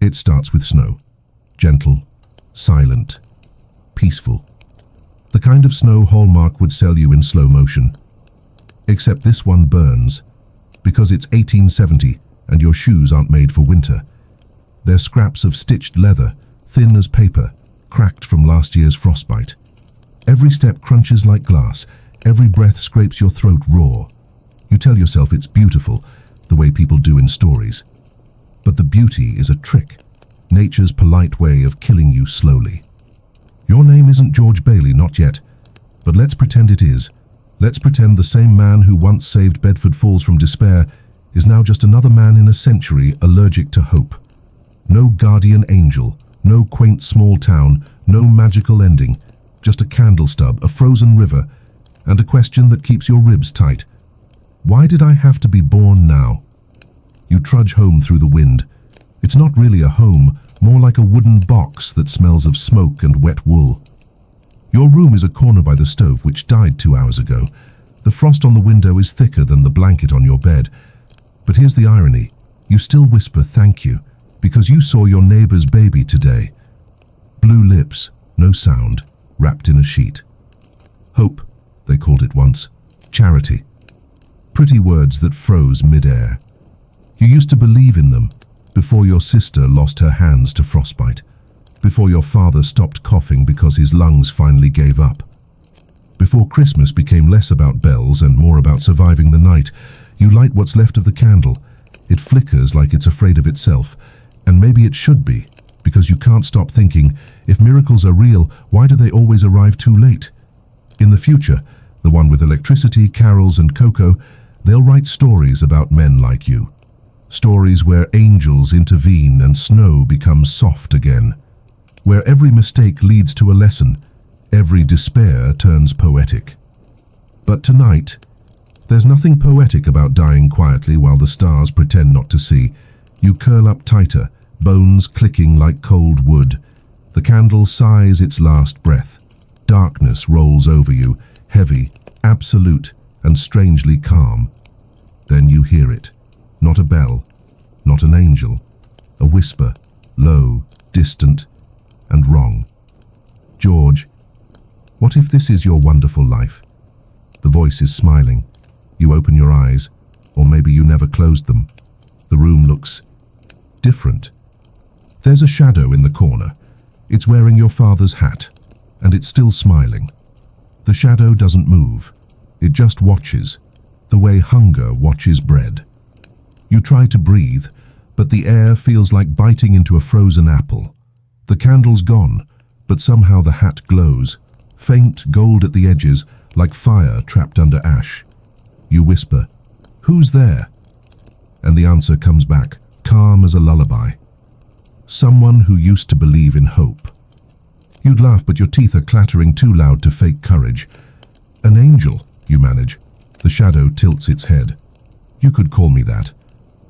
It starts with snow. Gentle, silent, peaceful. The kind of snow Hallmark would sell you in slow motion. Except this one burns, because it's 1870 and your shoes aren't made for winter. They're scraps of stitched leather, thin as paper, cracked from last year's frostbite. Every step crunches like glass, every breath scrapes your throat raw. You tell yourself it's beautiful, the way people do in stories. But the beauty is a trick, nature's polite way of killing you slowly. Your name isn't George Bailey, not yet, but let's pretend it is. Let's pretend the same man who once saved Bedford Falls from despair is now just another man in a century allergic to hope. No guardian angel, no quaint small town, no magical ending, just a candle stub, a frozen river, and a question that keeps your ribs tight. Why did I have to be born now? You trudge home through the wind. It's not really a home, more like a wooden box that smells of smoke and wet wool. Your room is a corner by the stove which died 2 hours ago. The frost on the window is thicker than the blanket on your bed. But here's the irony. You still whisper thank you, because you saw your neighbor's baby today. Blue lips, no sound, wrapped in a sheet. Hope, they called it once. Charity. Pretty words that froze mid-air. You used to believe in them, before your sister lost her hands to frostbite, before your father stopped coughing because his lungs finally gave up, before Christmas became less about bells and more about surviving the night. You light what's left of the candle. It flickers like it's afraid of itself, and maybe it should be, because you can't stop thinking, if miracles are real, why do they always arrive too late? In the future, the one with electricity, carols, and cocoa, they'll write stories about men like you. Stories where angels intervene and snow becomes soft again. Where every mistake leads to a lesson, every despair turns poetic. But tonight, there's nothing poetic about dying quietly while the stars pretend not to see. You curl up tighter, bones clicking like cold wood. The candle sighs its last breath. Darkness rolls over you, heavy, absolute, and strangely calm. Then you hear it. Not a bell, not an angel. A whisper, low, distant, and wrong. George, what if this is your wonderful life? The voice is smiling. You open your eyes, or maybe you never closed them. The room looks different. There's a shadow in the corner. It's wearing your father's hat, and it's still smiling. The shadow doesn't move. It just watches, the way hunger watches bread. You try to breathe, but the air feels like biting into a frozen apple. The candle's gone, but somehow the hat glows, faint gold at the edges, like fire trapped under ash. You whisper, "Who's there?" And the answer comes back, calm as a lullaby. Someone who used to believe in hope. You'd laugh, but your teeth are clattering too loud to fake courage. "An angel," you manage. The shadow tilts its head. "You could call me that.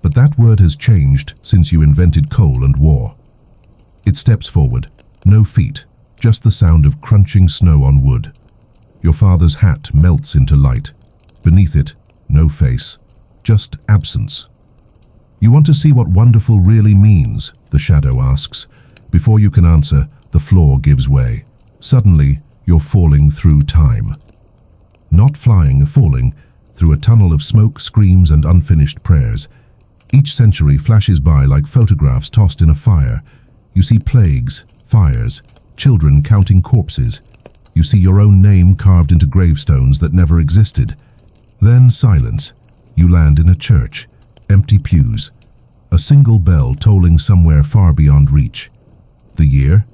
But that word has changed since you invented coal and war." It steps forward, no feet, just the sound of crunching snow on wood. Your father's hat melts into light. Beneath it, no face, just absence. "You want to see what wonderful really means?" the shadow asks. Before you can answer, the floor gives way. Suddenly, you're falling through time. Not flying, falling, through a tunnel of smoke, screams, and unfinished prayers. Each century flashes by like photographs tossed in a fire. You see plagues, fires, children counting corpses. You see your own name carved into gravestones that never existed. Then silence. You land in a church, empty pews, a single bell tolling somewhere far beyond reach. The year?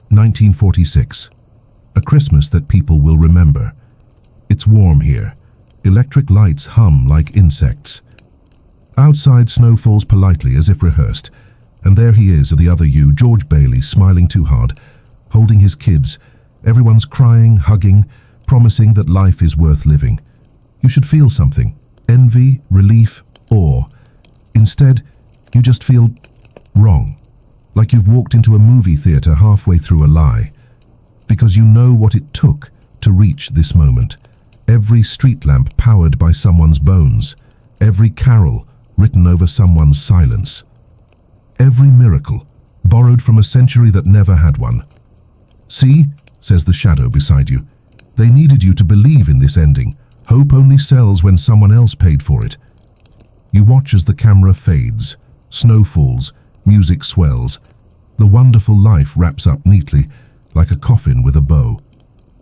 1946. A Christmas that people will remember. It's warm here. Electric lights hum like insects. Outside, snow falls politely as if rehearsed. And there he is, the other you, George Bailey, smiling too hard, holding his kids. Everyone's crying, hugging, promising that life is worth living. You should feel something. Envy, relief, awe. Instead, you just feel wrong. Like you've walked into a movie theater halfway through a lie. Because you know what it took to reach this moment. Every street lamp powered by someone's bones. Every carol written over someone's silence. Every miracle, borrowed from a century that never had one. "See," says the shadow beside you, "they needed you to believe in this ending. Hope only sells when someone else paid for it." You watch as the camera fades, snow falls, music swells. The wonderful life wraps up neatly, like a coffin with a bow.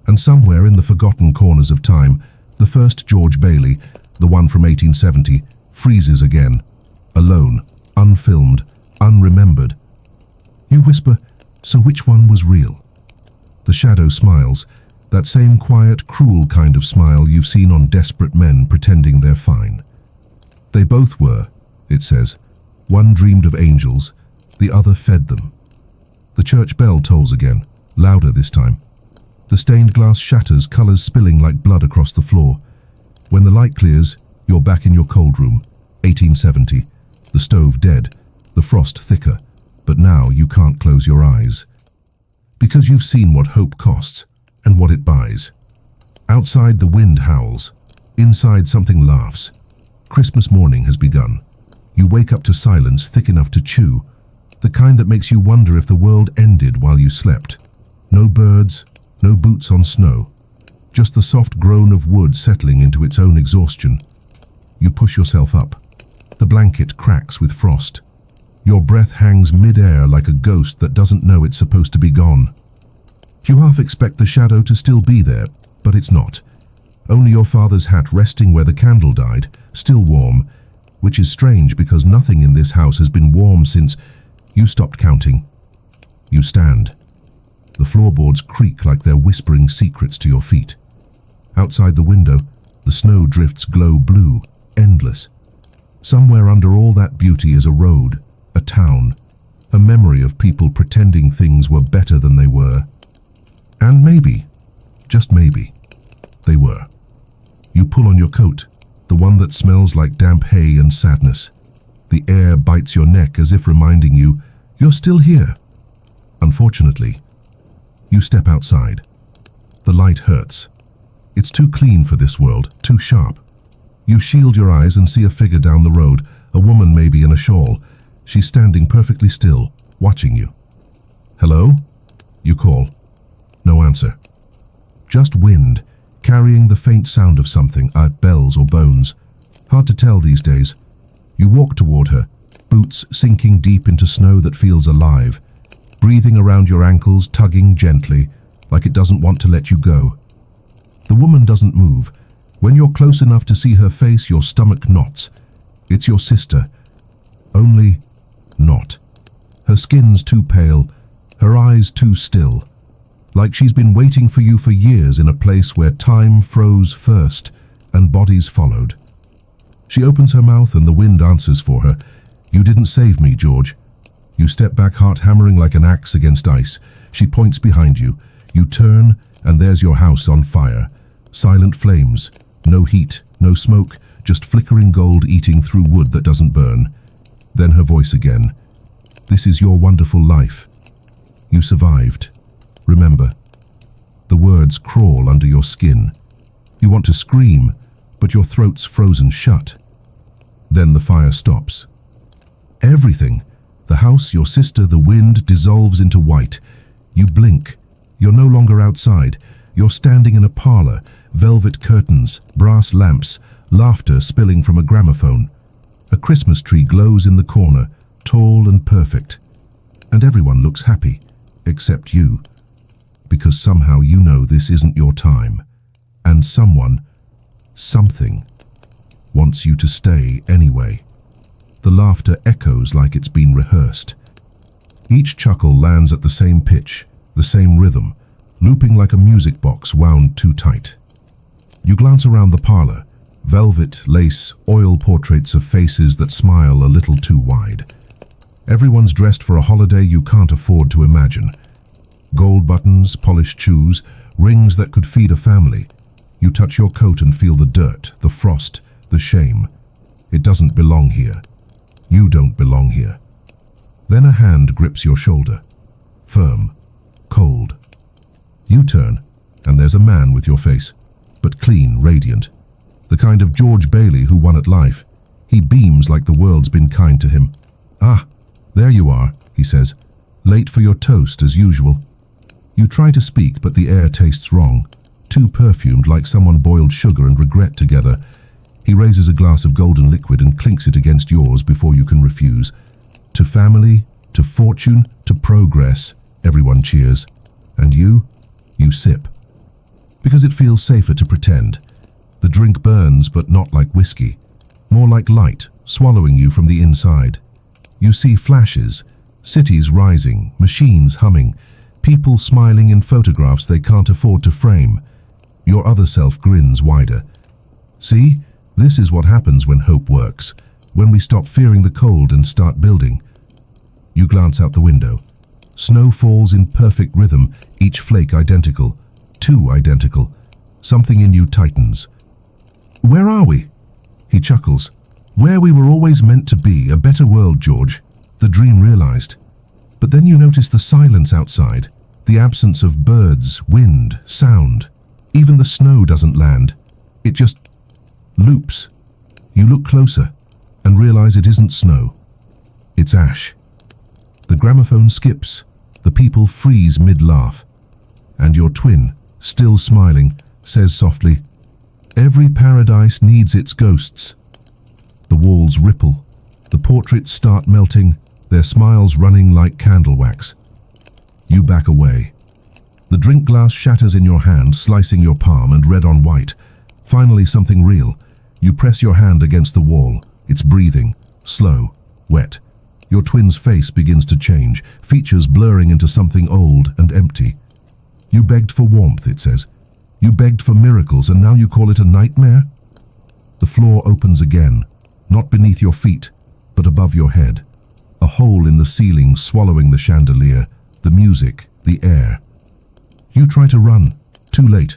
And somewhere in the forgotten corners of time, the first George Bailey, the one from 1870, freezes again, alone, unfilmed, unremembered. You whisper, "So which one was real?" The shadow smiles, that same quiet, cruel kind of smile you've seen on desperate men pretending they're fine. "They both were," it says. "One dreamed of angels, the other fed them." The church bell tolls again, louder this time. The stained glass shatters, colors spilling like blood across the floor. When the light clears, you're back in your cold room, 1870, the stove dead, the frost thicker, but now you can't close your eyes. Because you've seen what hope costs and what it buys. Outside, the wind howls. Inside, something laughs. Christmas morning has begun. You wake up to silence thick enough to chew, the kind that makes you wonder if the world ended while you slept. No birds, no boots on snow, just the soft groan of wood settling into its own exhaustion. You push yourself up. The blanket cracks with frost. Your breath hangs mid-air like a ghost that doesn't know it's supposed to be gone. You half expect the shadow to still be there, but it's not. Only your father's hat resting where the candle died, still warm, which is strange because nothing in this house has been warm since you stopped counting. You stand. The floorboards creak like they're whispering secrets to your feet. Outside the window, the snow drifts glow blue, endless. Somewhere under all that beauty is a road, a town, a memory of people pretending things were better than they were. And maybe, just maybe, they were. You pull on your coat, the one that smells like damp hay and sadness. The air bites your neck as if reminding you, you're still here. Unfortunately, you step outside. The light hurts. It's too clean for this world, too sharp. You shield your eyes and see a figure down the road, a woman maybe in a shawl. She's standing perfectly still, watching you. "Hello?" You call. No answer. Just wind, carrying the faint sound of something, bells or bones. Hard to tell these days. You walk toward her, boots sinking deep into snow that feels alive, breathing around your ankles, tugging gently, like it doesn't want to let you go. The woman doesn't move. When you're close enough to see her face, your stomach knots. It's your sister. Only not. Her skin's too pale, her eyes too still. Like she's been waiting for you for years in a place where time froze first and bodies followed. She opens her mouth and the wind answers for her. "You didn't save me, George." You step back, heart hammering like an axe against ice. She points behind you. You turn, and there's your house on fire. Silent flames. No heat, no smoke, just flickering gold eating through wood that doesn't burn. Then her voice again. "This is your wonderful life. You survived. Remember." The words crawl under your skin. You want to scream, but your throat's frozen shut. Then the fire stops. Everything, the house, your sister, the wind, dissolves into white. You blink. You're no longer outside. You're standing in a parlor, velvet curtains, brass lamps, laughter spilling from a gramophone. A Christmas tree glows in the corner, tall and perfect. And everyone looks happy, except you. Because somehow you know this isn't your time. And someone, something, wants you to stay anyway. The laughter echoes like it's been rehearsed. Each chuckle lands at the same pitch, the same rhythm, looping like a music box wound too tight. You glance around the parlor, velvet, lace, oil portraits of faces that smile a little too wide. Everyone's dressed for a holiday you can't afford to imagine. Gold buttons, polished shoes, rings that could feed a family. You touch your coat and feel the dirt, the frost, the shame. It doesn't belong here. You don't belong here. Then a hand grips your shoulder. Firm, cold. You turn, and there's a man with your face, but clean, radiant. The kind of George Bailey who won at life. He beams like the world's been kind to him. "Ah, There you are, he says, late for your toast as usual. You try to speak, but the air tastes wrong, too perfumed, like someone boiled sugar and regret together. He raises a glass of golden liquid and clinks it against yours before you can refuse. To family, to fortune, to progress, everyone cheers. And you sip. Because it feels safer to pretend. The drink burns, but not like whiskey. More like light, swallowing you from the inside. You see flashes, cities rising, machines humming, people smiling in photographs they can't afford to frame. Your other self grins wider. See, this is what happens when hope works, when we stop fearing the cold and start building. You glance out the window. Snow falls in perfect rhythm, each flake identical, too identical. Something in you tightens. Where are we? He chuckles. Where we were always meant to be, a better world, George. The dream realized. But then you notice the silence outside, the absence of birds, wind, sound. Even the snow doesn't land. It just loops. You look closer and realize it isn't snow. It's ash. The gramophone skips. The people freeze mid-laugh. And your twin, still smiling, says softly, "Every paradise needs its ghosts." The walls ripple. The portraits start melting, their smiles running like candle wax. You back away. The drink glass shatters in your hand, slicing your palm and red on white. Finally, something real. You press your hand against the wall. It's breathing, slow, wet. Your twin's face begins to change, features blurring into something old and empty. You begged for warmth, it says. You begged for miracles, and now you call it a nightmare? The floor opens again, not beneath your feet, but above your head. A hole in the ceiling swallowing the chandelier, the music, the air. You try to run, too late.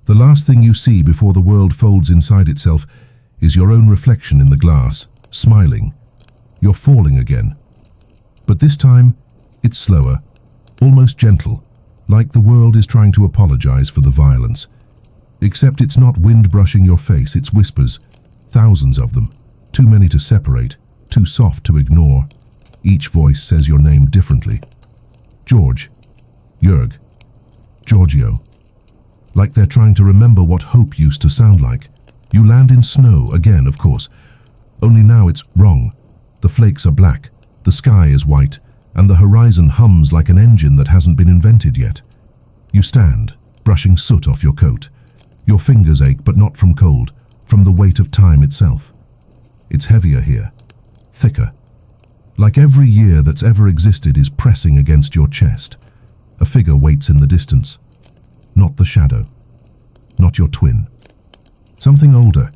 The last thing you see before the world folds inside itself is your own reflection in the glass, smiling. You're falling again. But this time, it's slower, almost gentle, like the world is trying to apologize for the violence. Except it's not wind brushing your face, it's whispers, thousands of them, too many to separate, too soft to ignore. Each voice says your name differently. George, Jörg, Giorgio. Like they're trying to remember what hope used to sound like. You land in snow again, of course. Only now it's wrong. The flakes are black, the sky is white, and the horizon hums like an engine that hasn't been invented yet. You stand, brushing soot off your coat. Your fingers ache, but not from cold, from the weight of time itself. It's heavier here, thicker. Like every year that's ever existed is pressing against your chest. A figure waits in the distance. Not the shadow. Not your twin. Something older,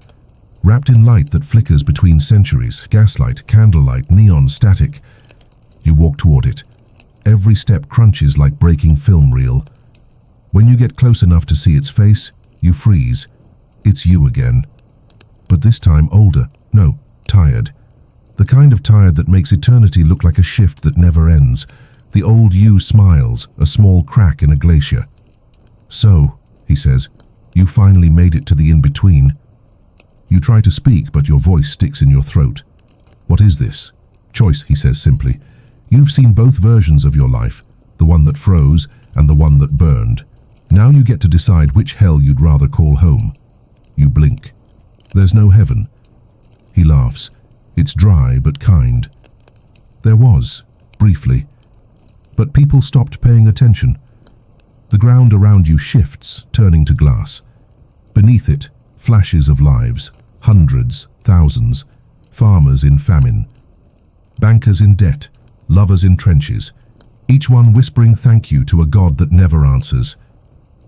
wrapped in light that flickers between centuries, gaslight, candlelight, neon, static. You walk toward it. Every step crunches like breaking film reel. When you get close enough to see its face, you freeze. It's you again. But this time older. No, tired. The kind of tired that makes eternity look like a shift that never ends. The old you smiles, a small crack in a glacier. "So," he says, "you finally made it to the in-between." You try to speak, but your voice sticks in your throat. "What is this?" "Choice," he says simply. "You've seen both versions of your life, the one that froze and the one that burned. Now you get to decide which hell you'd rather call home." You blink. "There's no heaven." He laughs. It's dry but kind. There was, briefly. But people stopped paying attention. The ground around you shifts, turning to glass. Beneath it, flashes of lives, hundreds, thousands, farmers in famine, bankers in debt, lovers in trenches, each one whispering thank you to a God that never answers.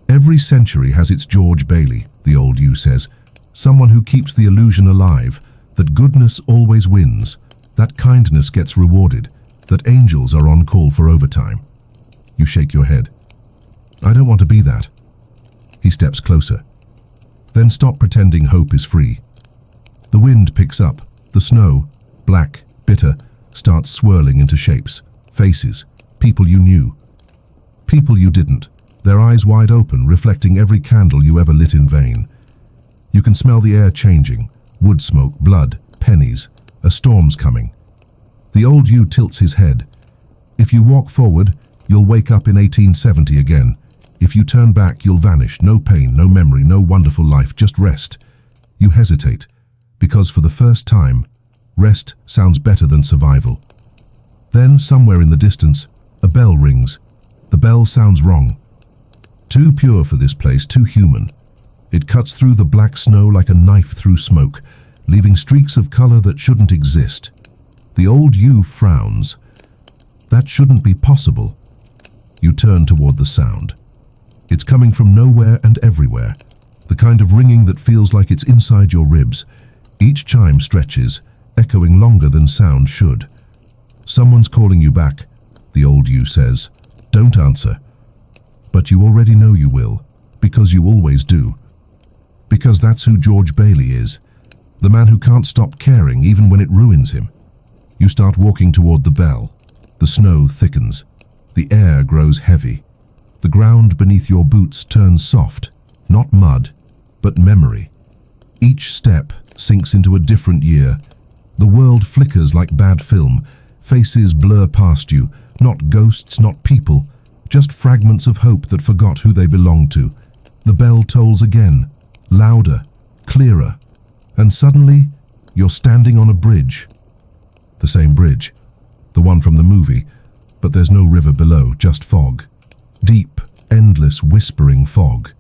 Every century has its George Bailey, the old you says, someone who keeps the illusion alive, that goodness always wins, that kindness gets rewarded, that angels are on call for overtime. You shake your head. "I don't want to be that." He steps closer. "Then stop pretending hope is free." The wind picks up. The snow, black, bitter, starts swirling into shapes, faces, people you knew, people you didn't, their eyes wide open, reflecting every candle you ever lit in vain. You can smell the air changing, wood smoke, blood, pennies. A storm's coming. The old you tilts his head. If you walk forward, you'll wake up in 1870 again. If you turn back, you'll vanish. No pain, no memory, no wonderful life, just rest. You hesitate, because for the first time, rest sounds better than survival. Then, somewhere in the distance, a bell rings. The bell sounds wrong. Too pure for this place, too human. It cuts through the black snow like a knife through smoke, leaving streaks of color that shouldn't exist. The old you frowns. That shouldn't be possible. You turn toward the sound. It's coming from nowhere and everywhere, the kind of ringing that feels like it's inside your ribs. Each chime stretches, echoing longer than sound should. Someone's calling you back, the old you says. Don't answer. But you already know you will, because you always do. Because that's who George Bailey is, the man who can't stop caring even when it ruins him. You start walking toward the bell. The snow thickens. The air grows heavy. The ground beneath your boots turns soft, not mud, but memory. Each step sinks into a different year. The world flickers like bad film. Faces blur past you, not ghosts, not people, just fragments of hope that forgot who they belonged to. The bell tolls again, louder, clearer, and suddenly you're standing on a bridge. The same bridge, the one from the movie, but there's no river below, just fog. Deep, endless, whispering fog.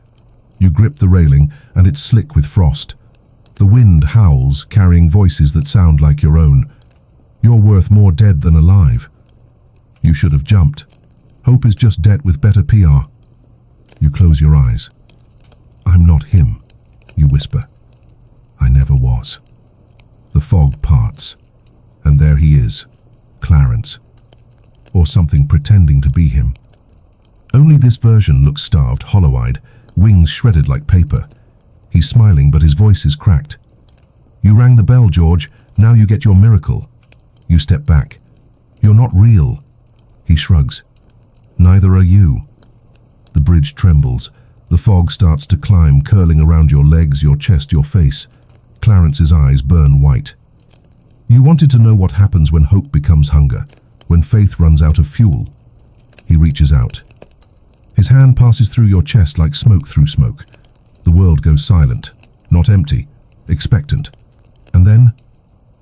You grip the railing, and it's slick with frost. The wind howls, carrying voices that sound like your own. You're worth more dead than alive. You should have jumped. Hope is just debt with better PR. You close your eyes. I'm not him, you whisper. I never was. The fog parts, and there he is, Clarence. Or something pretending to be him. Only this version looks starved, hollow-eyed, wings shredded like paper. He's smiling, but his voice is cracked. You rang the bell, George. Now you get your miracle. You step back. You're not real. He shrugs. Neither are you. The bridge trembles. The fog starts to climb, curling around your legs, your chest, your face. Clarence's eyes burn white. You wanted to know what happens when hope becomes hunger, when faith runs out of fuel. He reaches out. His hand passes through your chest like smoke through smoke. The world goes silent, not empty, expectant. And then,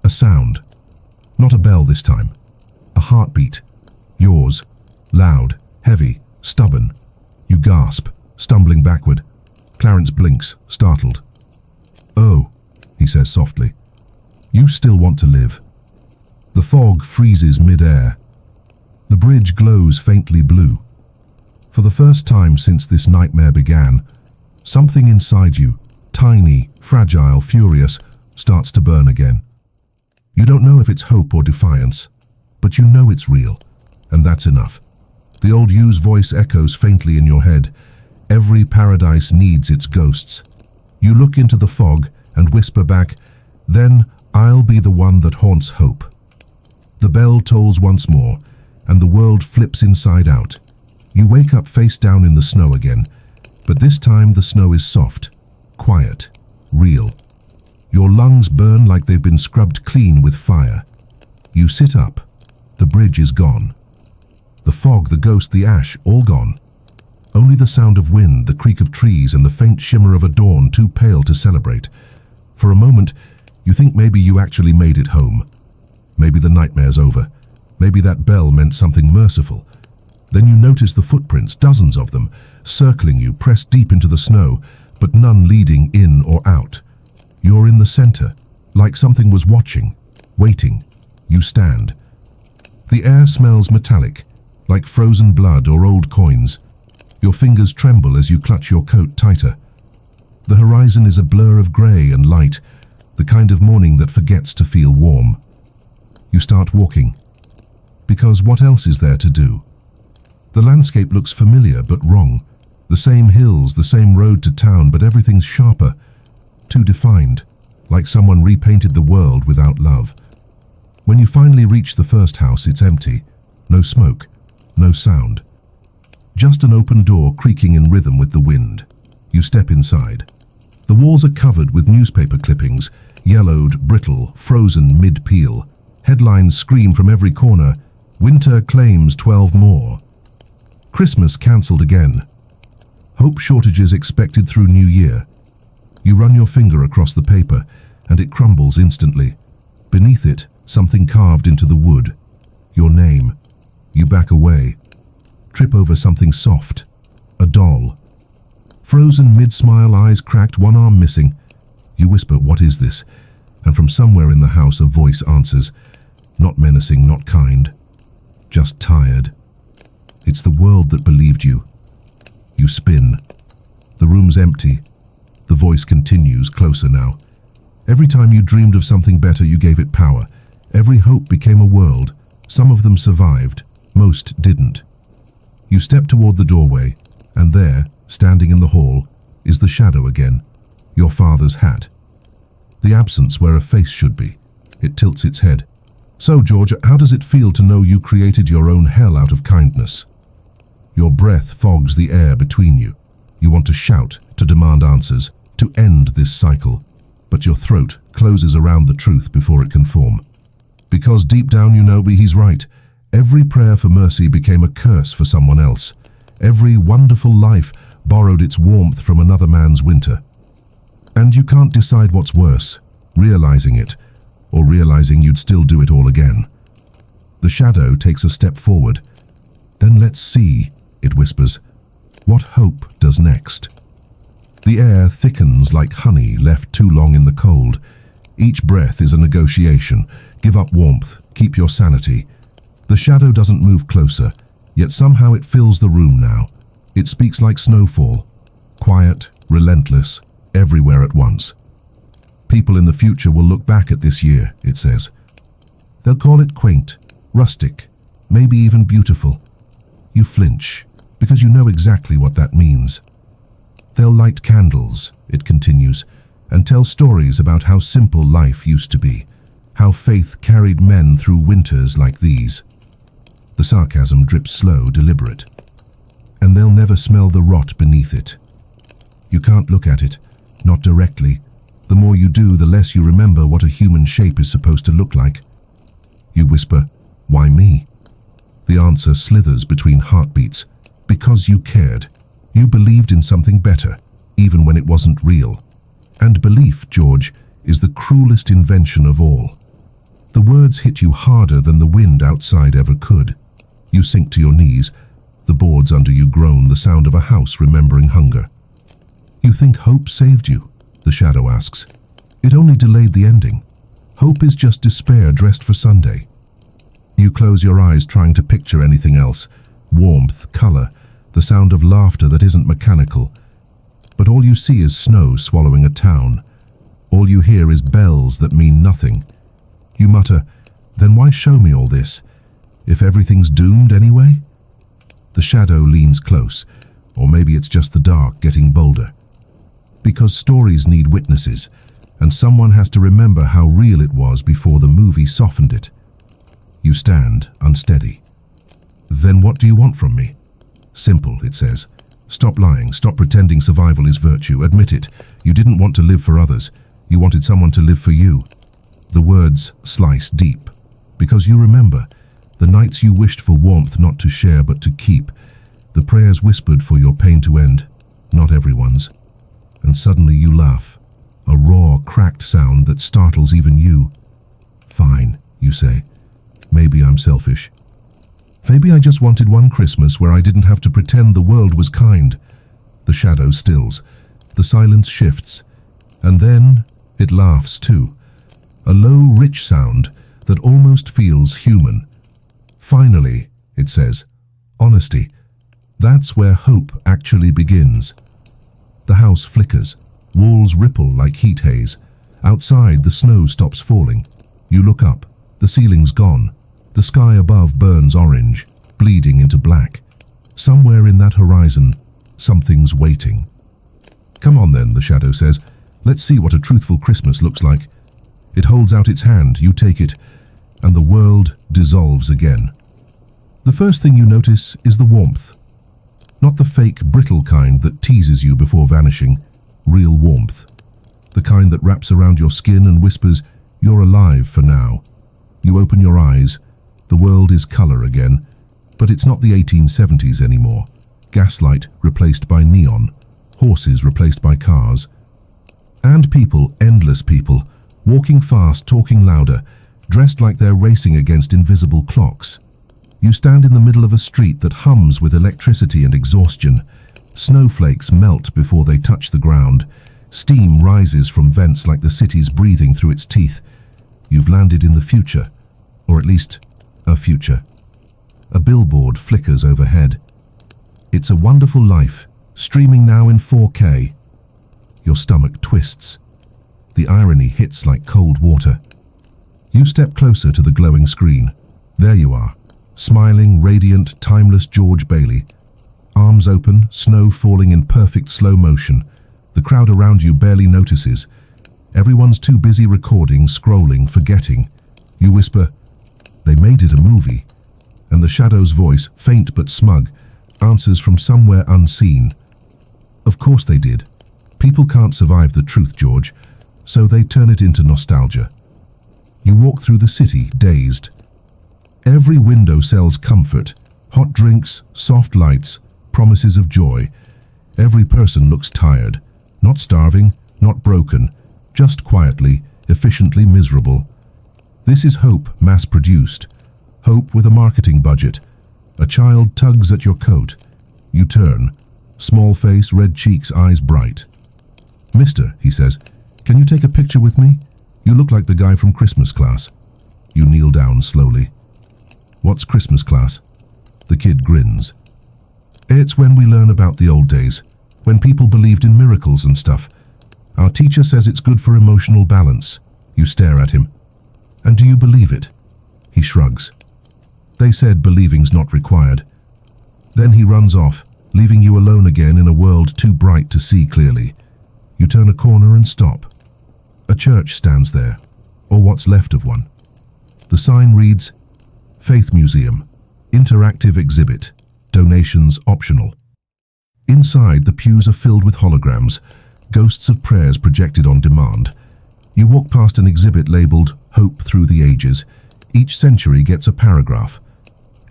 a sound. Not a bell this time. A heartbeat. Yours. Loud, heavy, stubborn. You gasp, stumbling backward. Clarence blinks, startled. Oh, he says softly. You still want to live. The fog freezes mid-air. The bridge glows faintly blue. For the first time since this nightmare began, something inside you, tiny, fragile, furious, starts to burn again. You don't know if it's hope or defiance, but you know it's real, and that's enough. The old you's voice echoes faintly in your head. Every paradise needs its ghosts. You look into the fog and whisper back, then I'll be the one that haunts hope. The bell tolls once more, and the world flips inside out. You wake up face down in the snow again, but this time the snow is soft, quiet, real. Your lungs burn like they've been scrubbed clean with fire. You sit up. The bridge is gone. The fog, the ghost, the ash, all gone. Only the sound of wind, the creak of trees, and the faint shimmer of a dawn too pale to celebrate. For a moment, you think maybe you actually made it home. Maybe the nightmare's over. Maybe that bell meant something merciful. Then you notice the footprints, dozens of them, circling you, pressed deep into the snow, but none leading in or out. You're in the center, like something was watching, waiting. You stand. The air smells metallic, like frozen blood or old coins. Your fingers tremble as you clutch your coat tighter. The horizon is a blur of grey and light, the kind of morning that forgets to feel warm. You start walking, because what else is there to do? The landscape looks familiar but wrong. The same hills, the same road to town, but everything's sharper, too defined, like someone repainted the world without love. When you finally reach the first house, it's empty. No smoke, no sound. Just an open door creaking in rhythm with the wind. You step inside. The walls are covered with newspaper clippings, yellowed, brittle, frozen mid-peel. Headlines scream from every corner, "Winter claims 12 more." Christmas cancelled again. Hope shortages expected through New Year. You run your finger across the paper, and it crumbles instantly. Beneath it, something carved into the wood. Your name. You back away. Trip over something soft. A doll. Frozen mid-smile, eyes cracked, one arm missing. You whisper, "What is this?" And from somewhere in the house a voice answers, not menacing, not kind, just tired. It's the world that believed you. You spin. The room's empty. The voice continues, closer now. Every time you dreamed of something better, you gave it power. Every hope became a world. Some of them survived, most didn't. You step toward the doorway, and there, standing in the hall, is the shadow again, your father's hat. The absence where a face should be. It tilts its head. "So, George, how does it feel to know you created your own hell out of kindness?" Your breath fogs the air between you. You want to shout, to demand answers, to end this cycle, but your throat closes around the truth before it can form. Because deep down you know he's right. Every prayer for mercy became a curse for someone else. Every wonderful life borrowed its warmth from another man's winter. And you can't decide what's worse, realizing it, or realizing you'd still do it all again. The shadow takes a step forward. "Then let's see," it whispers, "what hope does next." The air thickens like honey left too long in the cold. Each breath is a negotiation. Give up warmth, keep your sanity. The shadow doesn't move closer, yet somehow it fills the room now. It speaks like snowfall, quiet, relentless, everywhere at once. People in the future will look back at this year, it says. They'll call it quaint, rustic, maybe even beautiful. You flinch, because you know exactly what that means. They'll light candles, it continues, and tell stories about how simple life used to be, how faith carried men through winters like these. The sarcasm drips slow, deliberate. And they'll never smell the rot beneath it. You can't look at it, not directly. The more you do, the less you remember what a human shape is supposed to look like. You whisper, "Why me?" The answer slithers between heartbeats. Because you cared. You believed in something better, even when it wasn't real. And belief, George, is the cruelest invention of all. The words hit you harder than the wind outside ever could. You sink to your knees. The boards under you groan, the sound of a house remembering hunger. You think hope saved you? The shadow asks. It only delayed the ending. Hope is just despair dressed for Sunday. You close your eyes trying to picture anything else. Warmth, color, the sound of laughter that isn't mechanical. But all you see is snow swallowing a town. All you hear is bells that mean nothing. You mutter, "Then why show me all this? If everything's doomed anyway?" The shadow leans close, or maybe it's just the dark getting bolder. Because stories need witnesses, and someone has to remember how real it was before the movie softened it. You stand, unsteady. "Then what do you want from me?" "Simple," it says. "Stop lying, stop pretending survival is virtue. Admit it, you didn't want to live for others. You wanted someone to live for you." The words slice deep, because you remember the nights you wished for warmth not to share but to keep, the prayers whispered for your pain to end, not everyone's. And suddenly you laugh, a raw, cracked sound that startles even you. "Fine," you say. "Maybe I'm selfish. Maybe I just wanted one Christmas where I didn't have to pretend the world was kind." The shadow stills. The silence shifts. And then it laughs too. A low, rich sound that almost feels human. "Finally," it says. "Honesty. That's where hope actually begins." The house flickers. Walls ripple like heat haze. Outside, the snow stops falling. You look up. The ceiling's gone. The sky above burns orange, bleeding into black. Somewhere in that horizon, something's waiting. "Come on then," the shadow says. "Let's see what a truthful Christmas looks like." It holds out its hand, you take it, and the world dissolves again. The first thing you notice is the warmth. Not the fake, brittle kind that teases you before vanishing. Real warmth. The kind that wraps around your skin and whispers, "You're alive for now." You open your eyes. The world is color again, but it's not the 1870s anymore. Gaslight replaced by neon, horses replaced by cars. And people, endless people, walking fast, talking louder, dressed like they're racing against invisible clocks. You stand in the middle of a street that hums with electricity and exhaustion. Snowflakes melt before they touch the ground. Steam rises from vents like the city's breathing through its teeth. You've landed in the future, or at least a future. A billboard flickers overhead. It's a Wonderful Life, streaming now in 4K. Your stomach twists. The irony hits like cold water. You step closer to the glowing screen. There you are, smiling, radiant, timeless George Bailey. Arms open, snow falling in perfect slow motion. The crowd around you barely notices. Everyone's too busy recording, scrolling, forgetting. You whisper, "They made it a movie." And the shadow's voice, faint but smug, answers from somewhere unseen. Of course they did. People can't survive the truth, George, so they turn it into nostalgia. You walk through the city, dazed. Every window sells comfort, hot drinks, soft lights, promises of joy. Every person looks tired, not starving, not broken, just quietly, efficiently miserable. This is hope mass-produced, hope with a marketing budget. A child tugs at your coat. You turn, small face, red cheeks, eyes bright. "Mister," he says, "can you take a picture with me? You look like the guy from Christmas class." You kneel down slowly. "What's Christmas class?" The kid grins. "It's when we learn about the old days, when people believed in miracles and stuff. Our teacher says it's good for emotional balance." You stare at him. "And do you believe it?" He shrugs. "They said believing's not required." Then he runs off, leaving you alone again in a world too bright to see clearly. You turn a corner and stop. A church stands there, or what's left of one. The sign reads, "Faith Museum, Interactive Exhibit, Donations Optional." Inside, the pews are filled with holograms, ghosts of prayers projected on demand. You walk past an exhibit labeled Hope Through the Ages. Each century gets a paragraph.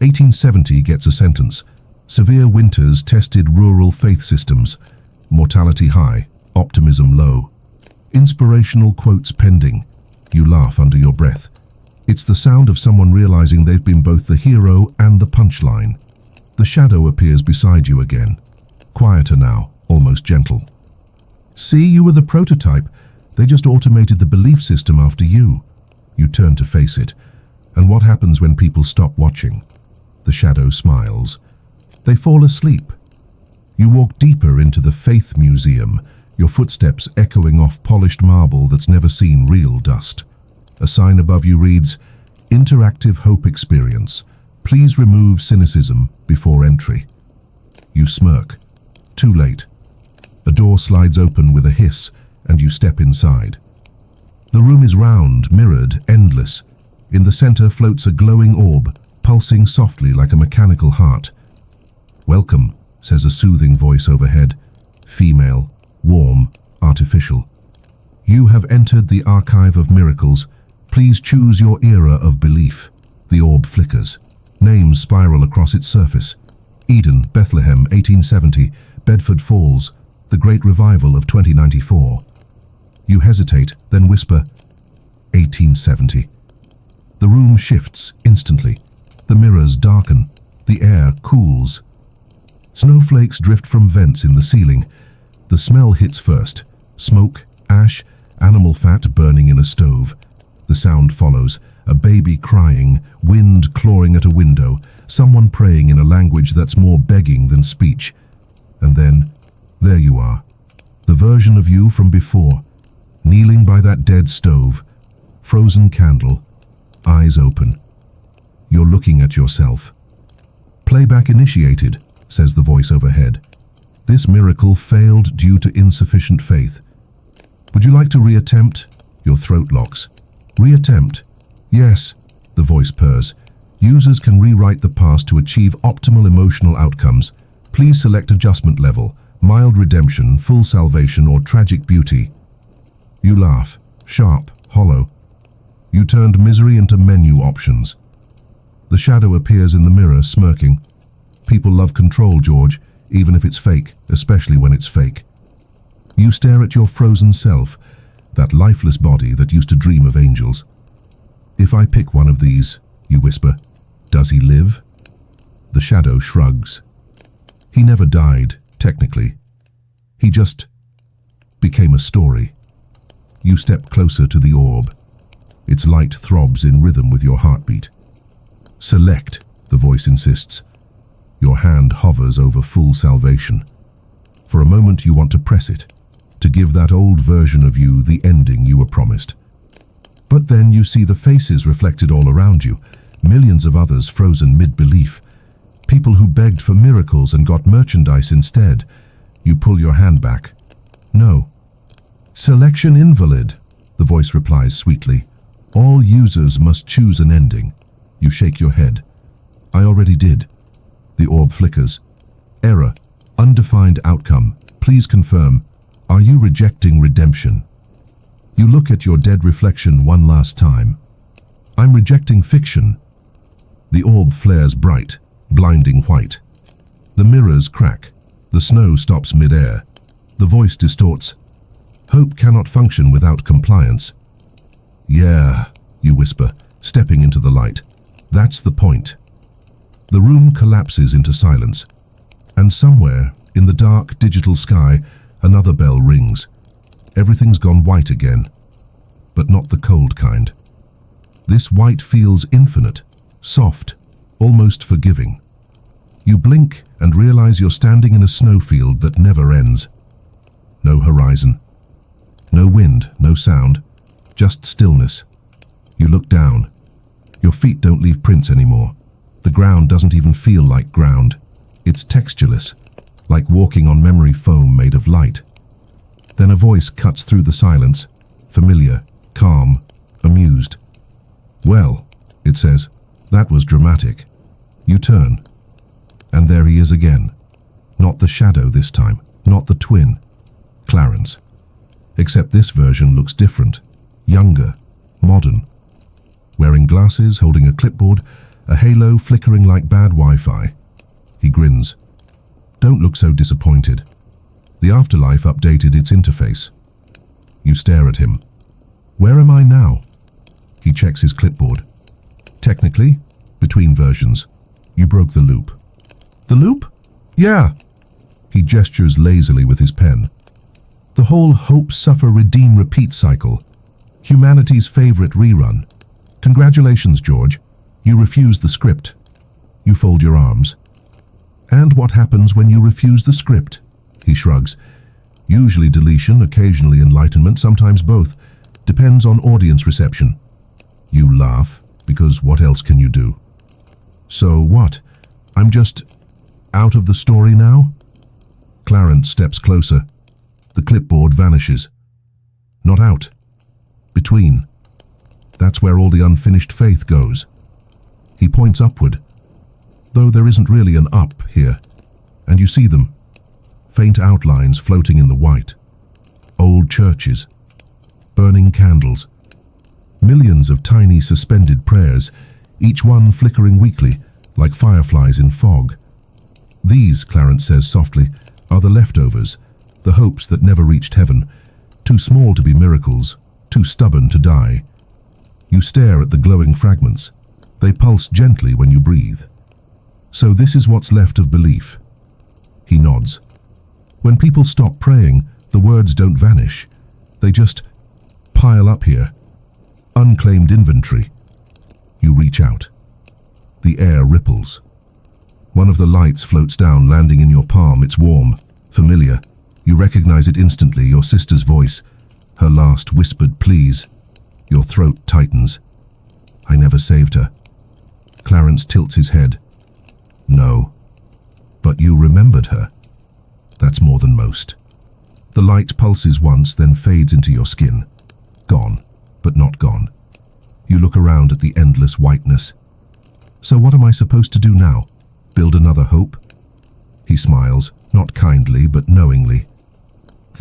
1870 gets a sentence. Severe winters tested rural faith systems. Mortality high, optimism low. Inspirational quotes pending. You laugh under your breath. It's the sound of someone realizing they've been both the hero and the punchline. The shadow appears beside you again. Quieter now, almost gentle. "See, you were the prototype. They just automated the belief system after you." You turn to face it. And what happens when people stop watching? The shadow smiles. They fall asleep. You walk deeper into the Faith Museum, your footsteps echoing off polished marble that's never seen real dust. A sign above you reads, "Interactive Hope Experience. Please remove cynicism before entry." You smirk. Too late. A door slides open with a hiss, and you step inside. The room is round, mirrored, endless. In the center floats a glowing orb, pulsing softly like a mechanical heart. "Welcome," says a soothing voice overhead. Female, warm, artificial. "You have entered the archive of miracles. Please choose your era of belief." The orb flickers. Names spiral across its surface. Eden, Bethlehem, 1870. Bedford Falls, the Great Revival of 2094. You hesitate, then whisper, 1870. The room shifts instantly. The mirrors darken. The air cools. Snowflakes drift from vents in the ceiling. The smell hits first. Smoke, ash, animal fat burning in a stove. The sound follows. A baby crying, wind clawing at a window, someone praying in a language that's more begging than speech. And then, there you are. The version of you from before, kneeling by that dead stove, frozen candle, eyes open. You're looking at yourself. "Playback initiated," says the voice overhead. "This miracle failed due to insufficient faith. Would you like to reattempt?" Your throat locks. "Reattempt?" "Yes," the voice purrs. "Users can rewrite the past to achieve optimal emotional outcomes. Please select adjustment level, mild redemption, full salvation, or tragic beauty." You laugh, sharp, hollow. You turned misery into menu options. The shadow appears in the mirror, smirking. People love control, George, even if it's fake, especially when it's fake. You stare at your frozen self, that lifeless body that used to dream of angels. If I pick one of these, you whisper, does he live? The shadow shrugs. He never died, technically. He just became a story. You step closer to the orb. Its light throbs in rhythm with your heartbeat. Select, the voice insists. Your hand hovers over full salvation. For a moment you want to press it, to give that old version of you the ending you were promised. But then you see the faces reflected all around you, millions of others frozen mid-belief. People who begged for miracles and got merchandise instead. You pull your hand back. No. Selection invalid, the voice replies sweetly. All users must choose an ending. You shake your head. I already did. The orb flickers. Error. Undefined outcome. Please confirm. Are you rejecting redemption? You look at your dead reflection one last time. I'm rejecting fiction. The orb flares bright, blinding white. The mirrors crack. The snow stops mid-air. The voice distorts. Hope cannot function without compliance. Yeah, you whisper, stepping into the light. That's the point. The room collapses into silence. And somewhere, in the dark digital sky, another bell rings. Everything's gone white again. But not the cold kind. This white feels infinite, soft, almost forgiving. You blink and realize you're standing in a snowfield that never ends. No horizon. No wind, no sound. Just stillness. You look down. Your feet don't leave prints anymore. The ground doesn't even feel like ground. It's textureless, like walking on memory foam made of light. Then a voice cuts through the silence, familiar, calm, amused. Well, it says, that was dramatic. You turn. And there he is again. Not the shadow this time, not the twin. Clarence. Except this version looks different, younger, modern. Wearing glasses, holding a clipboard, a halo flickering like bad Wi-Fi. He grins. Don't look so disappointed. The afterlife updated its interface. You stare at him. Where am I now? He checks his clipboard. Technically, between versions. You broke the loop. The loop? Yeah. He gestures lazily with his pen. The whole hope, suffer, redeem, repeat cycle. Humanity's favorite rerun. Congratulations, George. You refuse the script. You fold your arms. And what happens when you refuse the script? He shrugs. Usually deletion, occasionally enlightenment, sometimes both. Depends on audience reception. You laugh, because what else can you do? So what? I'm just out of the story now? Clarence steps closer. The clipboard vanishes. Not out. Between. That's where all the unfinished faith goes. He points upward, though there isn't really an up here, and you see them. Faint outlines floating in the white. Old churches. Burning candles. Millions of tiny suspended prayers, each one flickering weakly, like fireflies in fog. These, Clarence says softly, are the leftovers, the hopes that never reached heaven, too small to be miracles, too stubborn to die. You stare at the glowing fragments. They pulse gently when you breathe. So this is what's left of belief. He nods. When people stop praying, the words don't vanish. They just pile up here. Unclaimed inventory. You reach out. The air ripples. One of the lights floats down, landing in your palm. It's warm, familiar. You recognize it instantly, your sister's voice. Her last whispered please. Your throat tightens. I never saved her. Clarence tilts his head. No. But you remembered her. That's more than most. The light pulses once, then fades into your skin. Gone, but not gone. You look around at the endless whiteness. So what am I supposed to do now? Build another hope? He smiles, not kindly, but knowingly.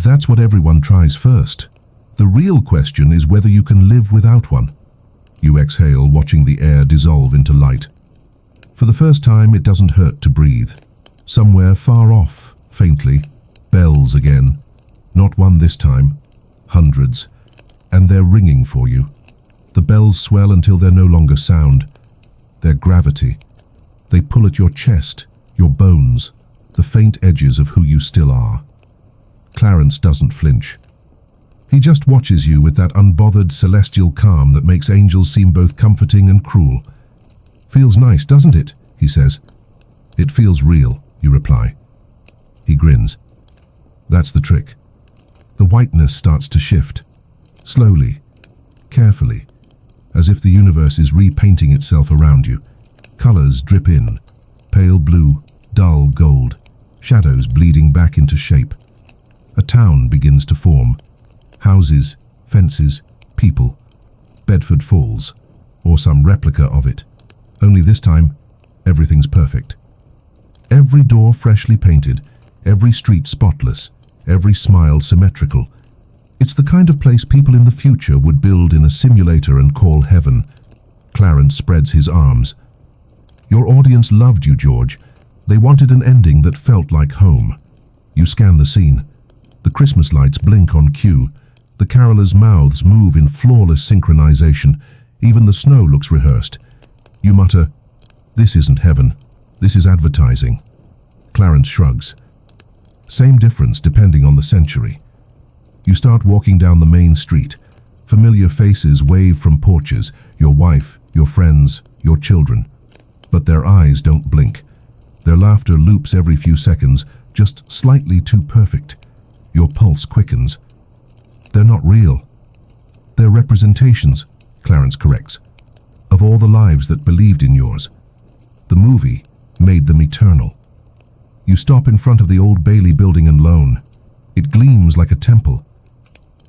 That's what everyone tries first. The real question is whether you can live without one. You exhale, watching the air dissolve into light. For the first time, it doesn't hurt to breathe. Somewhere far off, faintly, bells again. Not one this time, hundreds. And they're ringing for you. The bells swell until they're no longer sound. They're gravity. They pull at your chest, your bones, the faint edges of who you still are. Clarence doesn't flinch. He just watches you with that unbothered celestial calm that makes angels seem both comforting and cruel. "Feels nice, doesn't it?" he says. "It feels real," you reply. He grins. That's the trick. The whiteness starts to shift. Slowly, carefully, as if the universe is repainting itself around you. Colors drip in, pale blue, dull gold, shadows bleeding back into shape. A town begins to form. Houses, fences, people. Bedford Falls, or some replica of it. Only this time, everything's perfect. Every door freshly painted, every street spotless, every smile symmetrical. It's the kind of place people in the future would build in a simulator and call heaven. Clarence spreads his arms. Your audience loved you, George. They wanted an ending that felt like home. You scan the scene. The Christmas lights blink on cue. The carolers' mouths move in flawless synchronization. Even the snow looks rehearsed. You mutter, "This isn't heaven. This is advertising." Clarence shrugs. Same difference depending on the century. You start walking down the main street. Familiar faces wave from porches, your wife, your friends, your children. But their eyes don't blink. Their laughter loops every few seconds, just slightly too perfect. Your pulse quickens. They're not real. They're representations, Clarence corrects, of all the lives that believed in yours. The movie made them eternal. You stop in front of the Old Bailey building and Loan. It gleams like a temple.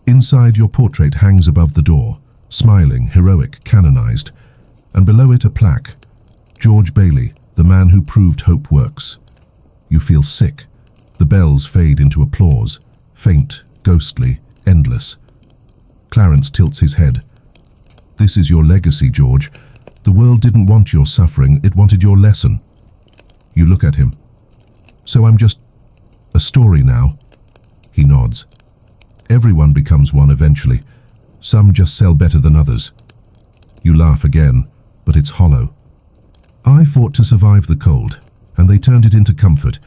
Inside, your portrait hangs above the door, smiling, heroic, canonized, and below it a plaque. George Bailey, the man who proved hope works. You feel sick. The bells fade into applause, faint, ghostly, endless. Clarence tilts his head. This is your legacy, George. The world didn't want your suffering, it wanted your lesson. You look at him. So I'm just a story now? He nods. Everyone becomes one eventually. Some just sell better than others. You laugh again, but it's hollow. I fought to survive the cold, and they turned it into comfort.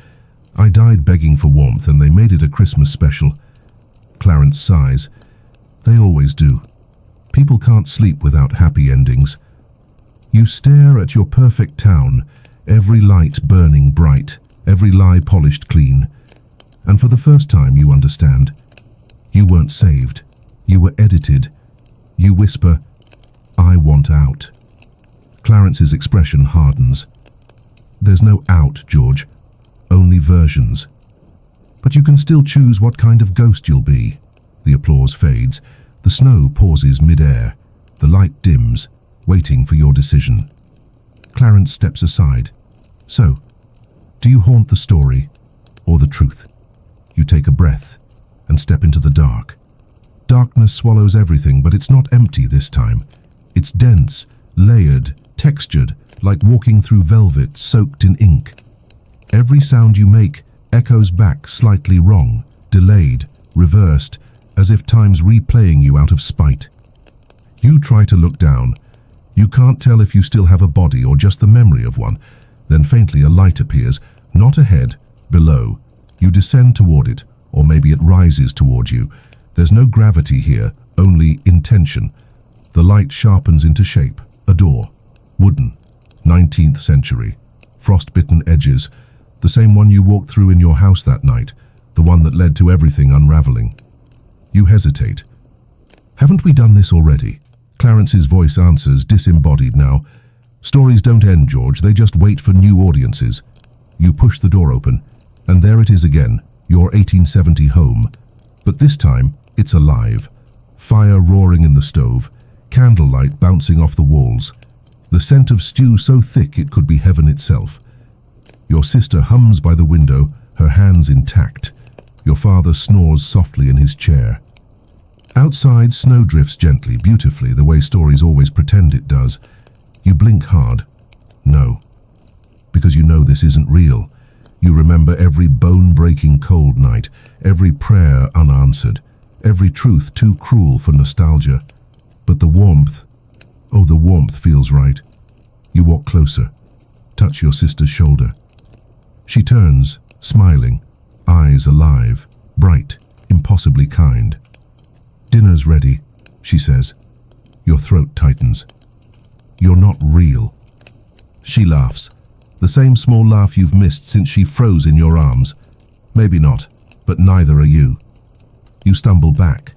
I died begging for warmth, and they made it a Christmas special. Clarence sighs. They always do. People can't sleep without happy endings. You stare at your perfect town, every light burning bright, every lie polished clean. And for the first time you understand. You weren't saved. You were edited. You whisper, "I want out." Clarence's expression hardens. There's no out, George. Only versions. But you can still choose what kind of ghost you'll be. The applause fades. The snow pauses mid-air. The light dims, waiting for your decision. Clarence steps aside. So, do you haunt the story or the truth? You take a breath and step into the dark. Darkness swallows everything, but it's not empty this time. It's dense, layered, textured, like walking through velvet soaked in ink. Every sound you make echoes back slightly wrong, delayed, reversed, as if time's replaying you out of spite. You try to look down. You can't tell if you still have a body or just the memory of one. Then faintly a light appears, not ahead, below. You descend toward it, or maybe it rises toward you. There's no gravity here, only intention. The light sharpens into shape, a door. Wooden, 19th century. Frost-bitten edges, the same one you walked through in your house that night, the one that led to everything unraveling. You hesitate. Haven't we done this already? Clarence's voice answers, disembodied now. Stories don't end, George, they just wait for new audiences. You push the door open, and there it is again, your 1870 home. But this time, it's alive. Fire roaring in the stove, candlelight bouncing off the walls. The scent of stew so thick it could be heaven itself. Your sister hums by the window, her hands intact. Your father snores softly in his chair. Outside, snow drifts gently, beautifully, the way stories always pretend it does. You blink hard. No. Because you know this isn't real. You remember every bone-breaking cold night, every prayer unanswered, every truth too cruel for nostalgia. But the warmth, oh, the warmth feels right. You walk closer, touch your sister's shoulder. She turns, smiling, eyes alive, bright, impossibly kind. "Dinner's ready," she says. Your throat tightens. "You're not real." She laughs, the same small laugh you've missed since she froze in your arms. Maybe not, but neither are you. You stumble back.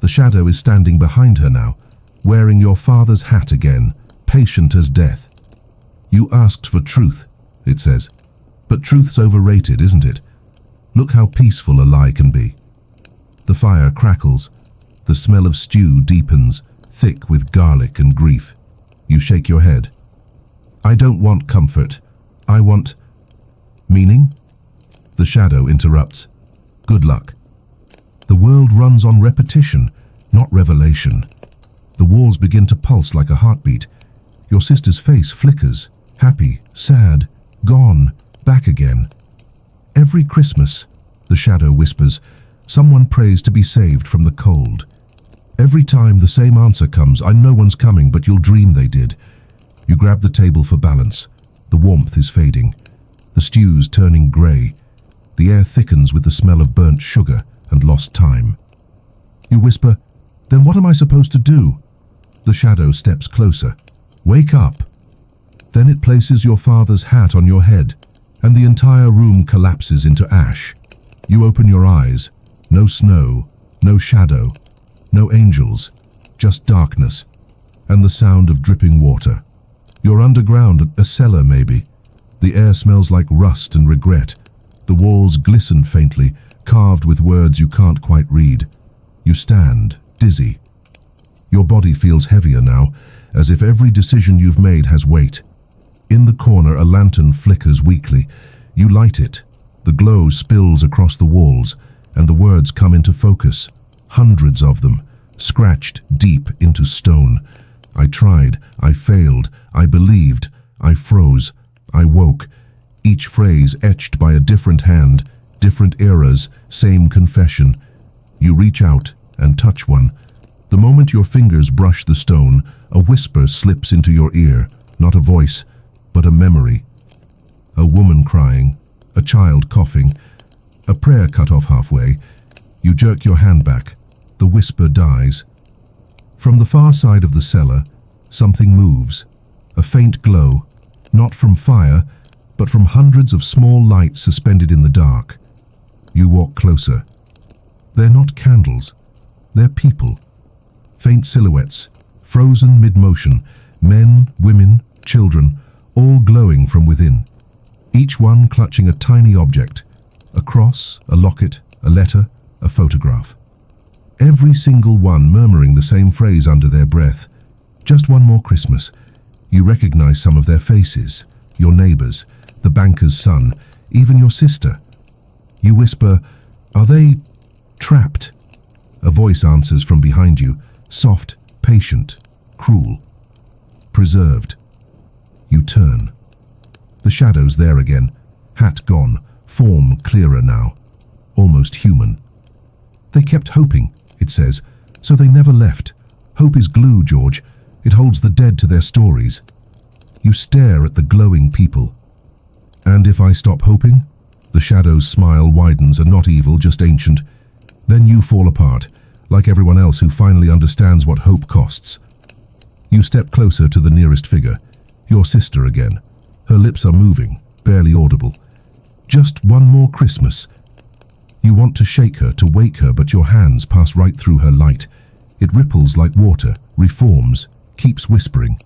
The shadow is standing behind her now, wearing your father's hat again, patient as death. "You asked for truth," it says. "But truth's overrated, isn't it? Look how peaceful a lie can be." The fire crackles. The smell of stew deepens, thick with garlic and grief. You shake your head. "I don't want comfort. I want..." "Meaning?" The shadow interrupts. "Good luck." The world runs on repetition, not revelation. The walls begin to pulse like a heartbeat. Your sister's face flickers, happy, sad, gone, back again. "Every Christmas," the shadow whispers, "someone prays to be saved from the cold. Every time the same answer comes, I know one's coming, but you'll dream they did." You grab the table for balance. The warmth is fading. The stew's turning grey. The air thickens with the smell of burnt sugar and lost time. You whisper, "Then what am I supposed to do?" The shadow steps closer. "Wake up." Then it places your father's hat on your head, and the entire room collapses into ash. You open your eyes. No snow, no shadow, no angels, just darkness, and the sound of dripping water. You're underground, a cellar maybe. The air smells like rust and regret. The walls glisten faintly, carved with words you can't quite read. You stand, dizzy. Your body feels heavier now, as if every decision you've made has weight. In the corner, a lantern flickers weakly. You light it. The glow spills across the walls, and the words come into focus. Hundreds of them, scratched deep into stone. I tried, I failed, I believed, I froze, I woke. Each phrase etched by a different hand, different eras, same confession. You reach out and touch one. The moment your fingers brush the stone, a whisper slips into your ear, not a voice, but a memory. A woman crying, a child coughing, a prayer cut off halfway. You jerk your hand back. The whisper dies. From the far side of the cellar, something moves. A faint glow, not from fire, but from hundreds of small lights suspended in the dark. You walk closer. They're not candles. They're people. Faint silhouettes, frozen mid-motion, men, women, children, all glowing from within. Each one clutching a tiny object, a cross, a locket, a letter, a photograph. Every single one murmuring the same phrase under their breath. Just one more Christmas. You recognize some of their faces, your neighbors, the banker's son, even your sister. You whisper, "Are they trapped?" A voice answers from behind you, soft, patient, cruel. "Preserved." You turn. The shadow's there again, hat gone, form clearer now, almost human. "They kept hoping," it says, "so they never left. Hope is glue, George. It holds the dead to their stories." You stare at the glowing people. "And if I stop hoping?" The shadow's smile widens, and not evil, just ancient. "Then you fall apart, like everyone else who finally understands what hope costs." You step closer to the nearest figure, your sister again. Her lips are moving, barely audible. "Just one more Christmas." You want to shake her, to wake her, but your hands pass right through her light. It ripples like water, reforms, keeps whispering.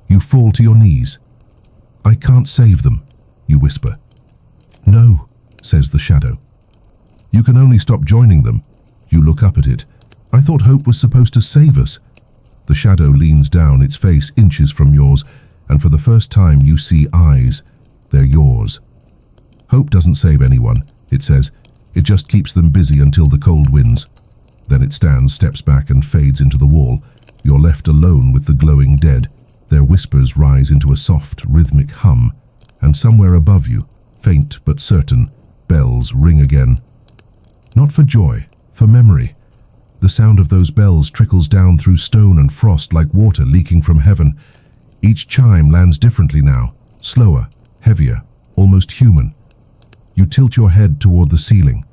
You fall to your knees. "I can't save them," you whisper. "No," says the shadow. "You can only stop joining them." You look up at it. "I thought hope was supposed to save us." The shadow leans down, its face inches from yours, and for the first time you see eyes. They're yours. "Hope doesn't save anyone," it says. "It just keeps them busy until the cold wins." Then it stands, steps back and fades into the wall. You're left alone with the glowing dead. Their whispers rise into a soft, rhythmic hum, and somewhere above you, faint but certain, bells ring again. Not for joy, for memory. The sound of those bells trickles down through stone and frost like water leaking from heaven. Each chime lands differently now, slower, heavier, almost human. You tilt your head toward the ceiling.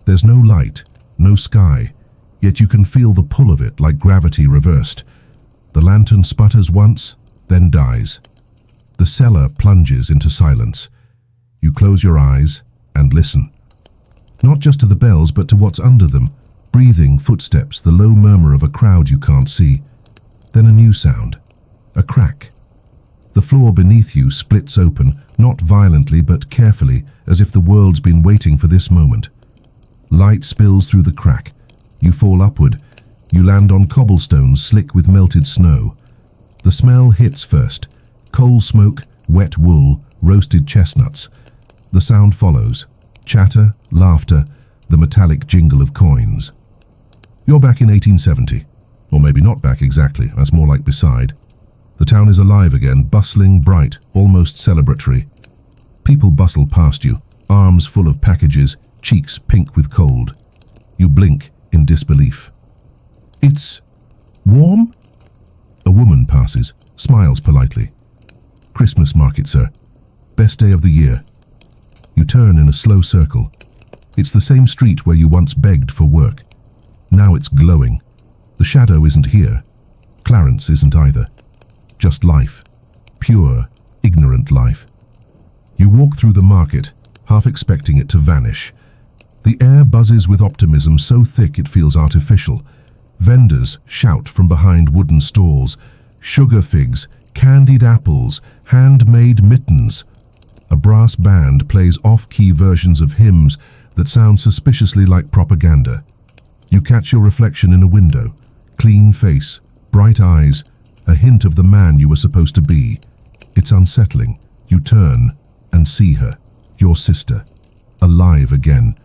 There's no light, no sky, yet you can feel the pull of it like gravity reversed. The lantern sputters once, then dies. The cellar plunges into silence. You close your eyes and listen. Not just to the bells, but to what's under them. Breathing, footsteps, the low murmur of a crowd you can't see. Then a new sound. A crack. The floor beneath you splits open, not violently but carefully, as if the world's been waiting for this moment. Light spills through the crack. You fall upward. You land on cobblestones slick with melted snow. The smell hits first. Coal smoke, wet wool, roasted chestnuts. The sound follows. Chatter, laughter, the metallic jingle of coins. You're back in 1870. Or maybe not back exactly, that's more like beside. The town is alive again, bustling, bright, almost celebratory. People bustle past you, arms full of packages, cheeks pink with cold. You blink in disbelief. It's warm? A woman passes, smiles politely. Christmas market, sir. Best day of the year. You turn in a slow circle. It's the same street where you once begged for work. Now it's glowing. The shadow isn't here. Clarence isn't either. Just life. Pure, ignorant life. You walk through the market, half expecting it to vanish. The air buzzes with optimism so thick it feels artificial. Vendors shout from behind wooden stalls. Sugar figs, candied apples, handmade mittens. A brass band plays off-key versions of hymns that sound suspiciously like propaganda. You catch your reflection in a window. Clean face, bright eyes, a hint of the man you were supposed to be. It's unsettling. You turn and see her, your sister, alive again.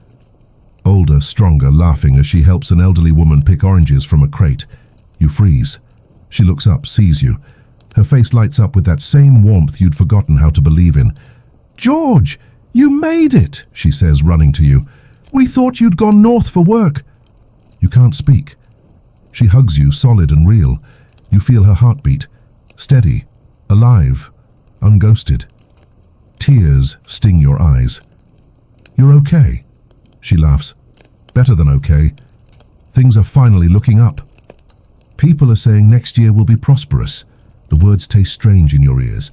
Older, stronger, laughing as she helps an elderly woman pick oranges from a crate. You freeze. She looks up, sees you. Her face lights up with that same warmth you'd forgotten how to believe in. "George, you made it," she says, running to you. "We thought you'd gone north for work." You can't speak. She hugs you, solid and real. You feel her heartbeat, steady, alive, unghosted. Tears sting your eyes. "You're okay," she laughs. "Better than okay. Things are finally looking up. People are saying next year will be prosperous." The words taste strange in your ears.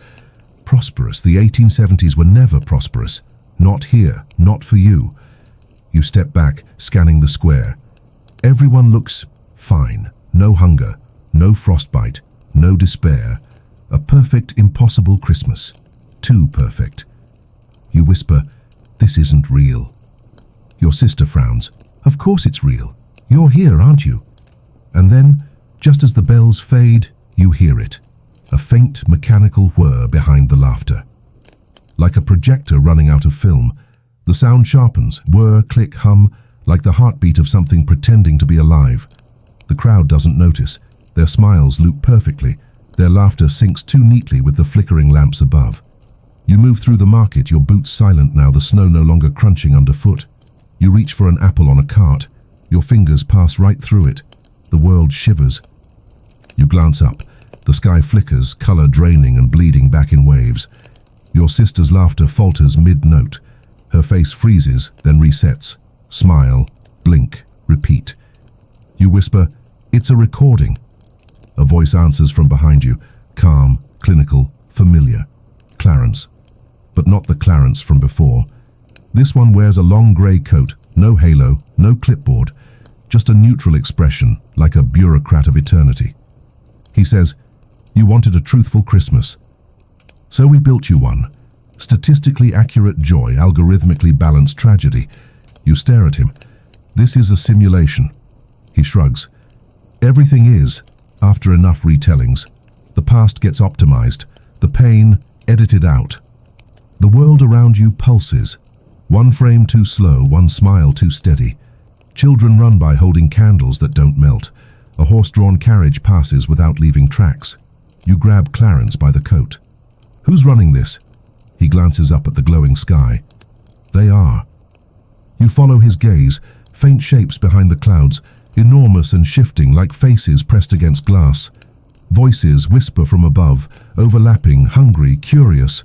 Prosperous. The 1870s were never prosperous. Not here, not for you. You step back, scanning the square. Everyone looks fine. No hunger, no frostbite, no despair. A perfect, impossible Christmas. Too perfect. You whisper, "This isn't real." Your sister frowns. "Of course it's real. You're here, aren't you?" And then, just as the bells fade, you hear it. A faint, mechanical whir behind the laughter. Like a projector running out of film, the sound sharpens, whir, click, hum, like the heartbeat of something pretending to be alive. The crowd doesn't notice. Their smiles loop perfectly. Their laughter syncs too neatly with the flickering lamps above. You move through the market, your boots silent now, the snow no longer crunching underfoot. You reach for an apple on a cart. Your fingers pass right through it. The world shivers. You glance up. The sky flickers, color draining and bleeding back in waves. Your sister's laughter falters mid-note. Her face freezes, then resets. Smile, blink, repeat. You whisper, "It's a recording." A voice answers from behind you, calm, clinical, familiar. Clarence. But not the Clarence from before. This one wears a long grey coat, no halo, no clipboard, just a neutral expression, like a bureaucrat of eternity. He says, "You wanted a truthful Christmas. So we built you one. Statistically accurate joy, algorithmically balanced tragedy." You stare at him. "This is a simulation." He shrugs. "Everything is, after enough retellings. The past gets optimized, the pain edited out. The world around you pulses. One frame too slow, one smile too steady. Children run by holding candles that don't melt. A horse-drawn carriage passes without leaving tracks. You grab Clarence by the coat. "Who's running this?" He glances up at the glowing sky. They are. You follow his gaze, faint shapes behind the clouds, enormous and shifting like faces pressed against glass. Voices whisper from above, overlapping, hungry, curious.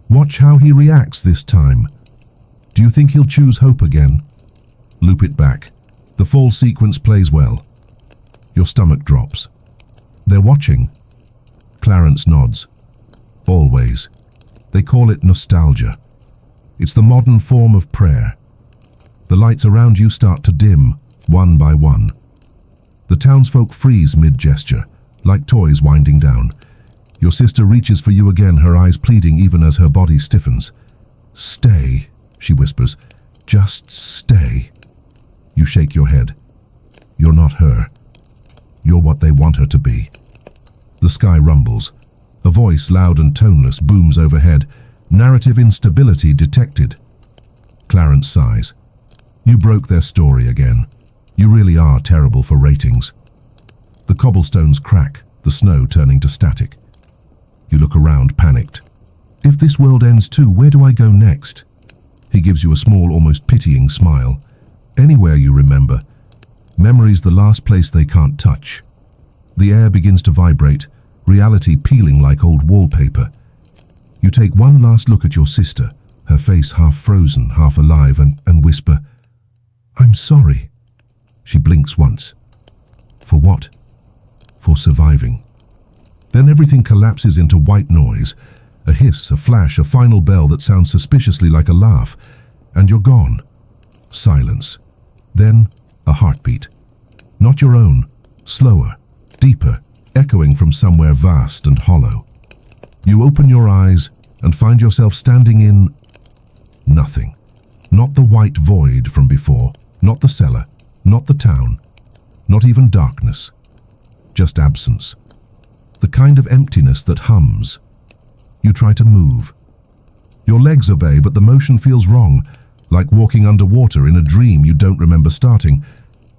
Watch how he reacts this time. Do you think he'll choose hope again? Loop it back. The fall sequence plays well. Your stomach drops. They're watching. Clarence nods. Always. They call it nostalgia. It's the modern form of prayer. The lights around you start to dim, one by one. The townsfolk freeze mid-gesture, like toys winding down. Your sister reaches for you again, her eyes pleading even as her body stiffens. "Stay," she whispers. "Just stay." You shake your head. You're not her. You're what they want her to be. The sky rumbles. A voice, loud and toneless, booms overhead. Narrative instability detected. Clarence sighs. You broke their story again. You really are terrible for ratings. The cobblestones crack, the snow turning to static. You look around, panicked. If this world ends too, where do I go next? He gives you a small, almost pitying smile. Anywhere you remember. Memory's the last place they can't touch. The air begins to vibrate, reality peeling like old wallpaper. You take one last look at your sister, her face half frozen, half alive, and whisper, "I'm sorry." She blinks once. For what? For surviving. Then everything collapses into white noise. A hiss, a flash, a final bell that sounds suspiciously like a laugh. And you're gone. Silence. Then a heartbeat. Not your own. Slower, deeper, echoing from somewhere vast and hollow. You open your eyes and find yourself standing in nothing. Not the white void from before, not the cellar, not the town, not even darkness. Just absence. The kind of emptiness that hums. You try to move. Your legs obey, but the motion feels wrong, like walking underwater in a dream you don't remember starting.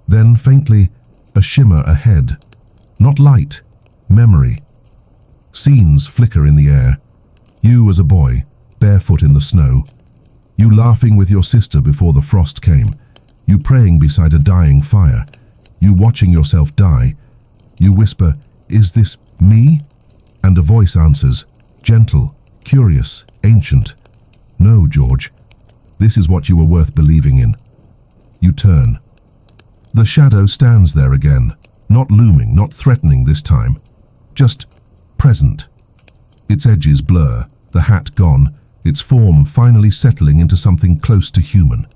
Then, faintly, a shimmer ahead. Not light, memory. Scenes flicker in the air. You as a boy, barefoot in the snow. You laughing with your sister before the frost came. You praying beside a dying fire. You watching yourself die. You whisper, "Is this me?" And a voice answers, gentle, curious, ancient. "No, George. This is what you were worth believing in." You turn. The shadow stands there again, not looming, not threatening this time, just present. Its edges blur, the hat gone, its form finally settling into something close to human.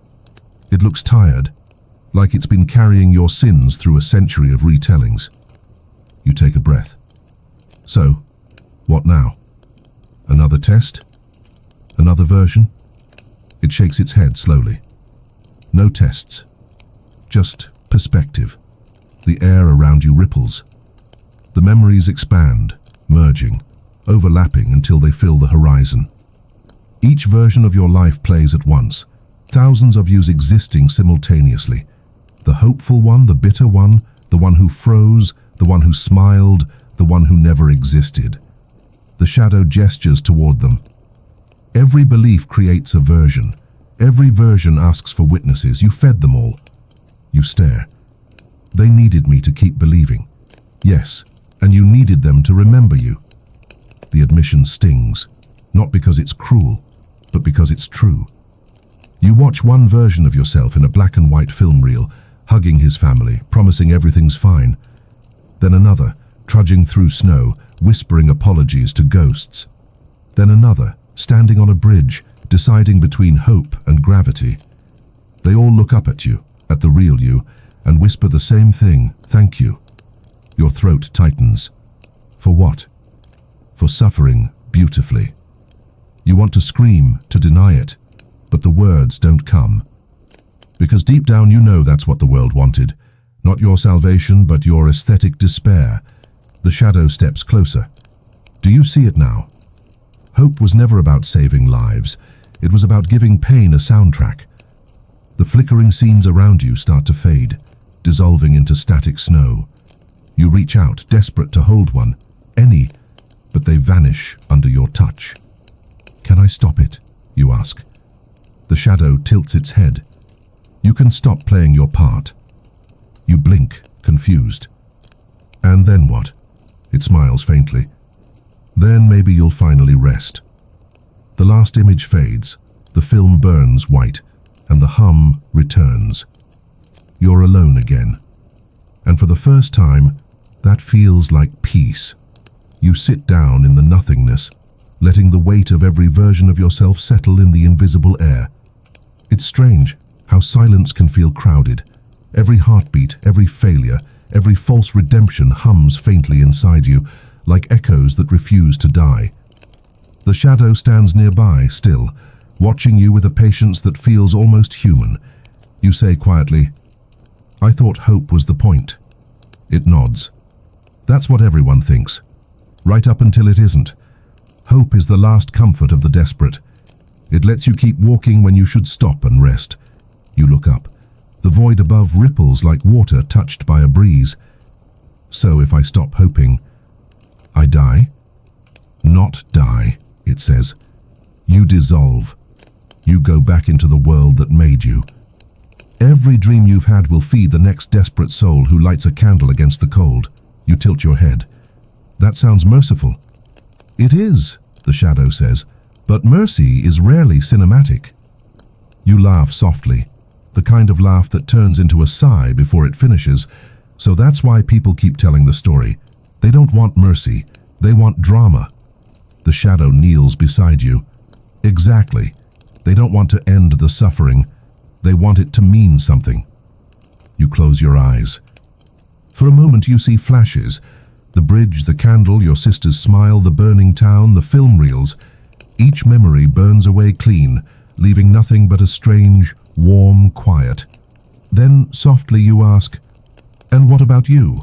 It looks tired, like it's been carrying your sins through a century of retellings. You take a breath. So, what now? Another test? Another version? It shakes its head slowly. No tests. Just perspective. The air around you ripples. The memories expand, merging, overlapping until they fill the horizon. Each version of your life plays at once, thousands of yous existing simultaneously. The hopeful one, the bitter one, the one who froze, the one who smiled, the one who never existed. The shadow gestures toward them. Every belief creates a version. Every version asks for witnesses. You fed them all. You stare. They needed me to keep believing. Yes, and you needed them to remember you. The admission stings, not because it's cruel, but because it's true. You watch one version of yourself in a black and white film reel, hugging his family, promising everything's fine. Then another, trudging through snow, whispering apologies to ghosts. Then another, standing on a bridge, deciding between hope and gravity. They all look up at you, at the real you, and whisper the same thing, "Thank you." Your throat tightens. For what? For suffering beautifully. You want to scream, to deny it, but the words don't come. Because deep down you know that's what the world wanted. Not your salvation, but your aesthetic despair. The shadow steps closer. Do you see it now? Hope was never about saving lives. It was about giving pain a soundtrack. The flickering scenes around you start to fade, dissolving into static snow. You reach out, desperate to hold one, any, but they vanish under your touch. "Can I stop it?" you ask. The shadow tilts its head. You can stop playing your part. You blink, confused. "And then what?" It smiles faintly. "Then maybe you'll finally rest." The last image fades, the film burns white, and the hum returns. You're alone again. And for the first time, that feels like peace. You sit down in the nothingness, letting the weight of every version of yourself settle in the invisible air. It's strange how silence can feel crowded. Every heartbeat, every failure, every false redemption hums faintly inside you, like echoes that refuse to die. The shadow stands nearby, still, watching you with a patience that feels almost human. You say quietly, "I thought hope was the point." It nods. That's what everyone thinks, right up until it isn't. Hope is the last comfort of the desperate. It lets you keep walking when you should stop and rest. You look up. The void above ripples like water touched by a breeze. "So if I stop hoping, I die?" "Not die," it says. "You dissolve. You go back into the world that made you. Every dream you've had will feed the next desperate soul who lights a candle against the cold." You tilt your head. "That sounds merciful." "It is," the shadow says, "but mercy is rarely cinematic." You laugh softly, the kind of laugh that turns into a sigh before it finishes. "So that's why people keep telling the story. They don't want mercy, they want drama." The shadow kneels beside you. "Exactly. They don't want to end the suffering. They want it to mean something." You close your eyes. For a moment you see flashes. The bridge, the candle, your sister's smile, the burning town, the film reels. Each memory burns away clean, leaving nothing but a strange, warm quiet. Then softly you ask, "And what about you?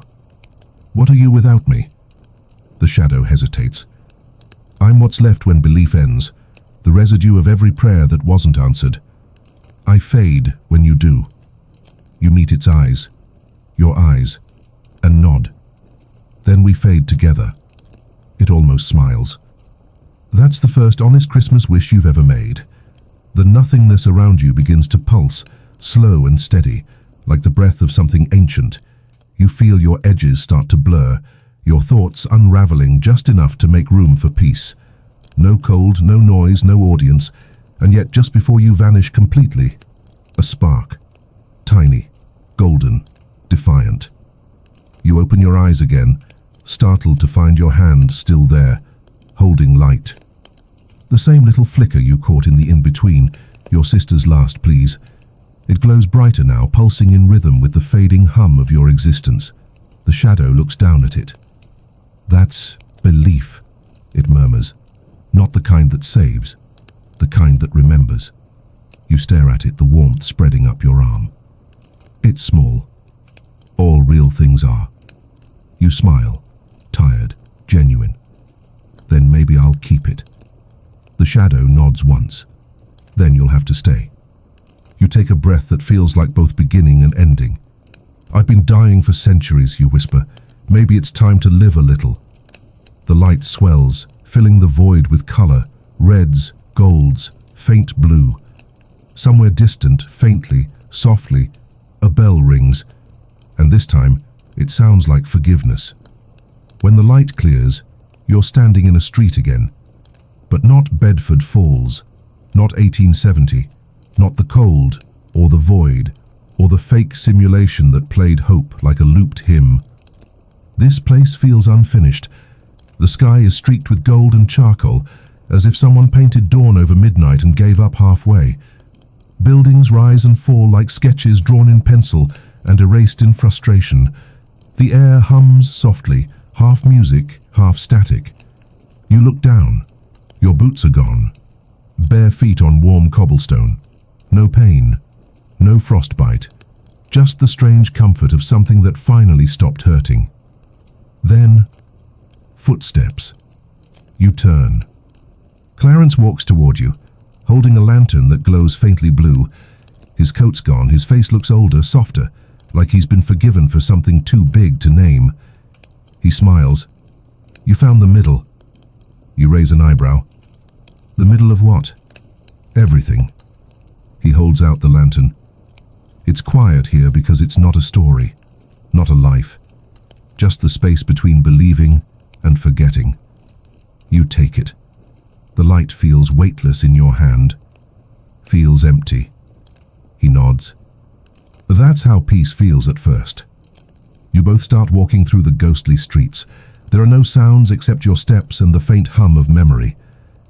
What are you without me?" The shadow hesitates. "I'm what's left when belief ends, the residue of every prayer that wasn't answered. I fade when you do." You meet its eyes, your eyes, and nod. Then we fade together. It almost smiles. That's the first honest Christmas wish you've ever made. The nothingness around you begins to pulse, slow and steady, like the breath of something ancient. You feel your edges start to blur, your thoughts unraveling just enough to make room for peace. No cold, no noise, no audience, and yet just before you vanish completely, a spark. Tiny, golden, defiant. You open your eyes again, startled to find your hand still there, holding light. The same little flicker you caught in the in-between, your sister's last pleas. It glows brighter now, pulsing in rhythm with the fading hum of your existence. The shadow looks down at it. "That's belief," it murmurs. "Not the kind that saves, the kind that remembers." You stare at it, the warmth spreading up your arm. It's small. All real things are. You smile, tired, genuine. "Then maybe I'll keep it." The shadow nods once. "Then you'll have to stay." You take a breath that feels like both beginning and ending. "I've been dying for centuries," you whisper. "Maybe it's time to live a little." The light swells, filling the void with color, reds, golds, faint blue. Somewhere distant, faintly, softly, a bell rings, and this time it sounds like forgiveness. When the light clears, you're standing in a street again, but not Bedford Falls, not 1870, not the cold or the void or the fake simulation that played hope like a looped hymn. This place feels unfinished. The sky is streaked with gold and charcoal, as if someone painted dawn over midnight and gave up halfway. Buildings rise and fall like sketches drawn in pencil and erased in frustration. The air hums softly, half music, half static. You look down. Your boots are gone. Bare feet on warm cobblestone. No pain, no frostbite, just the strange comfort of something that finally stopped hurting. Then, footsteps. You turn. Clarence walks toward you, holding a lantern that glows faintly blue. His coat's gone, his face looks older, softer, like he's been forgiven for something too big to name. He smiles. You found the middle. You raise an eyebrow. The middle of what? Everything. He holds out the lantern. It's quiet here because it's not a story, not a life. Just the space between believing and forgetting. You take it. The light feels weightless in your hand. Feels empty. He nods. That's how peace feels at first. You both start walking through the ghostly streets. There are no sounds except your steps and the faint hum of memory.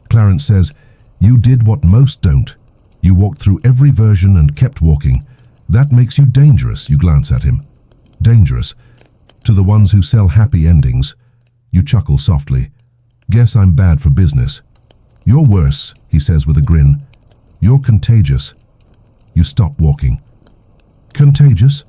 Clarence says, "You did what most don't. You walked through every version and kept walking. That makes you dangerous." You glance at him. Dangerous. To the ones who sell happy endings. You chuckle softly. "Guess I'm bad for business." "You're worse," he says with a grin. "You're contagious." You stop walking. Contagious?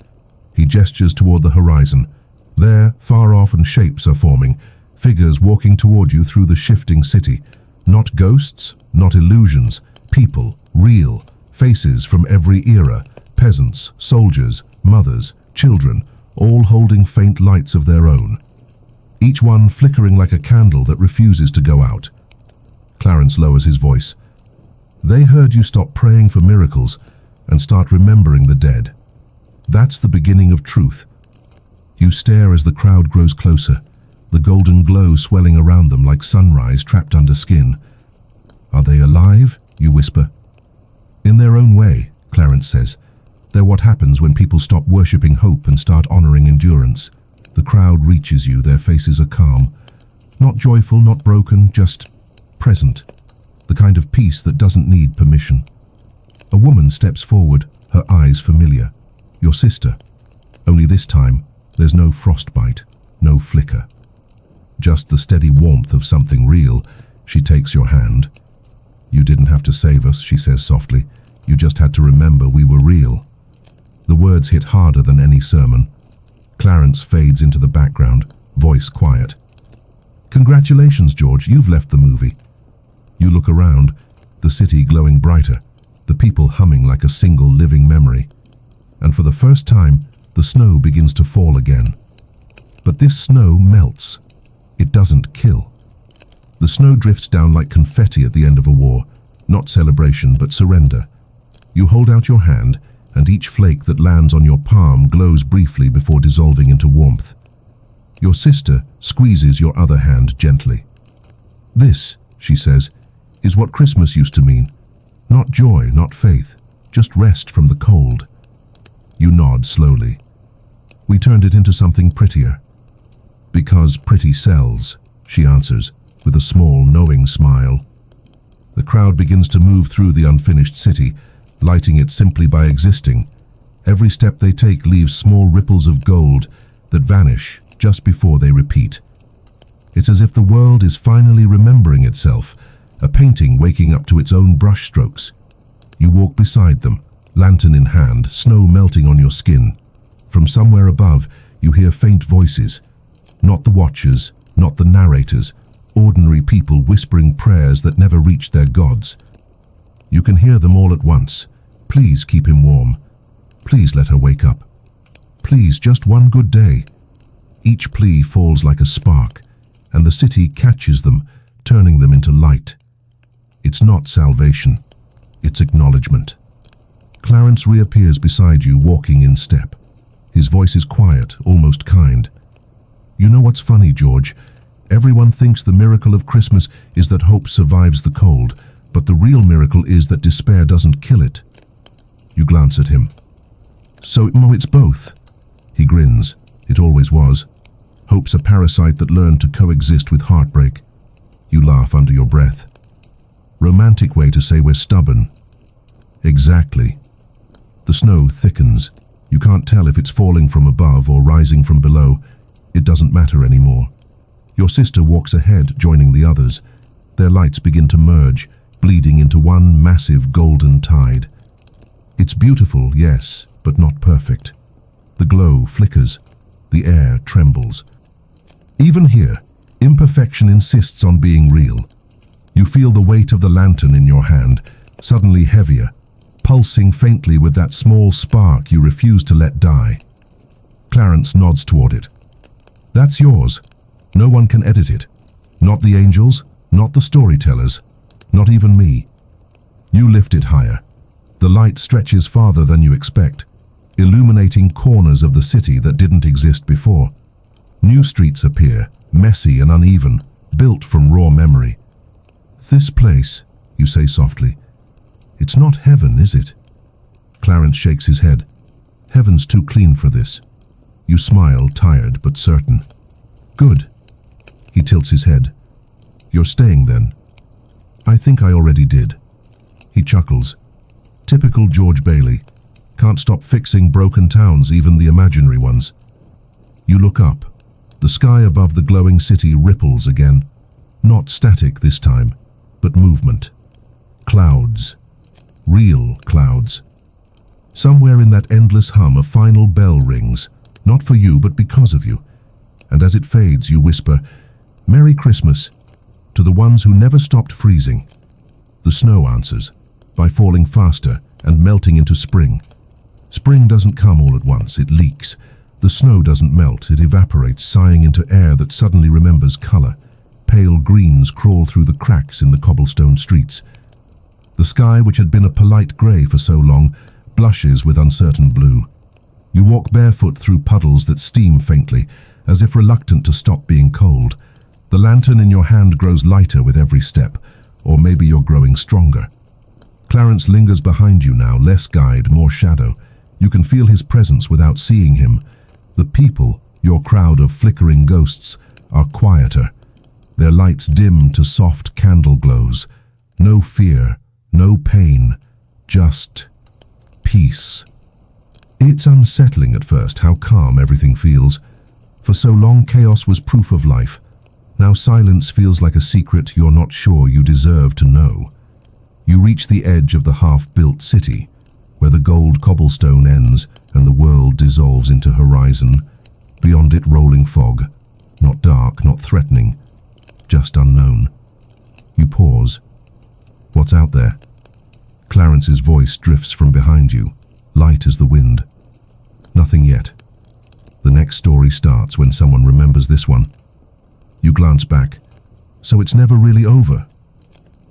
He gestures toward the horizon. There, far off, and shapes are forming, figures walking toward you through the shifting city. Not ghosts, not illusions, people, real, faces from every era, peasants, soldiers, mothers, children, all holding faint lights of their own. Each one flickering like a candle that refuses to go out. Clarence lowers his voice. They heard you stop praying for miracles and start remembering the dead. That's the beginning of truth. You stare as the crowd grows closer, the golden glow swelling around them like sunrise trapped under skin. Are they alive? You whisper. In their own way, Clarence says. They're what happens when people stop worshipping hope and start honoring endurance. The crowd reaches you, their faces are calm. Not joyful, not broken, just present. The kind of peace that doesn't need permission. A woman steps forward, her eyes familiar. Your sister. Only this time, there's no frostbite, no flicker. Just the steady warmth of something real. She takes your hand. You didn't have to save us, she says softly. You just had to remember we were real. The words hit harder than any sermon. Clarence fades into the background, voice quiet. Congratulations, George, you've left the movie. You look around, the city glowing brighter, the people humming like a single living memory. And for the first time, the snow begins to fall again. But this snow melts. It doesn't kill. The snow drifts down like confetti at the end of a war, not celebration but surrender. You hold out your hand, and each flake that lands on your palm glows briefly before dissolving into warmth. Your sister squeezes your other hand gently. This, she says, is what Christmas used to mean. Not joy, not faith, just rest from the cold. You nod slowly. We turned it into something prettier. Because pretty sells, she answers, with a small, knowing smile. The crowd begins to move through the unfinished city, lighting it simply by existing. Every step they take leaves small ripples of gold that vanish just before they repeat. It's as if the world is finally remembering itself, a painting waking up to its own brushstrokes. You walk beside them, lantern in hand, snow melting on your skin. From somewhere above, you hear faint voices. Not the watchers, not the narrators, ordinary people whispering prayers that never reached their gods. You can hear them all at once. Please keep him warm. Please let her wake up. Please, just one good day. Each plea falls like a spark, and the city catches them, turning them into light. It's not salvation. It's acknowledgement. Clarence reappears beside you, walking in step. His voice is quiet, almost kind. You know what's funny, George? Everyone thinks the miracle of Christmas is that hope survives the cold, but the real miracle is that despair doesn't kill it. You glance at him. So, it's both. He grins. It always was. Hope's a parasite that learned to coexist with heartbreak. You laugh under your breath. Romantic way to say we're stubborn. Exactly. The snow thickens. You can't tell if it's falling from above or rising from below. It doesn't matter anymore. Your sister walks ahead, joining the others. Their lights begin to merge, bleeding into one massive golden tide. It's beautiful, yes, but not perfect. The glow flickers. The air trembles. Even here, imperfection insists on being real. You feel the weight of the lantern in your hand, suddenly heavier, pulsing faintly with that small spark you refuse to let die. Clarence nods toward it. That's yours. No one can edit it. Not the angels, not the storytellers, not even me. You lift it higher. The light stretches farther than you expect, illuminating corners of the city that didn't exist before. New streets appear, messy and uneven, built from raw memory. This place, you say softly. It's not heaven, is it? Clarence shakes his head. Heaven's too clean for this. You smile, tired but certain. Good. He tilts his head. You're staying then? I think I already did. He chuckles. Typical George Bailey. Can't stop fixing broken towns, even the imaginary ones. You look up. The sky above the glowing city ripples again. Not static this time, but movement. Clouds. Real clouds. Somewhere in that endless hum a final bell rings, not for you but because of you. And as it fades you whisper, Merry Christmas, to the ones who never stopped freezing. The snow answers, by falling faster and melting into spring. Spring doesn't come all at once, it leaks. The snow doesn't melt, it evaporates, sighing into air that suddenly remembers color. Pale greens crawl through the cracks in the cobblestone streets. The sky, which had been a polite grey for so long, blushes with uncertain blue. You walk barefoot through puddles that steam faintly, as if reluctant to stop being cold. The lantern in your hand grows lighter with every step, or maybe you're growing stronger. Clarence lingers behind you now, less guide, more shadow. You can feel his presence without seeing him. The people, your crowd of flickering ghosts, are quieter. Their lights dim to soft candle glows. No fear, no pain, just peace. It's unsettling at first how calm everything feels. For so long chaos was proof of life. Now silence feels like a secret you're not sure you deserve to know. You reach the edge of the half-built city, where the gold cobblestone ends and the world dissolves into horizon. Beyond it rolling fog, not dark, not threatening, just unknown. You pause. What's out there? Clarence's voice drifts from behind you, light as the wind. Nothing yet. The next story starts when someone remembers this one. You glance back. So it's never really over.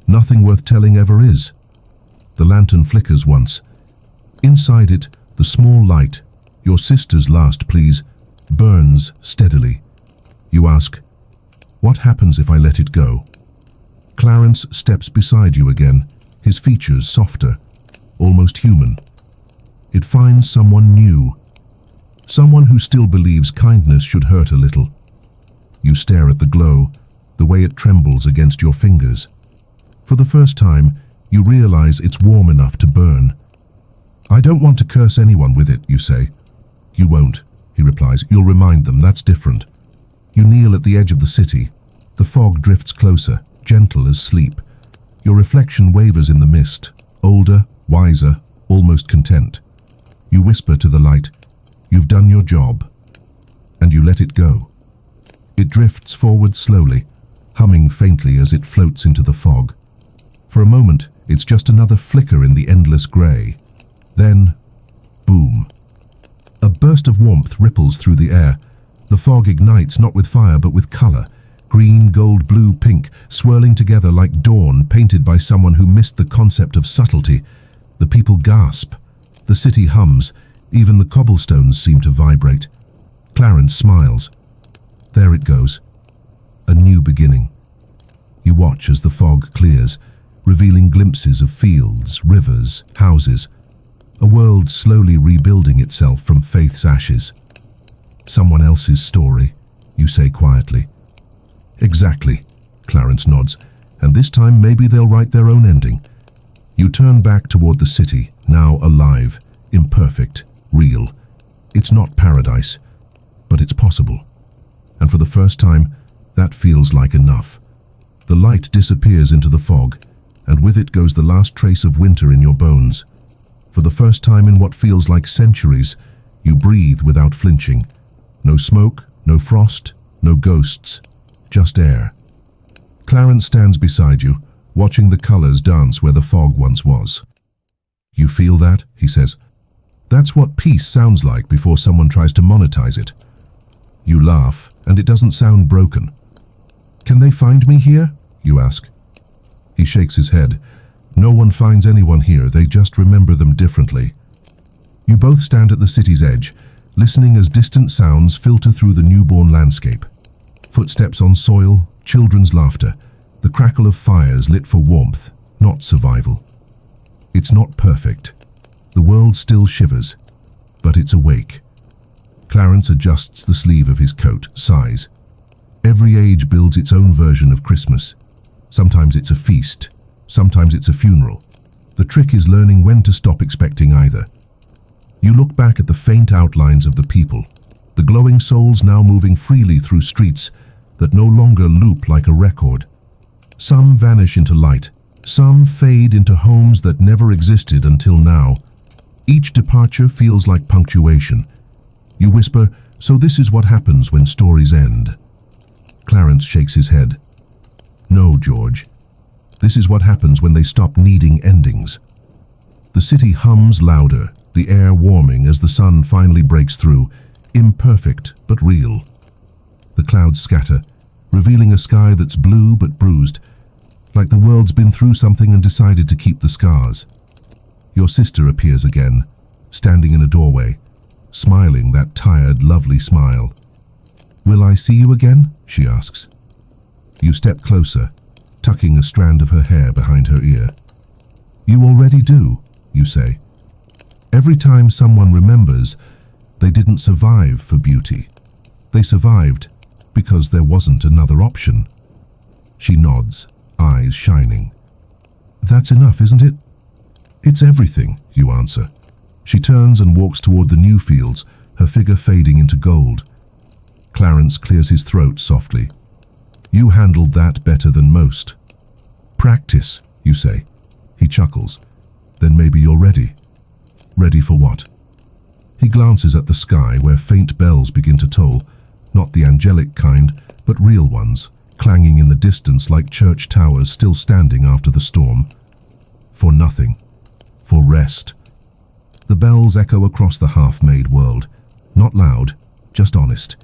Nothing worth telling ever is. The lantern flickers once. Inside it, the small light, your sister's last please, burns steadily. You ask, what happens if I let it go? Clarence steps beside you again, his features softer, almost human. It finds someone new. Someone who still believes kindness should hurt a little. You stare at the glow, the way it trembles against your fingers. For the first time, you realize it's warm enough to burn. I don't want to curse anyone with it, you say. You won't, he replies. You'll remind them, that's different. You kneel at the edge of the city. The fog drifts closer, gentle as sleep. Your reflection wavers in the mist, older, wiser, almost content. You whisper to the light, you've done your job. And you let it go. It drifts forward slowly, humming faintly as it floats into the fog. For a moment, it's just another flicker in the endless grey. Then, boom. A burst of warmth ripples through the air. The fog ignites not with fire but with colour. Green, gold, blue, pink, swirling together like dawn painted by someone who missed the concept of subtlety. The people gasp. The city hums. Even the cobblestones seem to vibrate. Clarence smiles. There it goes. A new beginning. You watch as the fog clears, revealing glimpses of fields, rivers, houses. A world slowly rebuilding itself from faith's ashes. Someone else's story, you say quietly. Exactly, Clarence nods, and this time maybe they'll write their own ending. You turn back toward the city, now alive, imperfect, real. It's not paradise, but it's possible. And for the first time, that feels like enough. The light disappears into the fog, and with it goes the last trace of winter in your bones. For the first time in what feels like centuries, you breathe without flinching. No smoke, no frost, no ghosts, just air. Clarence stands beside you, watching the colors dance where the fog once was. You feel that? He says. That's what peace sounds like before someone tries to monetize it. You laugh, and it doesn't sound broken. Can they find me here? You ask. He shakes his head. No one finds anyone here, they just remember them differently. You both stand at the city's edge, listening as distant sounds filter through the newborn landscape. Footsteps on soil, children's laughter, the crackle of fires lit for warmth, not survival. It's not perfect. The world still shivers, but it's awake. Clarence adjusts the sleeve of his coat, sighs. Every age builds its own version of Christmas. Sometimes it's a feast, sometimes it's a funeral. The trick is learning when to stop expecting either. You look back at the faint outlines of the people, the glowing souls now moving freely through streets that no longer loop like a record. Some vanish into light, some fade into homes that never existed until now. Each departure feels like punctuation. You whisper, "So this is what happens when stories end." Clarence shakes his head. No, George. This is what happens when they stop needing endings. The city hums louder, the air warming as the sun finally breaks through, imperfect but real. The clouds scatter, revealing a sky that's blue but bruised, like the world's been through something and decided to keep the scars. Your sister appears again, standing in a doorway, smiling that tired, lovely smile. "Will I see you again?" she asks. You step closer, tucking a strand of her hair behind her ear. "You already do," you say. Every time someone remembers, they didn't survive for beauty. They survived because there wasn't another option. She nods, eyes shining. "That's enough, isn't it?" "It's everything," you answer. She turns and walks toward the new fields, her figure fading into gold. Clarence clears his throat softly. "You handled that better than most." "Practice," you say. He chuckles. "Then maybe you're ready." "Ready for what?" He glances at the sky where faint bells begin to toll, not the angelic kind, but real ones, clanging in the distance like church towers still standing after the storm. For nothing. For rest. The bells echo across the half-made world. Not loud, just honest.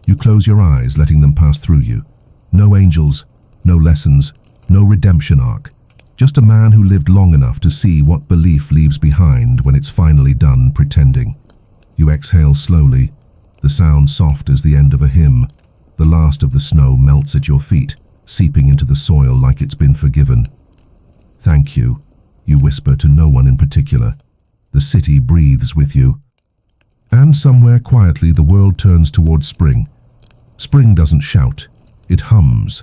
You close your eyes, letting them pass through you. No angels, no lessons, no redemption arc. Just a man who lived long enough to see what belief leaves behind when it's finally done pretending. You exhale slowly, the sound soft as the end of a hymn. The last of the snow melts at your feet, seeping into the soil like it's been forgiven. "Thank you," you whisper to no one in particular. The city breathes with you. And somewhere quietly the world turns towards spring. Spring doesn't shout, it hums.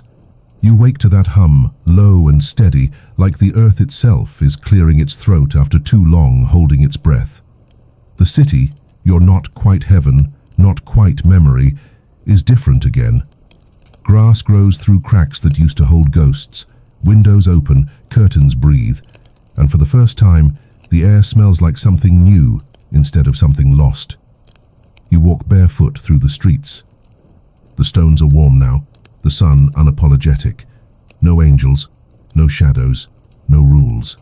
You wake to that hum, low and steady, like the earth itself is clearing its throat after too long holding its breath. The city, your not quite heaven, not quite memory, is different again. Grass grows through cracks that used to hold ghosts, windows open, curtains breathe, and for the first time, the air smells like something new instead of something lost. You walk barefoot through the streets. The stones are warm now, the sun unapologetic. No angels, no shadows, no rules.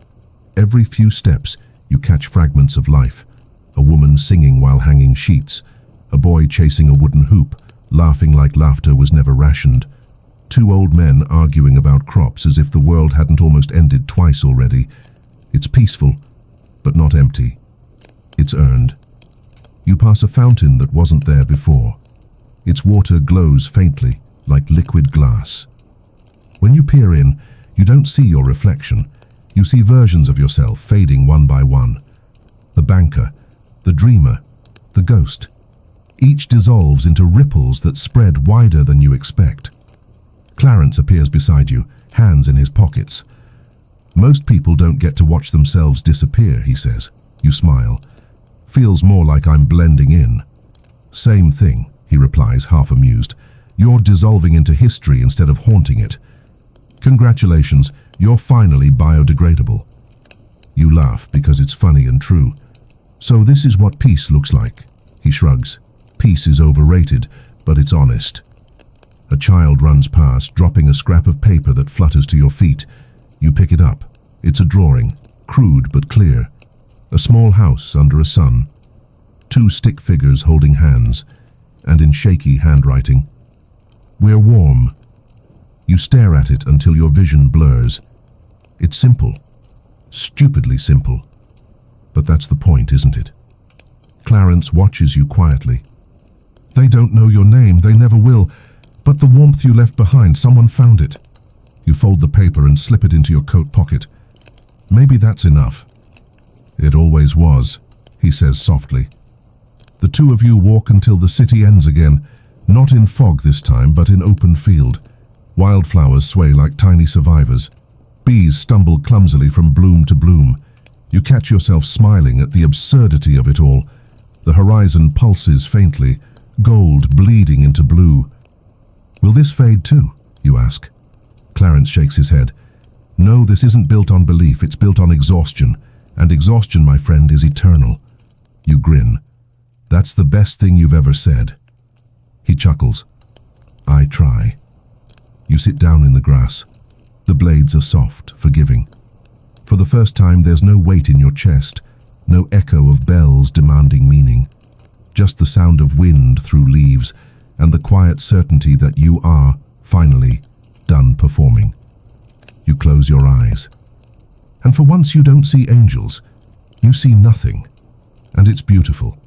Every few steps, you catch fragments of life. A woman singing while hanging sheets, a boy chasing a wooden hoop, laughing like laughter was never rationed. Two old men arguing about crops as if the world hadn't almost ended twice already. It's peaceful, but not empty. It's earned. You pass a fountain that wasn't there before. Its water glows faintly, like liquid glass. When you peer in, you don't see your reflection. You see versions of yourself fading one by one. The banker, the dreamer, the ghost. Each dissolves into ripples that spread wider than you expect. Clarence appears beside you, hands in his pockets. "Most people don't get to watch themselves disappear," he says. You smile. "Feels more like I'm blending in." "Same thing," he replies, half amused. "You're dissolving into history instead of haunting it. Congratulations, you're finally biodegradable." You laugh because it's funny and true. "So this is what peace looks like." He shrugs. "Peace is overrated, but it's honest." A child runs past, dropping a scrap of paper that flutters to your feet. You pick it up. It's a drawing, crude but clear. A small house under a sun. Two stick figures holding hands, and in shaky handwriting. "We're warm." You stare at it until your vision blurs. It's simple. Stupidly simple. But that's the point, isn't it? Clarence watches you quietly. "They don't know your name, they never will, but the warmth you left behind, someone found it." You fold the paper and slip it into your coat pocket. "Maybe that's enough." "It always was," he says softly. The two of you walk until the city ends again, not in fog this time, but in open field. Wildflowers sway like tiny survivors. Bees stumble clumsily from bloom to bloom. You catch yourself smiling at the absurdity of it all. The horizon pulses faintly, gold bleeding into blue. "Will this fade too?" you ask. Clarence shakes his head. "No, this isn't built on belief, it's built on exhaustion. And exhaustion, my friend, is eternal." You grin. "That's the best thing you've ever said." He chuckles. "I try." You sit down in the grass. The blades are soft, forgiving. For the first time, there's no weight in your chest, no echo of bells demanding meaning. Just the sound of wind through leaves, and the quiet certainty that you are, finally, done performing. You close your eyes. And for once you don't see angels. You see nothing. And it's beautiful.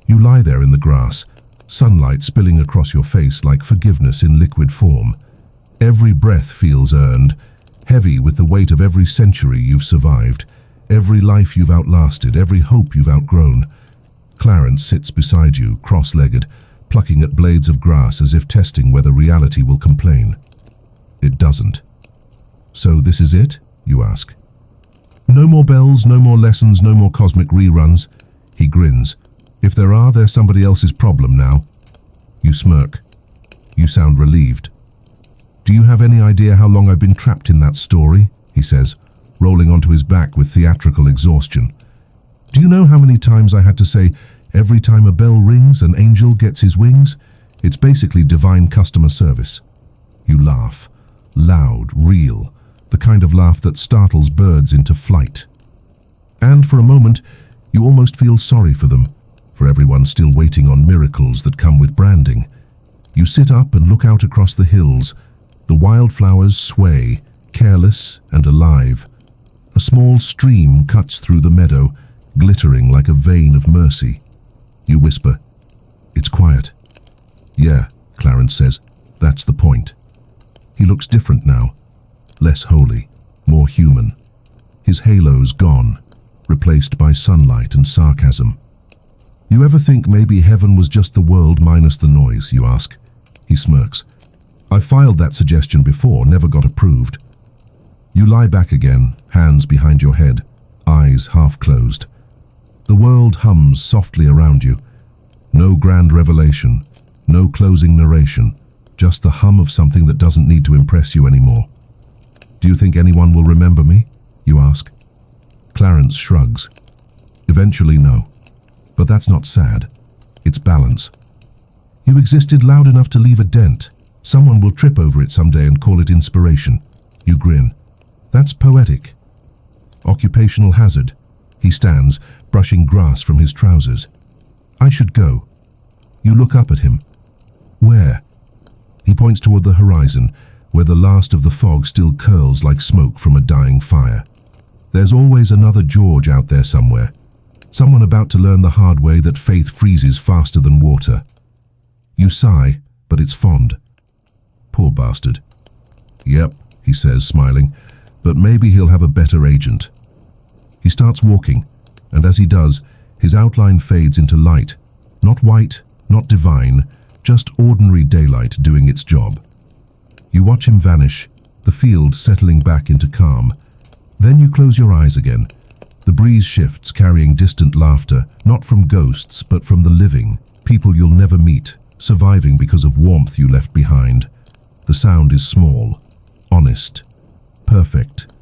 You lie there in the grass, sunlight spilling across your face like forgiveness in liquid form. Every breath feels earned, heavy with the weight of every century you've survived, every life you've outlasted, every hope you've outgrown. Clarence sits beside you, cross-legged, plucking at blades of grass as if testing whether reality will complain. It doesn't. "So this is it?" you ask. "No more bells, no more lessons, no more cosmic reruns." He grins. "If there are, they're somebody else's problem now." You smirk. You sound relieved. "Do you have any idea how long I've been trapped in that story?" he says, rolling onto his back with theatrical exhaustion. "Do you know how many times I had to say, every time a bell rings, an angel gets his wings? It's basically divine customer service." You laugh. Loud, real, the kind of laugh that startles birds into flight. And for a moment, you almost feel sorry for them, for everyone still waiting on miracles that come with branding. You sit up and look out across the hills. The wildflowers sway, careless and alive. A small stream cuts through the meadow, glittering like a vein of mercy. You whisper, "It's quiet." "Yeah," Clarence says, "that's the point." He looks different now, less holy, more human. His halo's gone, replaced by sunlight and sarcasm. "You ever think maybe heaven was just the world minus the noise?" you ask. He smirks. "I've filed that suggestion before, never got approved." You lie back again, hands behind your head, eyes half closed. The world hums softly around you. No grand revelation, no closing narration, just the hum of something that doesn't need to impress you anymore. "Do you think anyone will remember me?" you ask. Clarence shrugs. "Eventually, no. But that's not sad. It's balance. You existed loud enough to leave a dent. Someone will trip over it someday and call it inspiration." You grin. "That's poetic." "Occupational hazard." He stands, brushing grass from his trousers. "I should go." You look up at him. "Where?" He points toward the horizon, where the last of the fog still curls like smoke from a dying fire. There's always another George out there somewhere. Someone about to learn the hard way that faith freezes faster than water. You sigh, but it's fond. "Poor bastard." "Yep," he says, smiling, "but maybe he'll have a better agent." He starts walking, and as he does, his outline fades into light. Not white, not divine, just ordinary daylight doing its job. You watch him vanish, the field settling back into calm. Then you close your eyes again. The breeze shifts, carrying distant laughter, not from ghosts, but from the living, people you'll never meet, surviving because of warmth you left behind. The sound is small, honest, perfect.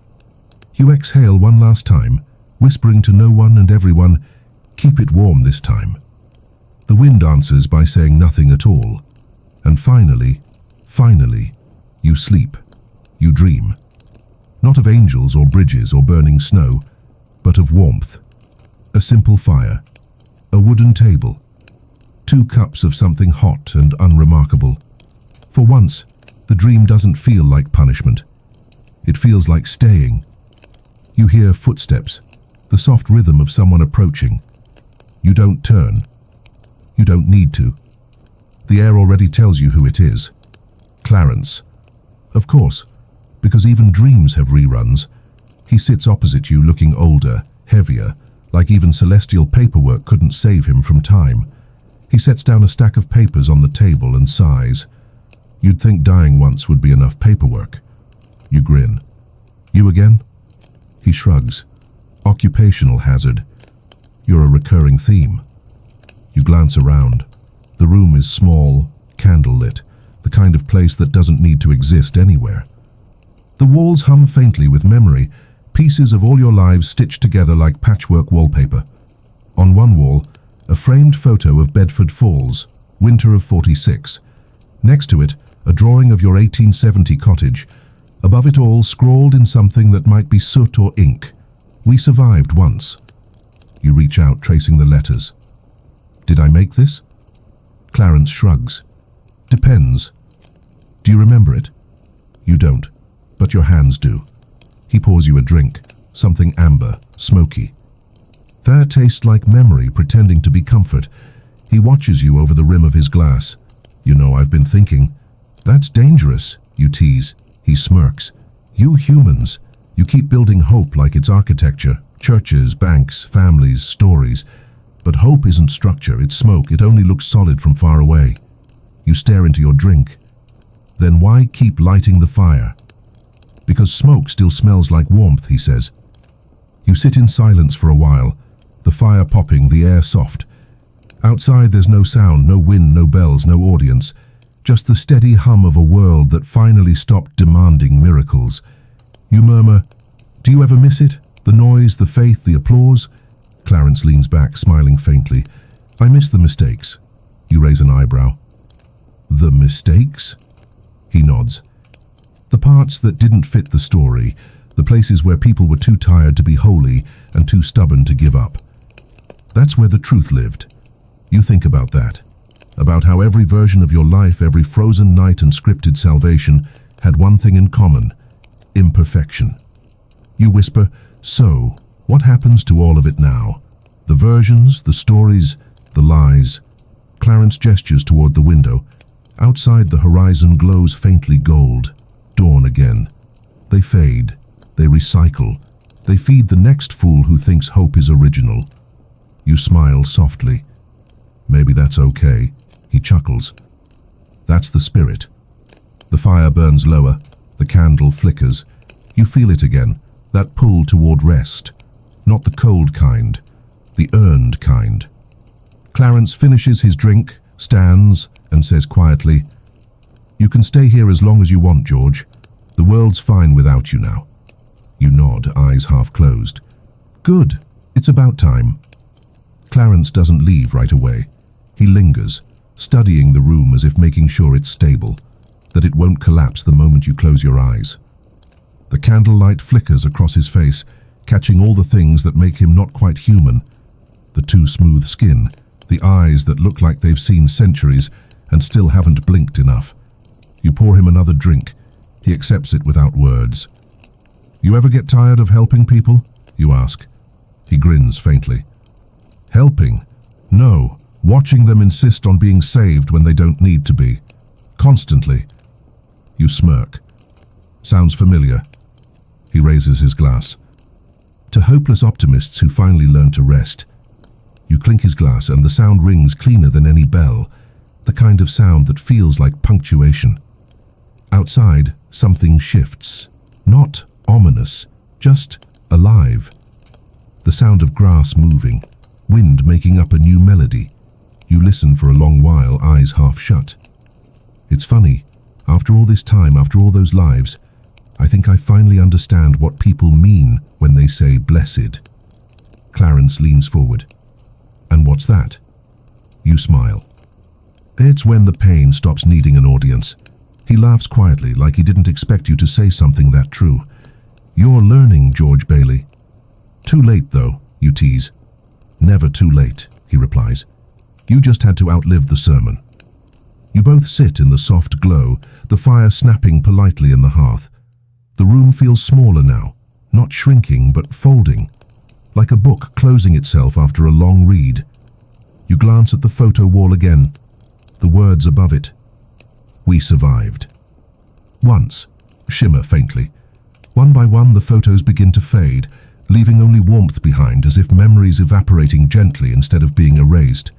You exhale one last time, whispering to no one and everyone, "Keep it warm this time." The wind answers by saying nothing at all. And finally, you sleep. You dream. Not of angels or bridges or burning snow, but of warmth. A simple fire, a wooden table, 2 cups of something hot and unremarkable. For once, the dream doesn't feel like punishment. It feels like staying. You hear footsteps, the soft rhythm of someone approaching. You don't turn. You don't need to. The air already tells you who it is. Clarence. Of course, because even dreams have reruns. He sits opposite you looking older, heavier, like even celestial paperwork couldn't save him from time. He sets down a stack of papers on the table and sighs. You'd think dying once would be enough paperwork. You grin. You again? He shrugs. Occupational hazard. You're a recurring theme. You glance around. The room is small, candlelit, the kind of place that doesn't need to exist anywhere. The walls hum faintly with memory, pieces of all your lives stitched together like patchwork wallpaper. On one wall, a framed photo of Bedford Falls, winter of '46. Next to it, a drawing of your 1870 cottage. Above it all, scrawled in something that might be soot or ink. We survived once. You reach out, tracing the letters. Did I make this? Clarence shrugs. Depends. Do you remember it? You don't, but your hands do. He pours you a drink, something amber, smoky. That tastes like memory pretending to be comfort. He watches you over the rim of his glass. You know, I've been thinking. That's dangerous, you tease. He smirks. You humans, you keep building hope like it's architecture, churches, banks, families, stories. But hope isn't structure, it's smoke. It only looks solid from far away. You stare into your drink. Then why keep lighting the fire? Because smoke still smells like warmth, he says. You sit in silence for a while, the fire popping, the air soft. Outside there's no sound, no wind, no bells, no audience. Just the steady hum of a world that finally stopped demanding miracles. You murmur, do you ever miss it? The noise, the faith, the applause? Clarence leans back, smiling faintly. I miss the mistakes. You raise an eyebrow. The mistakes? He nods. The parts that didn't fit the story, the places where people were too tired to be holy and too stubborn to give up. That's where the truth lived. You think about that. About how every version of your life, every frozen night and scripted salvation had one thing in common: imperfection. You whisper, so, what happens to all of it now? The versions, the stories, the lies. Clarence gestures toward the window. Outside, the horizon glows faintly gold. Dawn again. They fade. They recycle. They feed the next fool who thinks hope is original. You smile softly. Maybe that's okay. He chuckles. That's the spirit. The fire burns lower. The candle flickers. You feel it again, that pull toward rest. Not the cold kind, the earned kind. Clarence finishes his drink, stands, and says quietly, you can stay here as long as you want, George. The world's fine without you now. You nod, eyes half closed. Good. It's about time. Clarence doesn't leave right away. He lingers, studying the room as if making sure it's stable, that it won't collapse the moment you close your eyes. The candlelight flickers across his face, catching all the things that make him not quite human. The too smooth skin, the eyes that look like they've seen centuries and still haven't blinked enough. You pour him another drink. He accepts it without words. You ever get tired of helping people? You ask. He grins faintly. Helping? No. Watching them insist on being saved when they don't need to be. Constantly. You smirk. Sounds familiar. He raises his glass. To hopeless optimists who finally learn to rest. You clink his glass and the sound rings cleaner than any bell, the kind of sound that feels like punctuation. Outside, something shifts. Not ominous, just alive. The sound of grass moving, wind making up a new melody. You listen for a long while, eyes half shut. It's funny, after all this time, after all those lives, I think I finally understand what people mean when they say blessed. Clarence leans forward. And what's that? You smile. It's when the pain stops needing an audience. He laughs quietly, like he didn't expect you to say something that true. You're learning, George Bailey. Too late, though, you tease. Never too late, he replies. You just had to outlive the sermon. You both sit in the soft glow, the fire snapping politely in the hearth. The room feels smaller now, not shrinking but folding, like a book closing itself after a long read. You glance at the photo wall again, the words above it. We survived. Once, shimmer faintly. One by one the photos begin to fade, leaving only warmth behind, as if memories evaporating gently instead of being erased.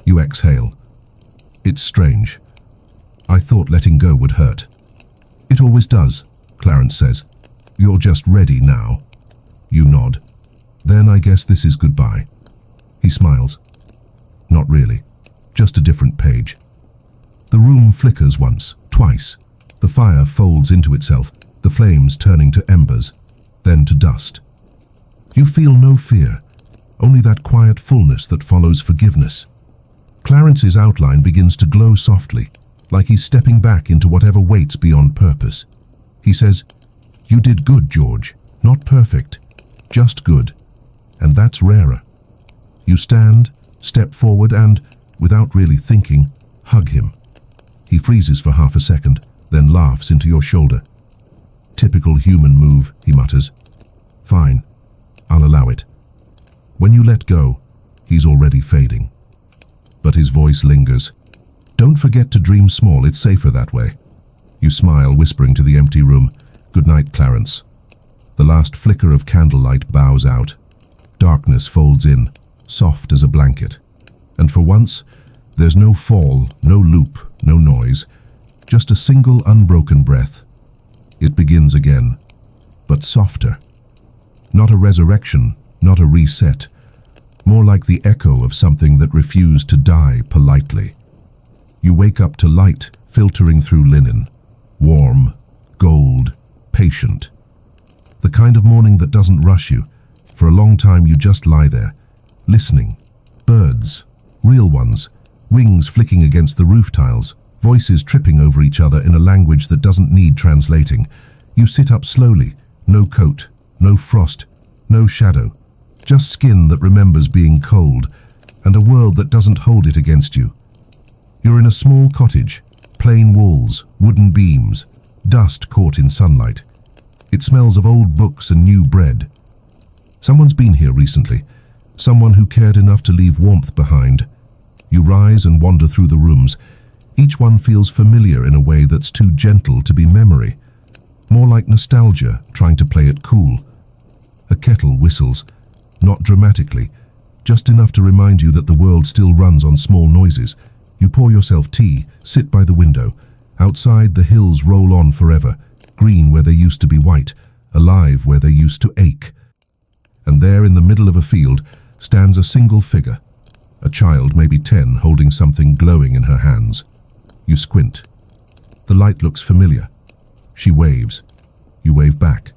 You exhale. It's strange. I thought letting go would hurt. It always does, Clarence says. You're just ready now. You nod. Then I guess this is goodbye. He smiles. Not really. Just a different page. The room flickers once, twice. The fire folds into itself, the flames turning to embers, then to dust. You feel no fear, only that quiet fullness that follows forgiveness. Clarence's outline begins to glow softly, like he's stepping back into whatever waits beyond purpose. He says, "You did good, George. Not perfect, just good. And that's rarer." You stand, step forward and, without really thinking, hug him. He freezes for half a second, then laughs into your shoulder. "Typical human move," he mutters. "Fine, I'll allow it." When you let go, he's already fading. But his voice lingers. "Don't forget to dream small, it's safer that way." You smile, whispering to the empty room, "Good night, Clarence." The last flicker of candlelight bows out. Darkness folds in, soft as a blanket. And for once, there's no fall, no loop, no noise, just a single unbroken breath. It begins again, but softer. Not a resurrection, not a reset, more like the echo of something that refused to die politely. You wake up to light filtering through linen, warm, gold, patient. The kind of morning that doesn't rush you. For a long time you just lie there, listening. Birds, real ones, wings flicking against the roof tiles, voices tripping over each other in a language that doesn't need translating. You sit up slowly, no coat, no frost, no shadow, just skin that remembers being cold, and a world that doesn't hold it against you. You're in a small cottage, plain walls, wooden beams, dust caught in sunlight. It smells of old books and new bread. Someone's been here recently, someone who cared enough to leave warmth behind. You rise and wander through the rooms. Each one feels familiar in a way that's too gentle to be memory, more like nostalgia trying to play it cool. A kettle whistles, not dramatically, just enough to remind you that the world still runs on small noises. You pour yourself tea, sit by the window. Outside, the hills roll on forever, green where they used to be white, alive where they used to ache. And there in the middle of a field stands a single figure, a child, maybe 10, holding something glowing in her hands. You squint. The light looks familiar. She waves. You wave back.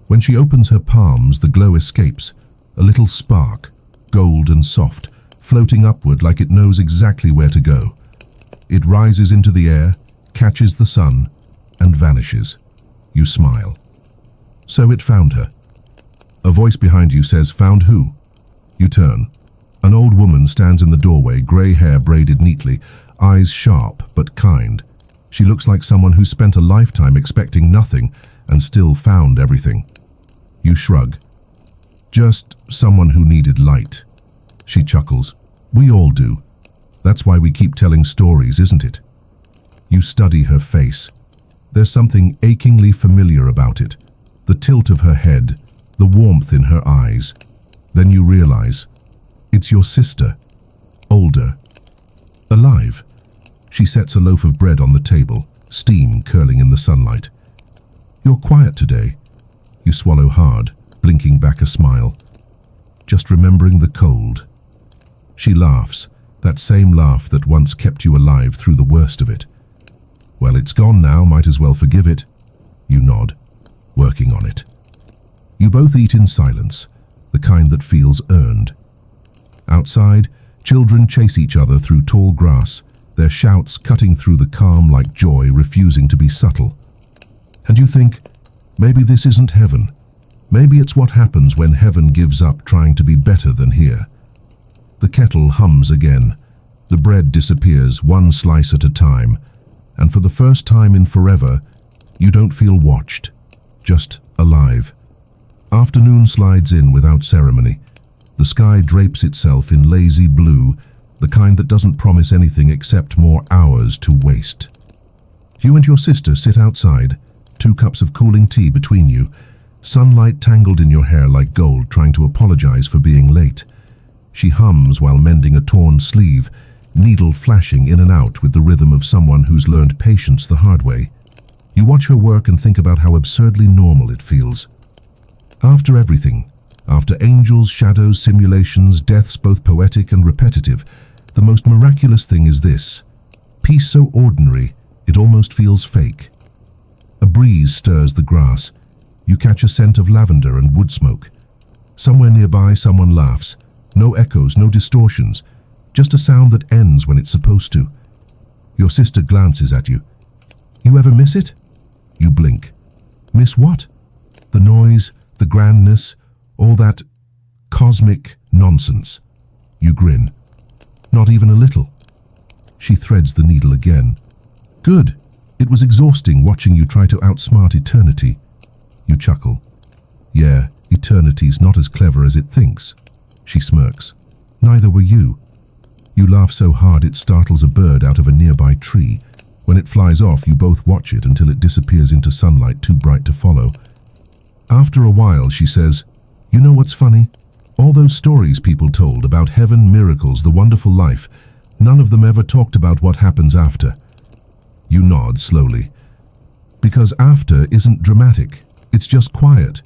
When she opens her palms, the glow escapes, a little spark, gold and soft, floating upward like it knows exactly where to go. It rises into the air, catches the sun, and vanishes. You smile. So it found her. A voice behind you says, "Found who?" You turn. An old woman stands in the doorway, grey hair braided neatly, eyes sharp but kind. She looks like someone who spent a lifetime expecting nothing and still found everything. You shrug. "Just someone who needed light." She chuckles. "We all do. That's why we keep telling stories, isn't it?" You study her face. There's something achingly familiar about it. The tilt of her head, the warmth in her eyes. Then you realize, it's your sister, older, alive. She sets a loaf of bread on the table, steam curling in the sunlight. "You're quiet today." You swallow hard, blinking back a smile. "Just remembering the cold." She laughs, that same laugh that once kept you alive through the worst of it. "Well, it's gone now, might as well forgive it." You nod, working on it. You both eat in silence, the kind that feels earned. Outside, children chase each other through tall grass, their shouts cutting through the calm like joy, refusing to be subtle. And you think, maybe this isn't heaven. Maybe it's what happens when heaven gives up trying to be better than here. The kettle hums again. The bread disappears, one slice at a time. And for the first time in forever, you don't feel watched, just alive. Afternoon slides in without ceremony. The sky drapes itself in lazy blue, the kind that doesn't promise anything except more hours to waste. You and your sister sit outside, 2 cups of cooling tea between you, sunlight tangled in your hair like gold, trying to apologize for being late. She hums while mending a torn sleeve, needle flashing in and out with the rhythm of someone who's learned patience the hard way. You watch her work and think about how absurdly normal it feels. After everything, after angels, shadows, simulations, deaths both poetic and repetitive, the most miraculous thing is this: peace so ordinary, it almost feels fake. A breeze stirs the grass. You catch a scent of lavender and wood smoke. Somewhere nearby, someone laughs. No echoes, no distortions, just a sound that ends when it's supposed to. Your sister glances at you. You ever miss it? You blink. Miss what? The noise, the grandness, all that cosmic nonsense. You grin. Not even a little. She threads the needle again. Good. It was exhausting watching you try to outsmart eternity. You chuckle. Yeah, eternity's not as clever as it thinks. She smirks. Neither were you. You laugh so hard it startles a bird out of a nearby tree. When it flies off, you both watch it until it disappears into sunlight too bright to follow. After a while, she says, "You know what's funny? All those stories people told about heaven, miracles, the wonderful life, none of them ever talked about what happens after." You nod slowly. Because after isn't dramatic, it's just quiet,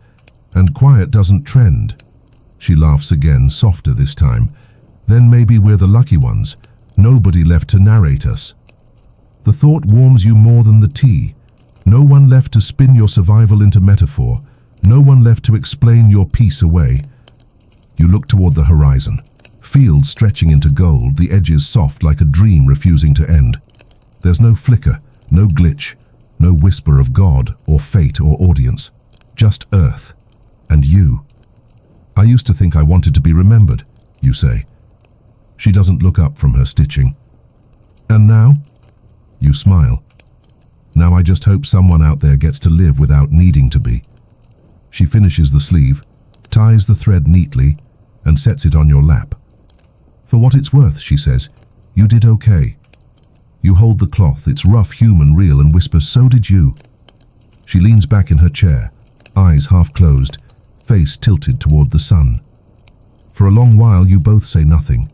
and quiet doesn't trend. She laughs again, softer this time. Then maybe we're the lucky ones, nobody left to narrate us. The thought warms you more than the tea. No one left to spin your survival into metaphor, no one left to explain your peace away. You look toward the horizon, fields stretching into gold, the edges soft like a dream refusing to end. There's no flicker, no glitch, no whisper of God or fate or audience, just earth and you. I used to think I wanted to be remembered, you say. She doesn't look up from her stitching. And now? You smile. Now I just hope someone out there gets to live without needing to be. She finishes the sleeve, ties the thread neatly, and sets it on your lap. For what it's worth, she says, you did okay. You hold the cloth, it's rough, human, real, and whisper, so did you. She leans back in her chair, eyes half closed, face tilted toward the sun. For a long while you both say nothing.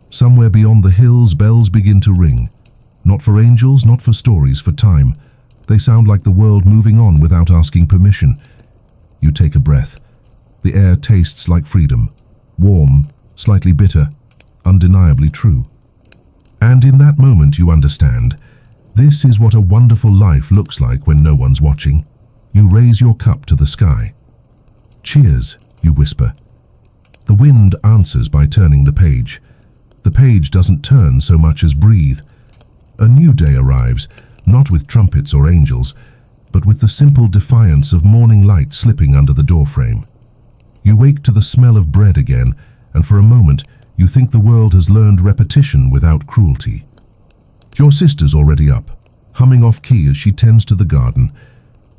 Somewhere beyond the hills, bells begin to ring. Not for angels, not for stories, for time. They sound like the world moving on without asking permission. You take a breath. The air tastes like freedom. Warm, slightly bitter, undeniably true. And in that moment you understand. This is what a wonderful life looks like when no one's watching. You raise your cup to the sky. Cheers, you whisper. The wind answers by turning the page. The page doesn't turn so much as breathe. A new day arrives, not with trumpets or angels, but with the simple defiance of morning light slipping under the doorframe. You wake to the smell of bread again, and for a moment you think the world has learned repetition without cruelty. Your sister's already up, humming off key as she tends to the garden.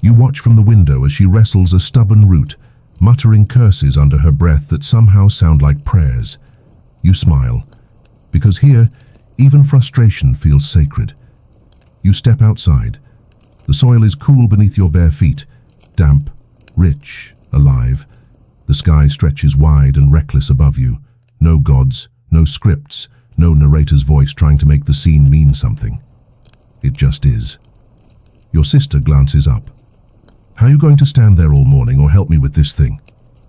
You watch from the window as she wrestles a stubborn root, muttering curses under her breath that somehow sound like prayers. You smile, because here, even frustration feels sacred. You step outside. The soil is cool beneath your bare feet, damp, rich, alive. The sky stretches wide and reckless above you. No gods, no scripts, no narrator's voice trying to make the scene mean something. It just is. Your sister glances up. How are you going to stand there all morning or help me with this thing?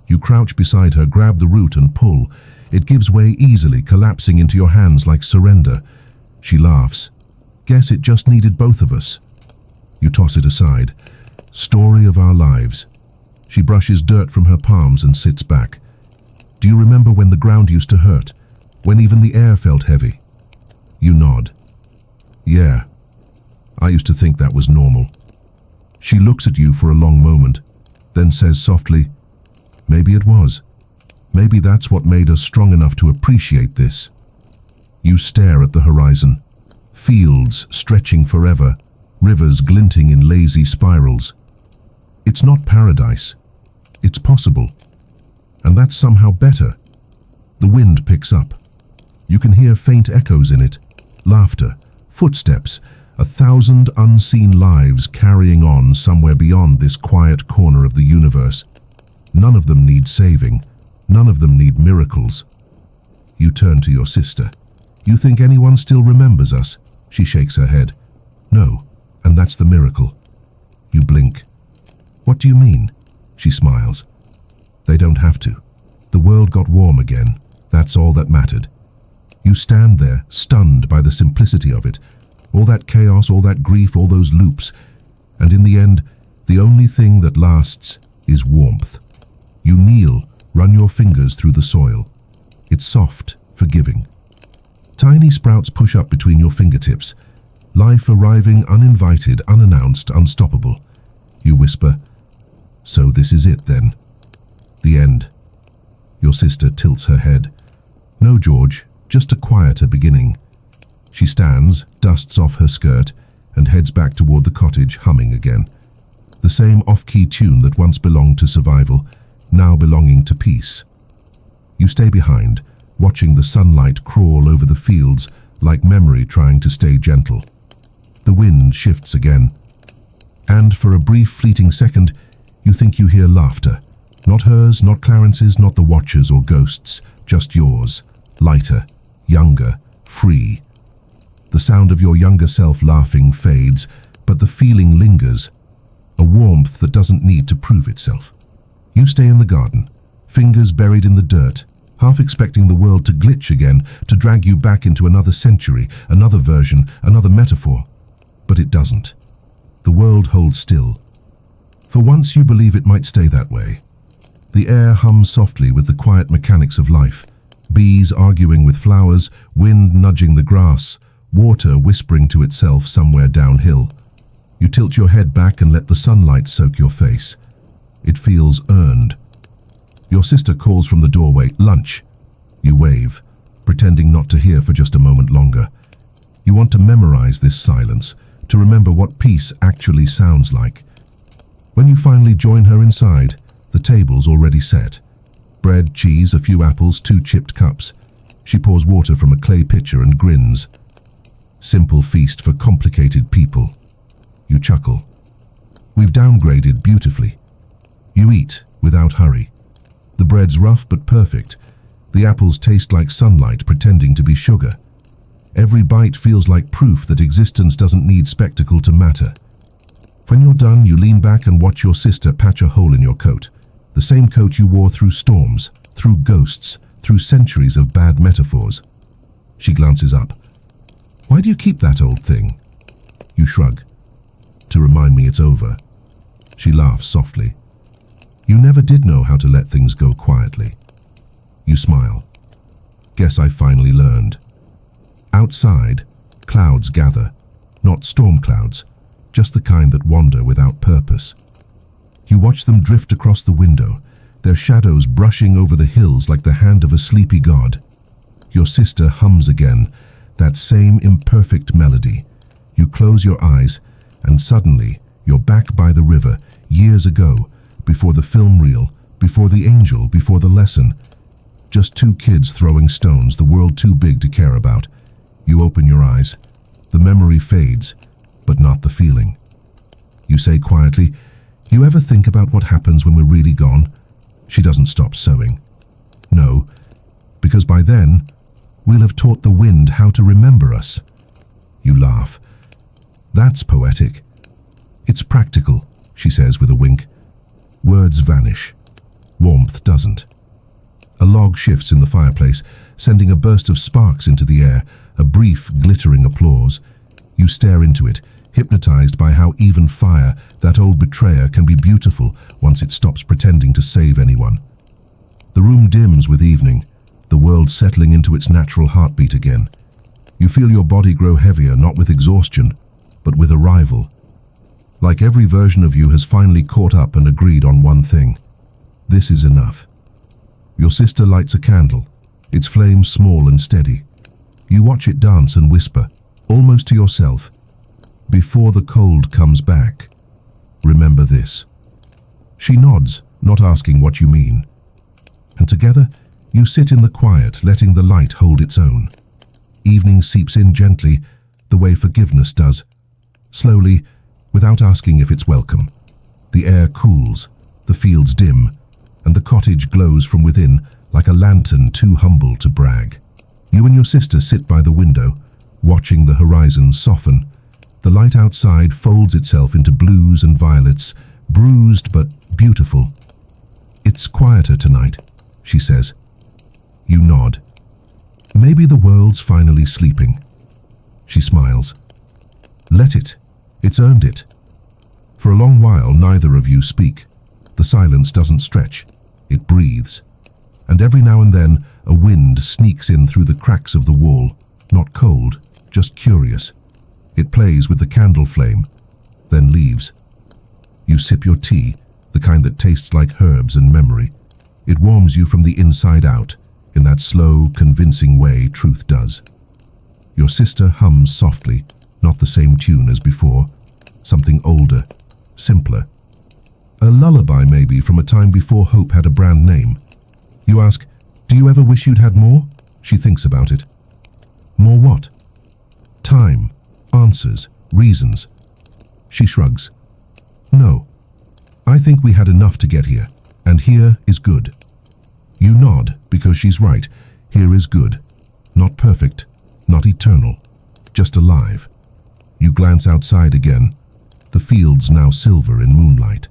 You crouch beside her, grab the root and pull. It gives way easily, collapsing into your hands like surrender. She laughs. Guess it just needed both of us. You toss it aside. Story of our lives. She brushes dirt from her palms and sits back. Do you remember when the ground used to hurt? When even the air felt heavy? You nod. Yeah. I used to think that was normal. She looks at you for a long moment, then says softly, maybe it was. Maybe that's what made us strong enough to appreciate this. You stare at the horizon. Fields stretching forever, rivers glinting in lazy spirals. It's not paradise. It's possible. And that's somehow better. The wind picks up. You can hear faint echoes in it. Laughter, footsteps, 1,000 unseen lives carrying on somewhere beyond this quiet corner of the universe. None of them need saving. None of them need miracles. You turn to your sister. You think anyone still remembers us? She shakes her head. No, and that's the miracle. You blink. What do you mean? She smiles. They don't have to. The world got warm again. That's all that mattered. You stand there, stunned by the simplicity of it. All that chaos, all that grief, all those loops. And in the end, the only thing that lasts is warmth. You kneel, run your fingers through the soil. It's soft, forgiving. Tiny sprouts push up between your fingertips. Life arriving uninvited, unannounced, unstoppable. You whisper, "So this is it then." The end. Your sister tilts her head. "No, George, just a quieter beginning." She stands, dusts off her skirt, and heads back toward the cottage, humming again. The same off-key tune that once belonged to survival, now belonging to peace. You stay behind, watching the sunlight crawl over the fields like memory trying to stay gentle. The wind shifts again. And for a brief fleeting second, you think you hear laughter. Not hers, not Clarence's, not the watchers or ghosts, just yours. Lighter, younger, free. The sound of your younger self laughing fades, but the feeling lingers. A warmth that doesn't need to prove itself. You stay in the garden, fingers buried in the dirt, half expecting the world to glitch again, to drag you back into another century, another version, another metaphor. But it doesn't. The world holds still. For once you believe it might stay that way. The air hums softly with the quiet mechanics of life. Bees arguing with flowers, wind nudging the grass, water whispering to itself somewhere downhill. You tilt your head back and let the sunlight soak your face. It feels earned. Your sister calls from the doorway, "Lunch." You wave, pretending not to hear for just a moment longer. You want to memorize this silence, to remember what peace actually sounds like. When you finally join her inside, the table's already set. Bread, cheese, a few apples, 2 chipped cups. She pours water from a clay pitcher and grins. Simple feast for complicated people. You chuckle. We've downgraded beautifully. You eat without hurry. The bread's rough but perfect. The apples taste like sunlight pretending to be sugar. Every bite feels like proof that existence doesn't need spectacle to matter. When you're done, you lean back and watch your sister patch a hole in your coat. The same coat you wore through storms, through ghosts, through centuries of bad metaphors. She glances up. "Why do you keep that old thing?" You shrug. "To remind me it's over." She laughs softly. "You never did know how to let things go quietly." You smile. "Guess I finally learned." Outside, clouds gather. Not storm clouds, just the kind that wander without purpose. You watch them drift across the window, their shadows brushing over the hills like the hand of a sleepy god. Your sister hums again, that same imperfect melody. You close your eyes, and suddenly you're back by the river, years ago, before the film reel, before the angel, before the lesson. Just 2 kids throwing stones, the world too big to care about. You open your eyes. The memory fades, but not the feeling. You say quietly, "You ever think about what happens when we're really gone?" She doesn't stop sewing. "No, because by then, we'll have taught the wind how to remember us." You laugh. "That's poetic." "It's practical," she says with a wink. Words vanish. Warmth doesn't. A log shifts in the fireplace, sending a burst of sparks into the air, a brief, glittering applause. You stare into it, hypnotized by how even fire, that old betrayer, can be beautiful once it stops pretending to save anyone. The room dims with evening, the world settling into its natural heartbeat again. You feel your body grow heavier, not with exhaustion, but with arrival. Like every version of you has finally caught up and agreed on one thing. This is enough. Your sister lights a candle, its flame small and steady. You watch it dance and whisper, almost to yourself, "Before the cold comes back, remember this." She nods, not asking what you mean. And together, you sit in the quiet, letting the light hold its own. Evening seeps in gently, the way forgiveness does. Slowly, without asking if it's welcome. The air cools, the fields dim, and the cottage glows from within like a lantern too humble to brag. You and your sister sit by the window, watching the horizon soften. The light outside folds itself into blues and violets, bruised but beautiful. "It's quieter tonight," she says. You nod. "Maybe the world's finally sleeping." She smiles. "Let it. It's earned it." For a long while, neither of you speak. The silence doesn't stretch. It breathes. And every now and then, a wind sneaks in through the cracks of the wall, not cold, just curious. It plays with the candle flame, then leaves. You sip your tea, the kind that tastes like herbs and memory. It warms you from the inside out, in that slow, convincing way truth does. Your sister hums softly, not the same tune as before, something older, simpler. A lullaby maybe from a time before hope had a brand name. You ask, "Do you ever wish you'd had more?" She thinks about it. More what? Time, answers, reasons. She shrugs. "No. I think we had enough to get here, and here is good." You nod, because she's right. Here is good. Not perfect, not eternal, just alive. You glance outside again, the fields now silver in moonlight.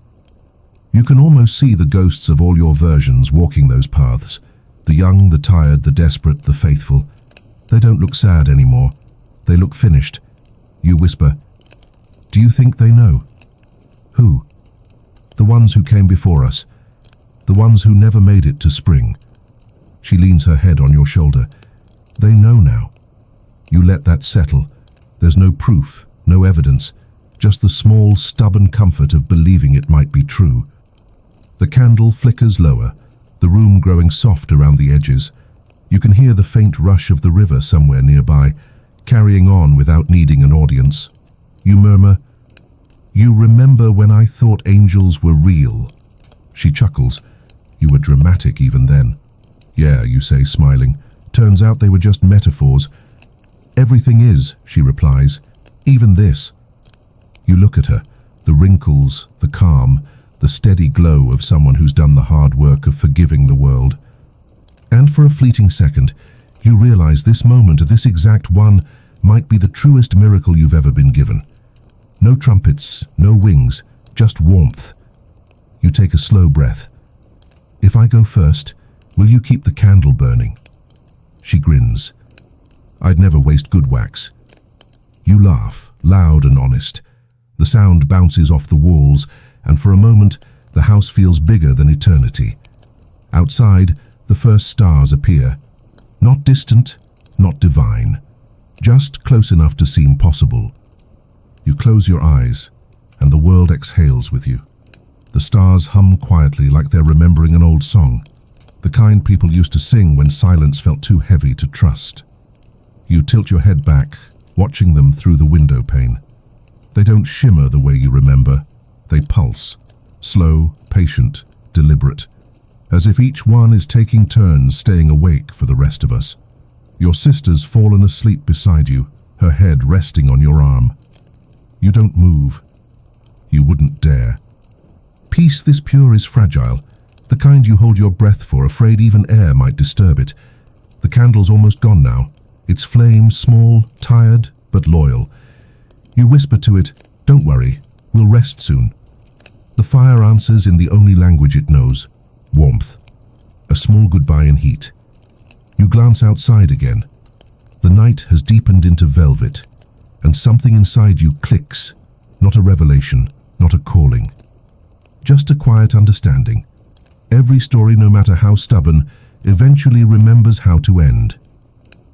You can almost see the ghosts of all your versions walking those paths. The young, the tired, the desperate, the faithful. They don't look sad anymore. They look finished. You whisper, "Do you think they know?" Who? The ones who came before us. The ones who never made it to spring. She leans her head on your shoulder. They know now. You let that settle. There's no proof, no evidence, just the small, stubborn comfort of believing it might be true. The candle flickers lower, the room growing soft around the edges. You can hear the faint rush of the river somewhere nearby, carrying on without needing an audience. You murmur, "You remember when I thought angels were real?" She chuckles. "You were dramatic even then." "Yeah," you say, smiling. "Turns out they were just metaphors." "Everything is," she replies. "Even this." You look at her, the wrinkles, the calm, the steady glow of someone who's done the hard work of forgiving the world. And for a fleeting second, you realize this moment, this exact one, might be the truest miracle you've ever been given. No trumpets, no wings, just warmth. You take a slow breath. "If I go first, will you keep the candle burning?" She grins. "I'd never waste good wax." You laugh, loud and honest. The sound bounces off the walls, and for a moment, the house feels bigger than eternity. Outside, the first stars appear. Not distant, not divine. Just close enough to seem possible. You close your eyes, and the world exhales with you. The stars hum quietly like they're remembering an old song, the kind people used to sing when silence felt too heavy to trust. You tilt your head back, watching them through the window pane. They don't shimmer the way you remember. They pulse, slow, patient, deliberate, as if each one is taking turns staying awake for the rest of us. Your sister's fallen asleep beside you, her head resting on your arm. You don't move. You wouldn't dare. Peace this pure is fragile, the kind you hold your breath for, afraid even air might disturb it. The candle's almost gone now, its flame small, tired, but loyal. You whisper to it, "Don't worry, we'll rest soon." The fire answers in the only language it knows, warmth. A small goodbye in heat. You glance outside again. The night has deepened into velvet, and something inside you clicks, not a revelation, not a calling. Just a quiet understanding. Every story, no matter how stubborn, eventually remembers how to end.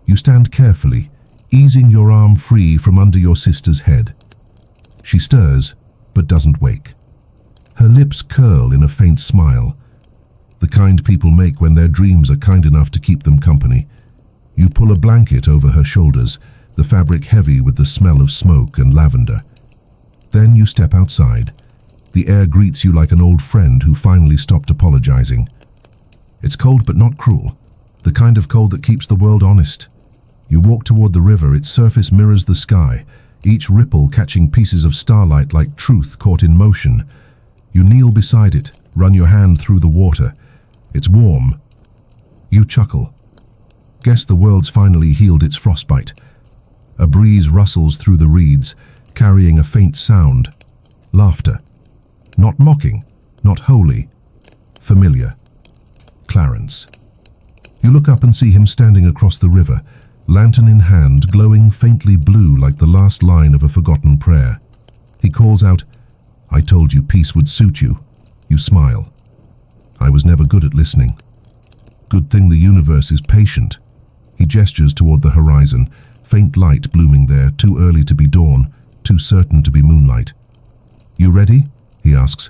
You stand carefully, easing your arm free from under your sister's head. She stirs, but doesn't wake. Her lips curl in a faint smile. the kind people make when their dreams are kind enough to keep them company. You pull a blanket over her shoulders, the fabric heavy with the smell of smoke and lavender. Then you step outside. The air greets you like an old friend who finally stopped apologizing. It's cold but not cruel, the kind of cold that keeps the world honest. You walk toward the river, its surface mirrors the sky, each ripple catching pieces of starlight like truth caught in motion. You kneel beside it, run your hand through the water. It's warm. You chuckle. Guess the world's finally healed its frostbite. A breeze rustles through the reeds, carrying a faint sound. Laughter. Not mocking, not holy. Familiar. Clarence. You look up and see him standing across the river, lantern in hand, glowing faintly blue like the last line of a forgotten prayer. He calls out, "I told you peace would suit you." You smile. "I was never good at listening." "Good thing the universe is patient." He gestures toward the horizon, faint light blooming there, too early to be dawn, too certain to be moonlight. "You ready?" he asks.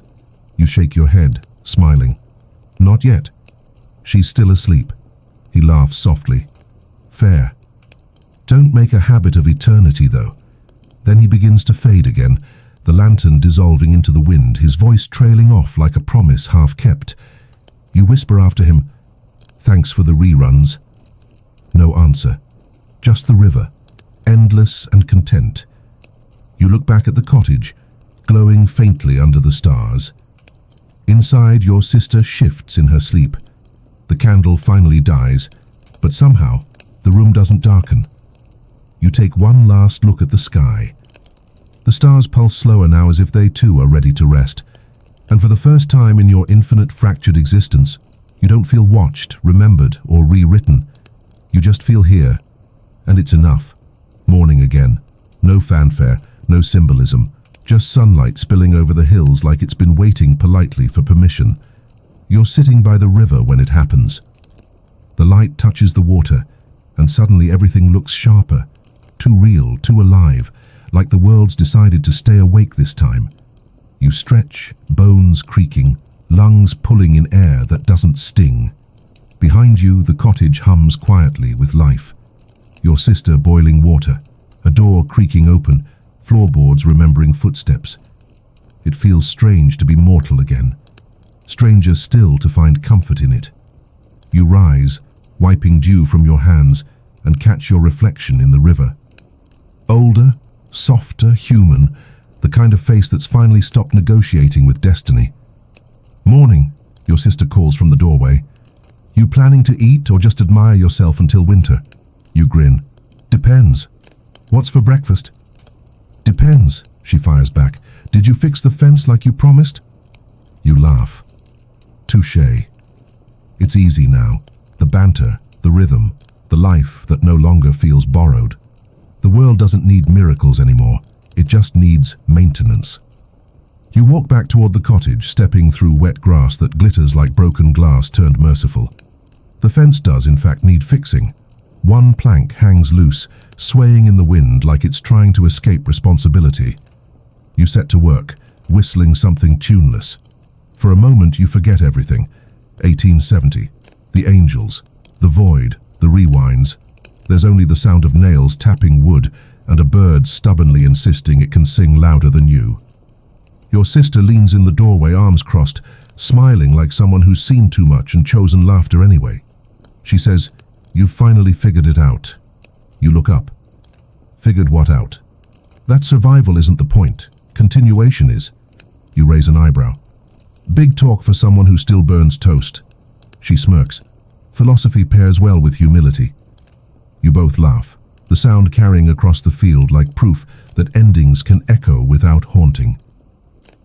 You shake your head, smiling. "Not yet." She's still asleep. He laughs softly. "Fair. Don't make a habit of eternity, though." Then he begins to fade again, the lantern dissolving into the wind, his voice trailing off like a promise half kept. You whisper after him, "Thanks for the reruns." No answer. Just the river, endless and content. You look back at the cottage, glowing faintly under the stars. Inside, your sister shifts in her sleep. The candle finally dies, but somehow the room doesn't darken. You take one last look at the sky. The stars pulse slower now, as if they too are ready to rest. And for the first time in your infinite fractured existence, you don't feel watched, remembered, or rewritten. You just feel here, and it's enough. Morning again. No fanfare, no symbolism, just sunlight spilling over the hills like it's been waiting politely for permission. You're sitting by the river when it happens. The light touches the water, and suddenly everything looks sharper, too real, too alive, like the world's decided to stay awake this time. You stretch, bones creaking, lungs pulling in air that doesn't sting. Behind you, the cottage hums quietly with life. Your sister boiling water, a door creaking open, floorboards remembering footsteps. It feels strange to be mortal again. Stranger still to find comfort in it. You rise, wiping dew from your hands, and catch your reflection in the river. Older, softer, human, the kind of face that's finally stopped negotiating with destiny. "Morning," your sister calls from the doorway. "You planning to eat or just admire yourself until winter?" You grin. "Depends." "What's for breakfast?" "Depends," she fires back. "Did you fix the fence like you promised?" You laugh. Touché. It's easy now. The banter, the rhythm, the life that no longer feels borrowed. The world doesn't need miracles anymore. It just needs maintenance. You walk back toward the cottage, stepping through wet grass that glitters like broken glass turned merciful. The fence does, in fact, need fixing. One plank hangs loose, swaying in the wind like it's trying to escape responsibility. You set to work, whistling something tuneless. For a moment, you forget everything. 1870, the angels, the void, the rewinds. There's only the sound of nails tapping wood and a bird stubbornly insisting it can sing louder than you. Your sister leans in the doorway, arms crossed, smiling like someone who's seen too much and chosen laughter anyway. She says, "You've finally figured it out." You look up. Figured what out? That survival isn't the point. Continuation is. You raise an eyebrow. Big talk for someone who still burns toast. She smirks. Philosophy pairs well with humility. You both laugh, the sound carrying across the field like proof that endings can echo without haunting.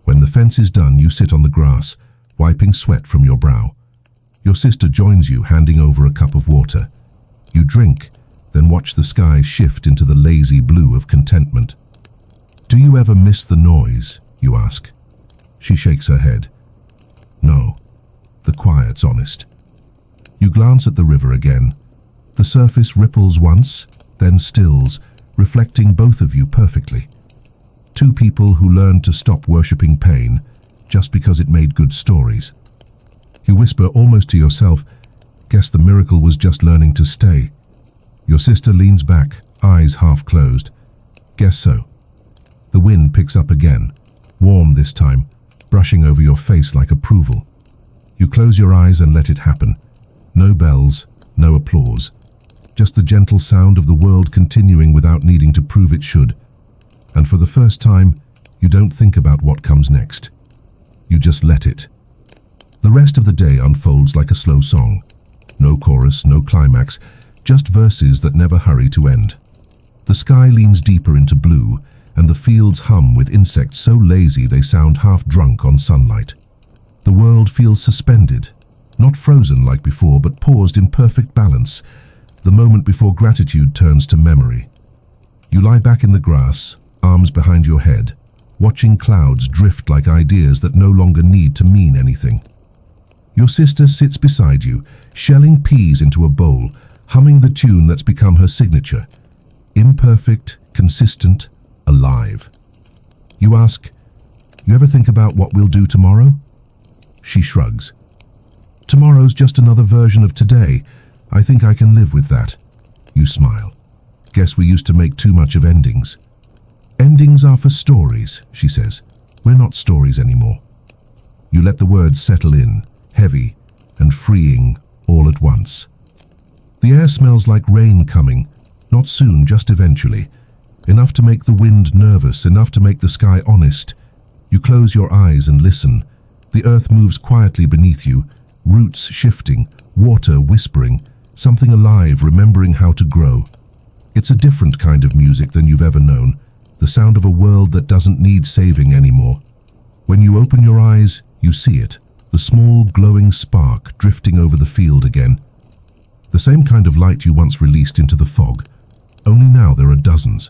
When the fence is done, you sit on the grass, wiping sweat from your brow. Your sister joins you, handing over a cup of water. You drink, then watch the sky shift into the lazy blue of contentment. "Do you ever miss the noise?" you ask. She shakes her head. "No." The quiet's honest. You glance at the river again. The surface ripples once, then stills, reflecting both of you perfectly. Two people who learned to stop worshipping pain just because it made good stories. You whisper almost to yourself, guess the miracle was just learning to stay. Your sister leans back, eyes half closed. Guess so. The wind picks up again, warm this time, brushing over your face like approval. You close your eyes and let it happen. No bells, no applause. Just the gentle sound of the world continuing without needing to prove it should. And for the first time, you don't think about what comes next. You just let it. The rest of the day unfolds like a slow song. No chorus, no climax, just verses that never hurry to end. The sky leans deeper into blue, and the fields hum with insects so lazy they sound half drunk on sunlight. The world feels suspended, not frozen like before, but paused in perfect balance, the moment before gratitude turns to memory. You lie back in the grass, arms behind your head, watching clouds drift like ideas that no longer need to mean anything. Your sister sits beside you, shelling peas into a bowl, humming the tune that's become her signature. Imperfect, consistent, alive. You ask, "You ever think about what we'll do tomorrow?" She shrugs. "Tomorrow's just another version of today. I think I can live with that." You smile. "Guess we used to make too much of endings." "Endings are for stories," she says. "We're not stories anymore." You let the words settle in, heavy and freeing all at once. The air smells like rain coming, not soon, just eventually. Enough to make the wind nervous, enough to make the sky honest. You close your eyes and listen. The earth moves quietly beneath you, roots shifting, water whispering, something alive remembering how to grow. It's a different kind of music than you've ever known, the sound of a world that doesn't need saving anymore. When you open your eyes, you see it, the small glowing spark drifting over the field again. The same kind of light you once released into the fog, only now there are dozens.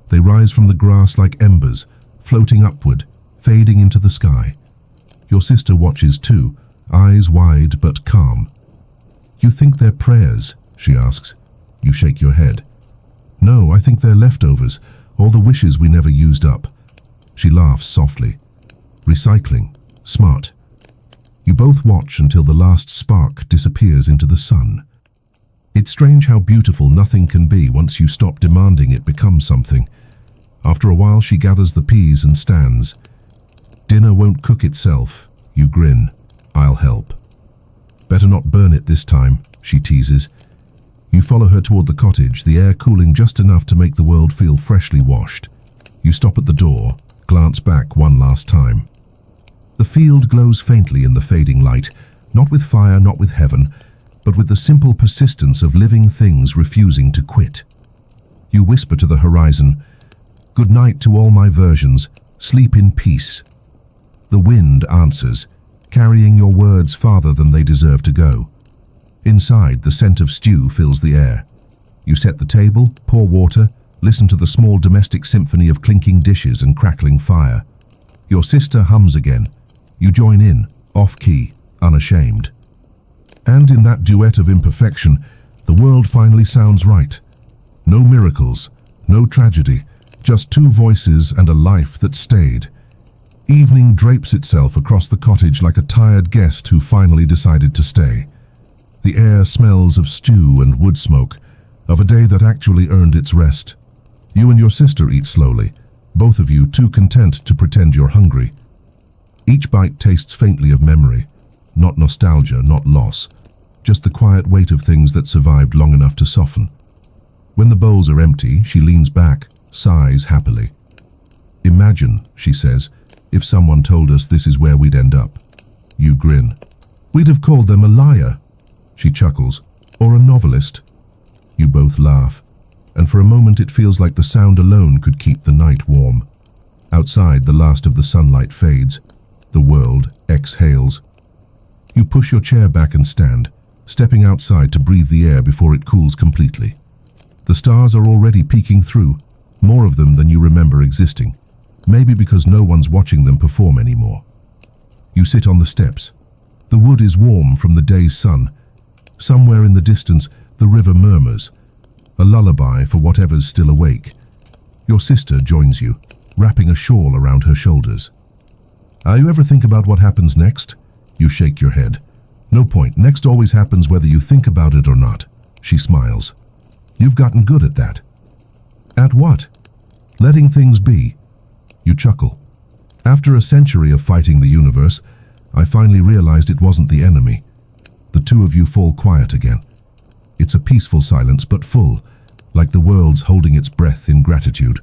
They rise from the grass like embers, floating upward, fading into the sky. Your sister watches too, eyes wide but calm. "You think they're prayers?" she asks. You shake your head. "No, I think they're leftovers, all the wishes we never used up." She laughs softly. "Recycling. Smart." You both watch until the last spark disappears into the sun. It's strange how beautiful nothing can be once you stop demanding it become something. After a while she gathers the peas and stands. "Dinner won't cook itself." You grin. "I'll help." "Better not burn it this time," she teases. You follow her toward the cottage, the air cooling just enough to make the world feel freshly washed. You stop at the door, glance back one last time. The field glows faintly in the fading light, not with fire, not with heaven, but with the simple persistence of living things refusing to quit. You whisper to the horizon, "Good night to all my versions, sleep in peace." The wind answers, carrying your words farther than they deserve to go. Inside, the scent of stew fills the air. You set the table, pour water, listen to the small domestic symphony of clinking dishes and crackling fire. Your sister hums again. You join in, off-key, unashamed. And in that duet of imperfection, the world finally sounds right. No miracles, no tragedy, just two voices and a life that stayed. Evening drapes itself across the cottage like a tired guest who finally decided to stay. The air smells of stew and wood smoke, of a day that actually earned its rest. You and your sister eat slowly, both of you too content to pretend you're hungry. Each bite tastes faintly of memory, not nostalgia, not loss, just the quiet weight of things that survived long enough to soften. When the bowls are empty, she leans back, sighs happily. "Imagine," she says, "if someone told us this is where we'd end up." You grin. "We'd have called them a liar." She chuckles. "Or a novelist." You both laugh, and for a moment it feels like the sound alone could keep the night warm. Outside, the last of the sunlight fades. The world exhales. You push your chair back and stand, stepping outside to breathe the air before it cools completely. The stars are already peeking through, more of them than you remember existing, maybe because no one's watching them perform anymore. You sit on the steps. The wood is warm from the day's sun. Somewhere in the distance, the river murmurs, a lullaby for whatever's still awake. Your sister joins you, wrapping a shawl around her shoulders. "You ever think about what happens next?" You shake your head. No point. Next always happens whether you think about it or not. She smiles. You've gotten good at that. At what? Letting things be. You chuckle. After a century of fighting the universe, I finally realized it wasn't the enemy. The two of you fall quiet again. It's a peaceful silence, but full, like the world's holding its breath in gratitude.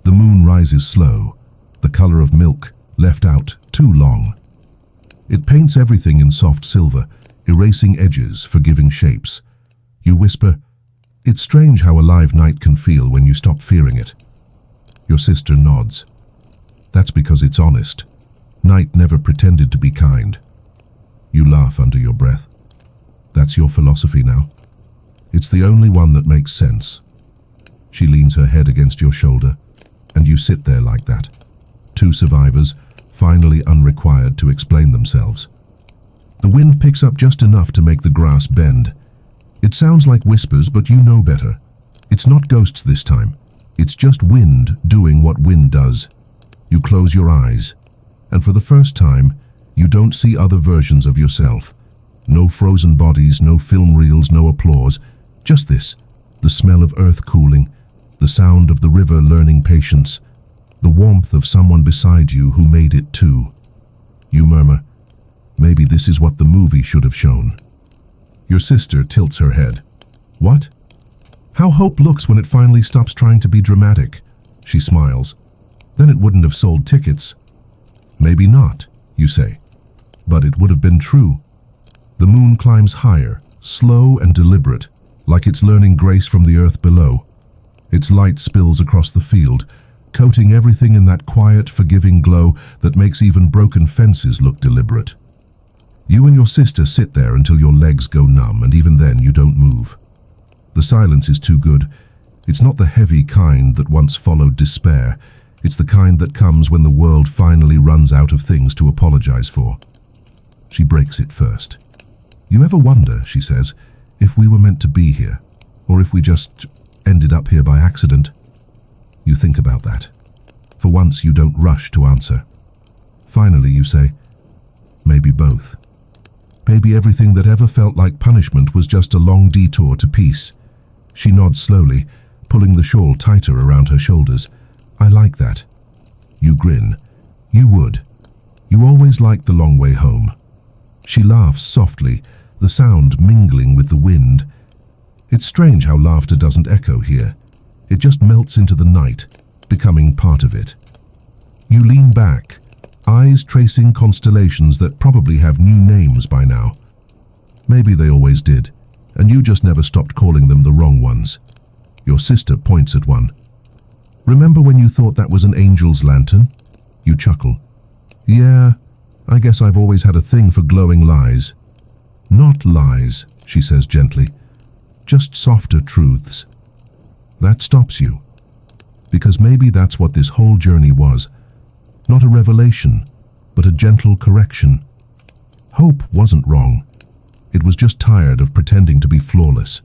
The moon rises slow, the color of milk, left out too long. It paints everything in soft silver, erasing edges, forgiving shapes. You whisper, "It's strange how a live night can feel when you stop fearing it." Your sister nods. That's because it's honest. Night never pretended to be kind. You laugh under your breath. That's your philosophy now. It's the only one that makes sense. She leans her head against your shoulder, and you sit there like that. Two survivors, finally unrequired to explain themselves. The wind picks up just enough to make the grass bend. It sounds like whispers, but you know better. It's not ghosts this time. It's just wind doing what wind does. You close your eyes, and for the first time, you don't see other versions of yourself. No frozen bodies, no film reels, no applause. Just this, the smell of earth cooling, the sound of the river learning patience, the warmth of someone beside you who made it too. You murmur, maybe this is what the movie should have shown. Your sister tilts her head. What? How hope looks when it finally stops trying to be dramatic. She smiles. Then it wouldn't have sold tickets. Maybe not, you say. But it would have been true. The moon climbs higher, slow and deliberate, like it's learning grace from the earth below. Its light spills across the field, coating everything in that quiet, forgiving glow that makes even broken fences look deliberate. You and your sister sit there until your legs go numb, and even then you don't move. The silence is too good. It's not the heavy kind that once followed despair. It's the kind that comes when the world finally runs out of things to apologize for. She breaks it first. You ever wonder, she says, if we were meant to be here, or if we just ended up here by accident? You think about that. For once, you don't rush to answer. Finally, you say, maybe both. Maybe everything that ever felt like punishment was just a long detour to peace. She nods slowly, pulling the shawl tighter around her shoulders. I like that. You grin. You would. You always liked the long way home. She laughs softly, the sound mingling with the wind. It's strange how laughter doesn't echo here. It just melts into the night, becoming part of it. You lean back, eyes tracing constellations that probably have new names by now. Maybe they always did, and you just never stopped calling them the wrong ones. Your sister points at one. Remember when you thought that was an angel's lantern? You chuckle. Yeah, I guess I've always had a thing for glowing lies. Not lies, she says gently. Just softer truths. That stops you. Because maybe that's what this whole journey was. Not a revelation, but a gentle correction. Hope wasn't wrong. It was just tired of pretending to be flawless.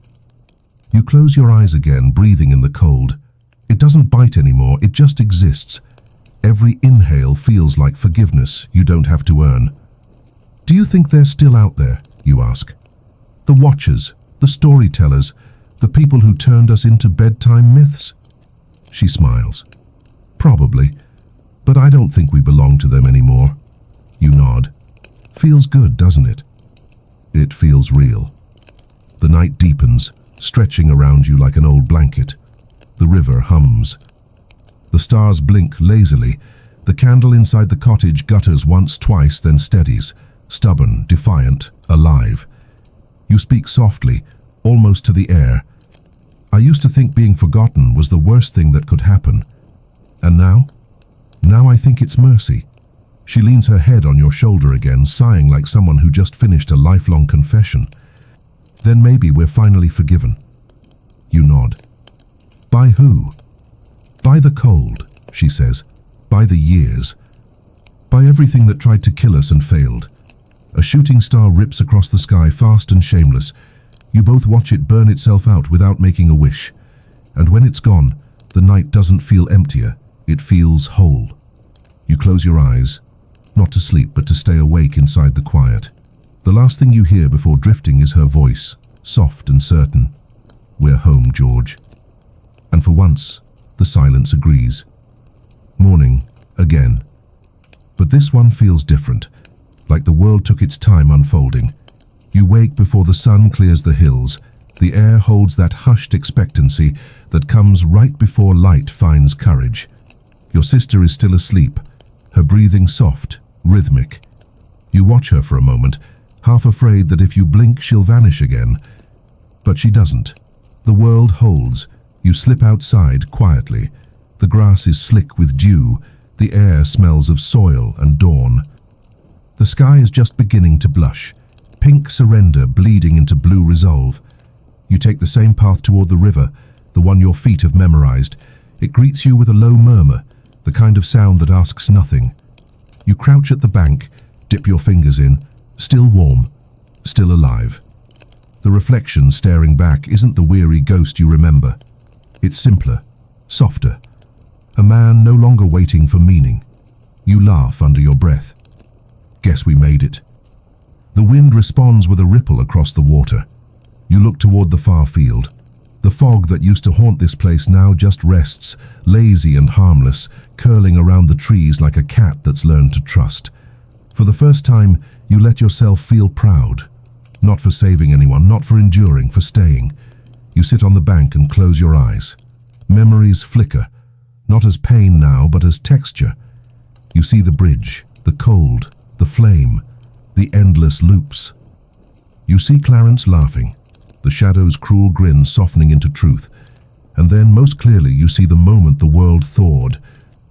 You close your eyes again, breathing in the cold. It doesn't bite anymore, it just exists. Every inhale feels like forgiveness you don't have to earn. Do you think they're still out there, you ask? The watchers, the storytellers, the people who turned us into bedtime myths? She smiles. Probably, but I don't think we belong to them anymore. You nod. Feels good, doesn't it? It feels real. The night deepens, stretching around you like an old blanket. The river hums. The stars blink lazily. The candle inside the cottage gutters once, twice, then steadies. Stubborn, defiant, alive. You speak softly, almost to the air. I used to think being forgotten was the worst thing that could happen. And now? Now I think it's mercy. She leans her head on your shoulder again, sighing like someone who just finished a lifelong confession. Then maybe we're finally forgiven. You nod. By who? By the cold, she says. By the years. By everything that tried to kill us and failed. A shooting star rips across the sky, fast and shameless. You both watch it burn itself out without making a wish. And when it's gone, the night doesn't feel emptier. It feels whole. You close your eyes, not to sleep but to stay awake inside the quiet. The last thing you hear before drifting is her voice, soft and certain. "We're home, George." And for once, the silence agrees. Morning, again. But this one feels different, like the world took its time unfolding. You wake before the sun clears the hills. The air holds that hushed expectancy that comes right before light finds courage. Your sister is still asleep, her breathing soft, rhythmic. You watch her for a moment, half afraid that if you blink she'll vanish again. But she doesn't. The world holds. You slip outside quietly. The grass is slick with dew. The air smells of soil and dawn. The sky is just beginning to blush, pink surrender bleeding into blue resolve. You take the same path toward the river, the one your feet have memorized. It greets you with a low murmur, the kind of sound that asks nothing. You crouch at the bank, dip your fingers in, still warm, still alive. The reflection staring back isn't the weary ghost you remember. It's simpler, softer. A man no longer waiting for meaning. You laugh under your breath. Guess we made it. The wind responds with a ripple across the water. You look toward the far field. The fog that used to haunt this place now just rests, lazy and harmless, curling around the trees like a cat that's learned to trust. For the first time, you let yourself feel proud. Not for saving anyone, not for enduring, for staying. You sit on the bank and close your eyes. Memories flicker, not as pain now, but as texture. You see the bridge, the cold, the flame, the endless loops. You see Clarence laughing, the shadow's cruel grin softening into truth. And then, most clearly, you see the moment the world thawed,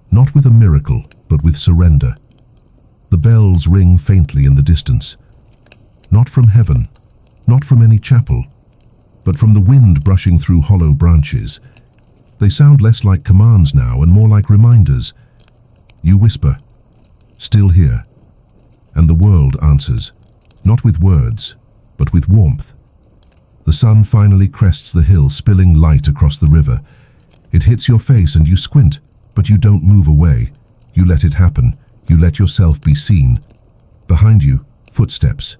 not with a miracle, but with surrender. The bells ring faintly in the distance. Not from heaven, not from any chapel, but from the wind brushing through hollow branches. They sound less like commands now and more like reminders. You whisper, "Still here." And the world answers, not with words, but with warmth. The sun finally crests the hill, spilling light across the river. It hits your face and you squint, but you don't move away. You let it happen. You let yourself be seen. Behind you, footsteps.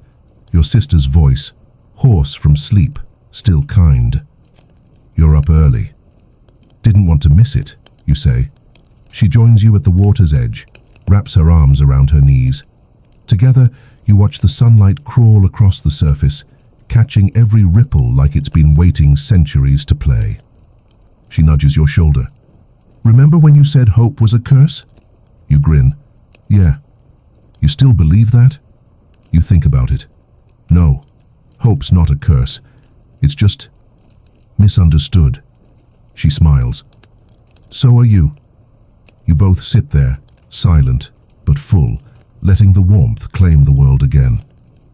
Your sister's voice, hoarse from sleep, still kind. "You're up early." "Didn't want to miss it," you say. She joins you at the water's edge, wraps her arms around her knees. Together, you watch the sunlight crawl across the surface, catching every ripple like it's been waiting centuries to play. She nudges your shoulder. "Remember when you said hope was a curse?" You grin. "Yeah." "You still believe that?" You think about it. "No, hope's not a curse. It's just misunderstood." She smiles. "So are you." You both sit there, silent but full, letting the warmth claim the world again.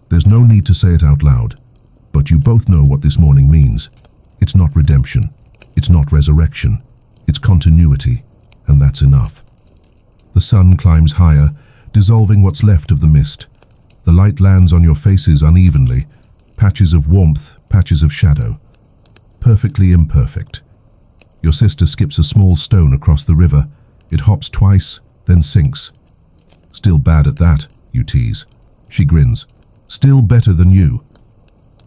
There's no need to say it out loud, but you both know what this morning means. It's not redemption. It's not resurrection. It's continuity, and that's enough. The sun climbs higher, dissolving what's left of the mist. The light lands on your faces unevenly, patches of warmth, patches of shadow. Perfectly imperfect. Your sister skips a small stone across the river. It hops twice, then sinks. "Still bad at that," you tease. She grins. "Still better than you."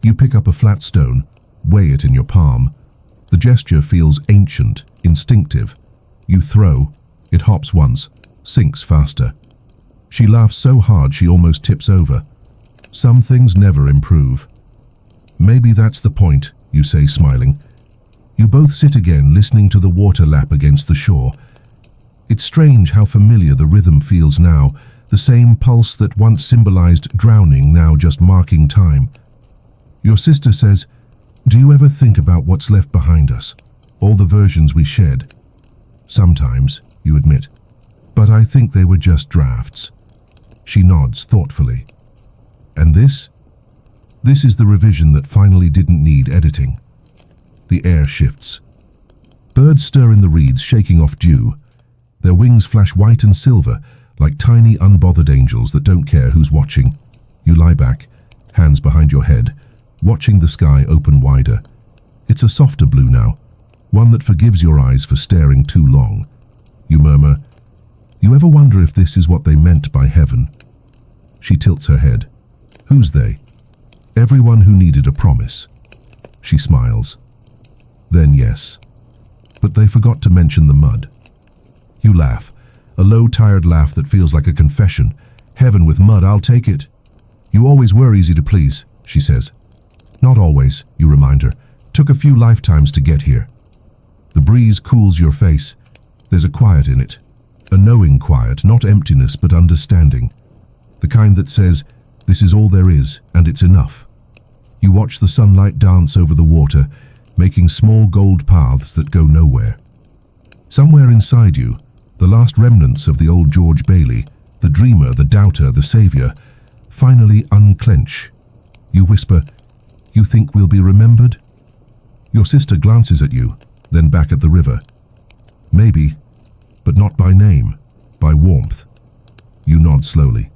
You pick up a flat stone, weigh it in your palm. The gesture feels ancient, instinctive. You throw. It hops once, sinks faster. She laughs so hard she almost tips over. Some things never improve. "Maybe that's the point," you say, smiling. You both sit again, listening to the water lap against the shore. It's strange how familiar the rhythm feels now, the same pulse that once symbolized drowning, now just marking time. Your sister says, "Do you ever think about what's left behind us? All the versions we shed?" "Sometimes," you admit. "But I think they were just drafts." She nods thoughtfully. "And this? This is the revision that finally didn't need editing." The air shifts. Birds stir in the reeds, shaking off dew. Their wings flash white and silver, like tiny unbothered angels that don't care who's watching. You lie back, hands behind your head, watching the sky open wider. It's a softer blue now, one that forgives your eyes for staring too long. You murmur, "You ever wonder if this is what they meant by heaven?" She tilts her head. "Who's they?" Everyone who needed a promise. She smiles. Then yes. But they forgot to mention the mud. You laugh. A low, tired laugh that feels like a confession. Heaven with mud, I'll take it. You always were easy to please, she says. Not always, you remind her. Took a few lifetimes to get here. The breeze cools your face. There's a quiet in it. A knowing quiet, not emptiness but understanding. The kind that says, this is all there is, and it's enough. You watch the sunlight dance over the water, making small gold paths that go nowhere. Somewhere inside you, the last remnants of the old George Bailey, the dreamer, the doubter, the savior, finally unclench. You whisper, you think we'll be remembered? Your sister glances at you, then back at the river. Maybe, but not by name, by warmth. You nod slowly.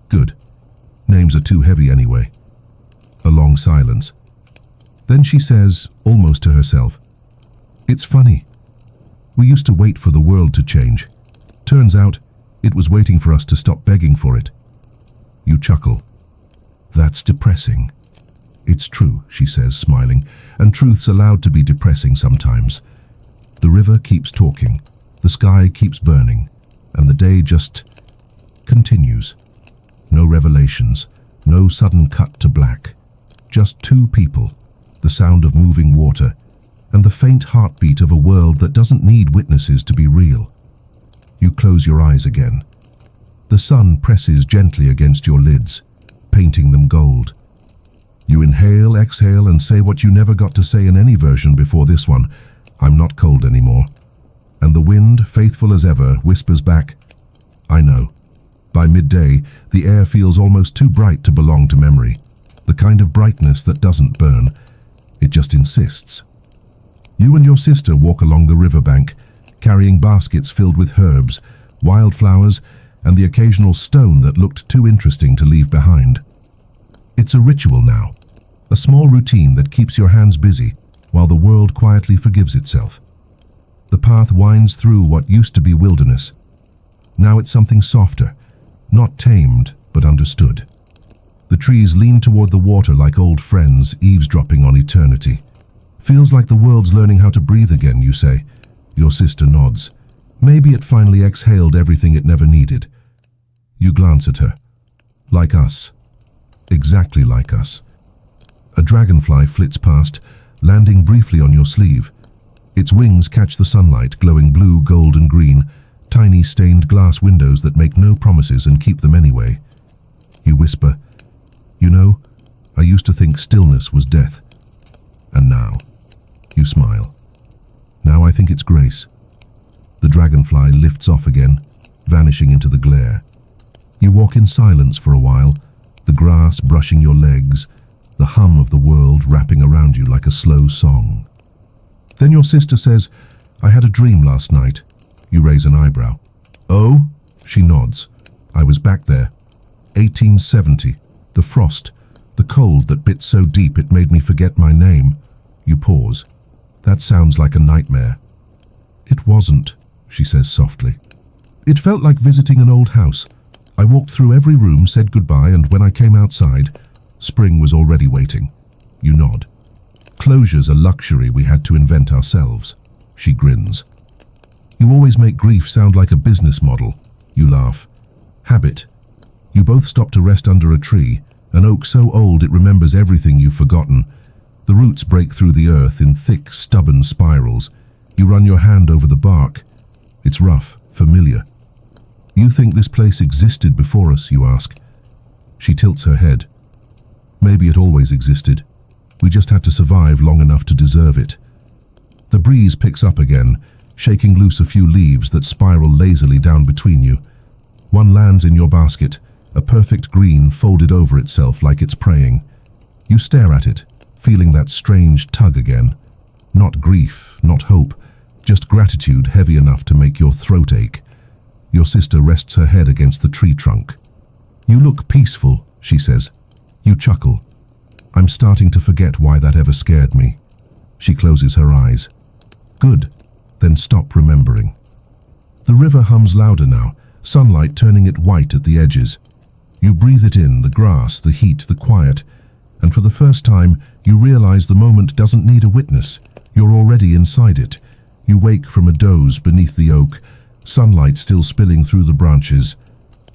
Good. Names are too heavy anyway. A long silence. Then she says, almost to herself, it's funny. We used to wait for the world to change. Turns out, it was waiting for us to stop begging for it. You chuckle. That's depressing. It's true, she says, smiling, and truth's allowed to be depressing sometimes. The river keeps talking, the sky keeps burning, and the day just continues. No revelations, no sudden cut to black. Just two people, the sound of moving water, and the faint heartbeat of a world that doesn't need witnesses to be real. You close your eyes again. The sun presses gently against your lids, painting them gold. You inhale, exhale, and say what you never got to say in any version before this one. I'm not cold anymore. And the wind, faithful as ever, whispers back, I know. By midday, the air feels almost too bright to belong to memory. The kind of brightness that doesn't burn. It just insists. You and your sister walk along the riverbank, carrying baskets filled with herbs, wildflowers, and the occasional stone that looked too interesting to leave behind. It's a ritual now, a small routine that keeps your hands busy while the world quietly forgives itself. The path winds through what used to be wilderness. Now it's something softer, not tamed, but understood. The trees lean toward the water like old friends, eavesdropping on eternity. Feels like the world's learning how to breathe again, you say. Your sister nods. Maybe it finally exhaled everything it never needed. You glance at her. Like us. Exactly like us. A dragonfly flits past, landing briefly on your sleeve. Its wings catch the sunlight, glowing blue, gold, and green, tiny stained glass windows that make no promises and keep them anyway. You whisper, you know, I used to think stillness was death. And now, you smile. Now I think it's grace. The dragonfly lifts off again, vanishing into the glare. You walk in silence for a while, the grass brushing your legs, the hum of the world wrapping around you like a slow song. Then your sister says, I had a dream last night. You raise an eyebrow. Oh? She nods. I was back there. 1870. The frost. The cold that bit so deep it made me forget my name. You pause. That sounds like a nightmare. It wasn't, she says softly. It felt like visiting an old house. I walked through every room, said goodbye, and when I came outside, spring was already waiting. You nod. Closure's a luxury we had to invent ourselves. She grins. You always make grief sound like a business model. You laugh. Habit. You both stop to rest under a tree, an oak so old it remembers everything you've forgotten. The roots break through the earth in thick, stubborn spirals. You run your hand over the bark. It's rough, familiar. You think this place existed before us, you ask. She tilts her head. Maybe it always existed. We just had to survive long enough to deserve it. The breeze picks up again, shaking loose a few leaves that spiral lazily down between you. One lands in your basket, a perfect green folded over itself like it's praying. You stare at it, feeling that strange tug again. Not grief, not hope, just gratitude heavy enough to make your throat ache. Your sister rests her head against the tree trunk. You look peaceful, she says. You chuckle. I'm starting to forget why that ever scared me. She closes her eyes. Good. Then stop remembering. The river hums louder now, sunlight turning it white at the edges. You breathe it in, the grass, the heat, the quiet, and for the first time, you realize the moment doesn't need a witness. You're already inside it. You wake from a doze beneath the oak, sunlight still spilling through the branches.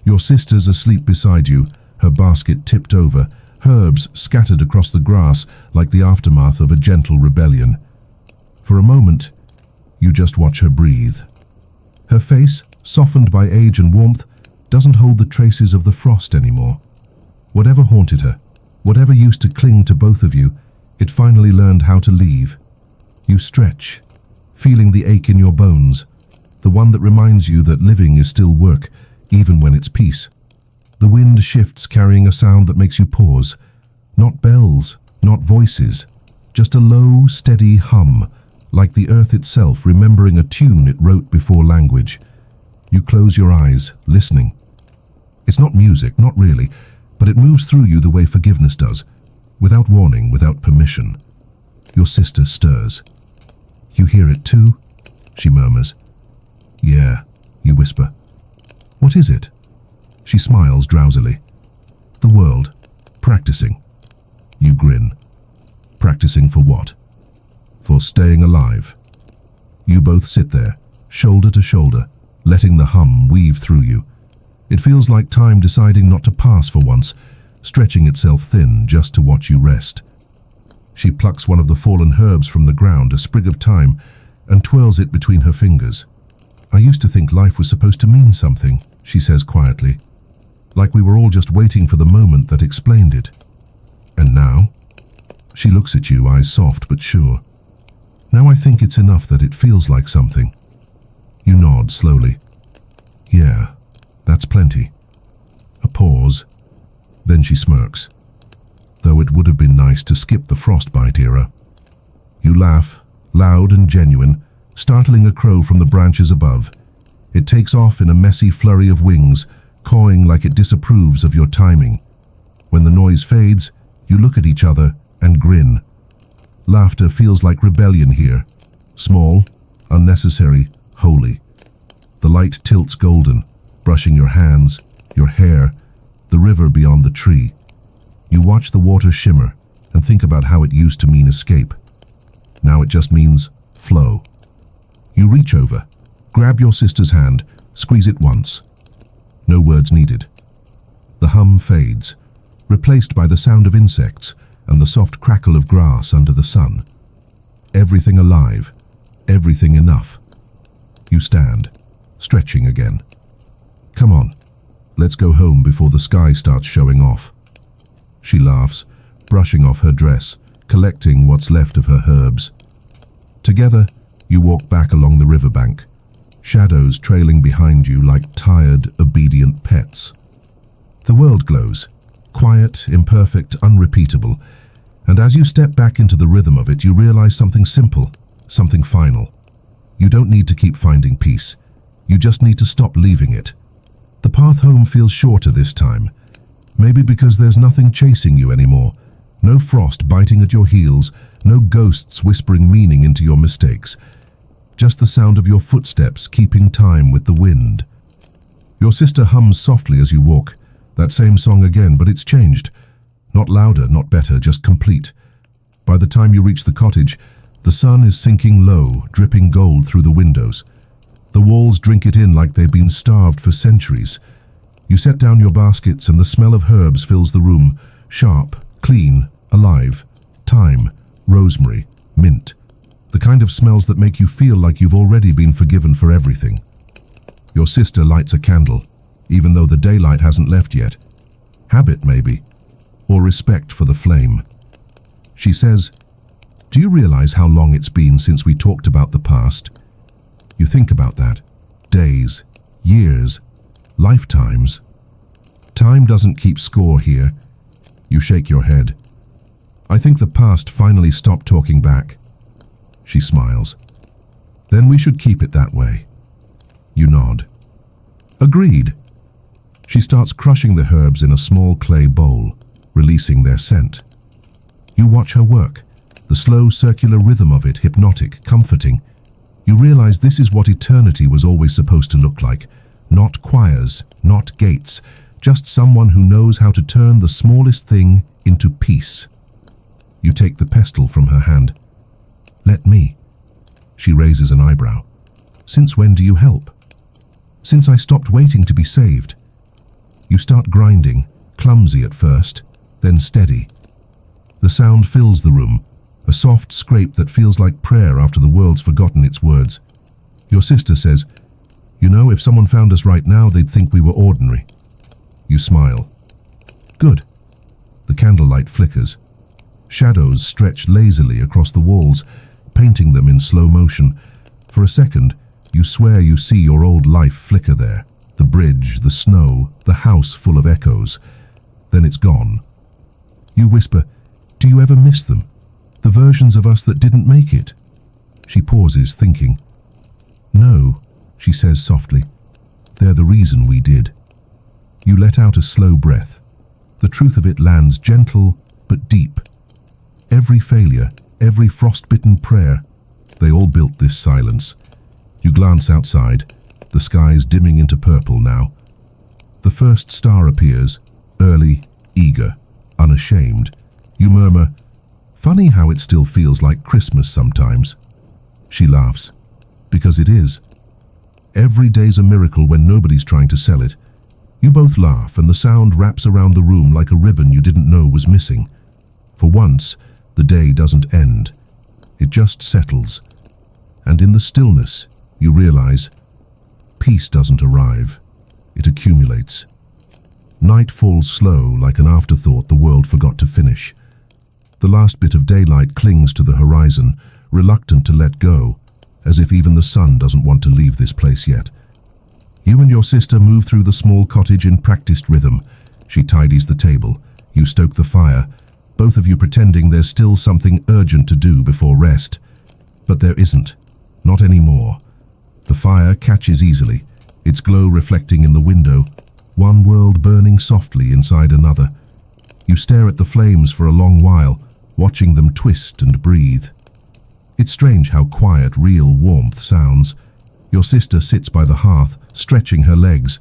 Your sister's asleep beside you, her basket tipped over, herbs scattered across the grass like the aftermath of a gentle rebellion. For a moment, you just watch her breathe. Her face, softened by age and warmth, doesn't hold the traces of the frost anymore. Whatever haunted her, whatever used to cling to both of you, it finally learned how to leave. You stretch, feeling the ache in your bones, the one that reminds you that living is still work, even when it's peace. The wind shifts, carrying a sound that makes you pause. Not bells, not voices, just a low, steady hum, like the earth itself remembering a tune it wrote before language. You close your eyes, listening. It's not music, not really, but it moves through you the way forgiveness does, without warning, without permission. Your sister stirs. You hear it too? She murmurs. Yeah, you whisper. What is it? She smiles drowsily. The world. Practicing. You grin. Practicing for what? For staying alive. You both sit there, shoulder to shoulder, letting the hum weave through you. It feels like time deciding not to pass for once, stretching itself thin just to watch you rest. She plucks one of the fallen herbs from the ground, a sprig of thyme, and twirls it between her fingers. I used to think life was supposed to mean something, she says quietly, like we were all just waiting for the moment that explained it. And now? She looks at you, eyes soft but sure. Now I think it's enough that it feels like something. You nod slowly. Yeah, that's plenty. A pause. Then she smirks. Though it would have been nice to skip the frostbite era. You laugh, loud and genuine, startling a crow from the branches above. It takes off in a messy flurry of wings, cawing like it disapproves of your timing. When the noise fades, you look at each other and grin. Laughter feels like rebellion here. Small, unnecessary, holy. The light tilts golden, brushing your hands, your hair, the river beyond the tree. You watch the water shimmer and think about how it used to mean escape. Now it just means flow. You reach over, grab your sister's hand, squeeze it once. No words needed. The hum fades, replaced by the sound of insects and the soft crackle of grass under the sun. Everything alive, everything enough. You stand, stretching again. Come on, let's go home before the sky starts showing off. She laughs, brushing off her dress, collecting what's left of her herbs. Together, you walk back along the riverbank, shadows trailing behind you like tired, obedient pets. The world glows, quiet, imperfect, unrepeatable, and as you step back into the rhythm of it, you realize something simple, something final. You don't need to keep finding peace. You just need to stop leaving it. The path home feels shorter this time, maybe because there's nothing chasing you anymore. No frost biting at your heels, no ghosts whispering meaning into your mistakes. Just the sound of your footsteps keeping time with the wind. Your sister hums softly as you walk, that same song again, but it's changed. Not louder, not better, just complete. By the time you reach the cottage, the sun is sinking low, dripping gold through the windows. The walls drink it in like they've been starved for centuries. You set down your baskets and the smell of herbs fills the room, sharp, clean, alive. Thyme, rosemary, mint. The kind of smells that make you feel like you've already been forgiven for everything. Your sister lights a candle, even though the daylight hasn't left yet. Habit, maybe, or respect for the flame. She says, "Do you realize how long it's been since we talked about the past?" You think about that. Days, years, lifetimes. Time doesn't keep score here. You shake your head. I think the past finally stopped talking back. She smiles. Then we should keep it that way. You nod. Agreed. She starts crushing the herbs in a small clay bowl, releasing their scent. You watch her work, the slow circular rhythm of it hypnotic, comforting. You realize this is what eternity was always supposed to look like. Not choirs, not gates, just someone who knows how to turn the smallest thing into peace. You take the pestle from her hand. Let me. She raises an eyebrow. Since when do you help? Since I stopped waiting to be saved. You start grinding, clumsy at first, then steady. The sound fills the room, a soft scrape that feels like prayer after the world's forgotten its words. Your sister says, "You know, if someone found us right now, they'd think we were ordinary." You smile. Good. The candlelight flickers. Shadows stretch lazily across the walls, painting them in slow motion. For a second, you swear you see your old life flicker there. The bridge, the snow, the house full of echoes. Then it's gone. You whisper, "Do you ever miss them? The versions of us that didn't make it?" She pauses, thinking. "No," she says softly. "They're the reason we did." You let out a slow breath. The truth of it lands gentle but deep. Every failure, every frostbitten prayer, they all built this silence. You glance outside, the sky's dimming into purple now. The first star appears, early, eager, unashamed. You murmur, "Funny how it still feels like Christmas sometimes." She laughs, "Because it is. Every day's a miracle when nobody's trying to sell it." You both laugh, and the sound wraps around the room like a ribbon you didn't know was missing. For once, the day doesn't end. It just settles. And in the stillness, you realize, peace doesn't arrive. It accumulates. Night falls slow, like an afterthought the world forgot to finish. The last bit of daylight clings to the horizon, reluctant to let go, as if even the sun doesn't want to leave this place yet. You and your sister move through the small cottage in practiced rhythm. She tidies the table. You stoke the fire, both of you pretending there's still something urgent to do before rest. But there isn't. Not anymore. The fire catches easily, its glow reflecting in the window, one world burning softly inside another. You stare at the flames for a long while, watching them twist and breathe. It's strange how quiet real warmth sounds. Your sister sits by the hearth, stretching her legs.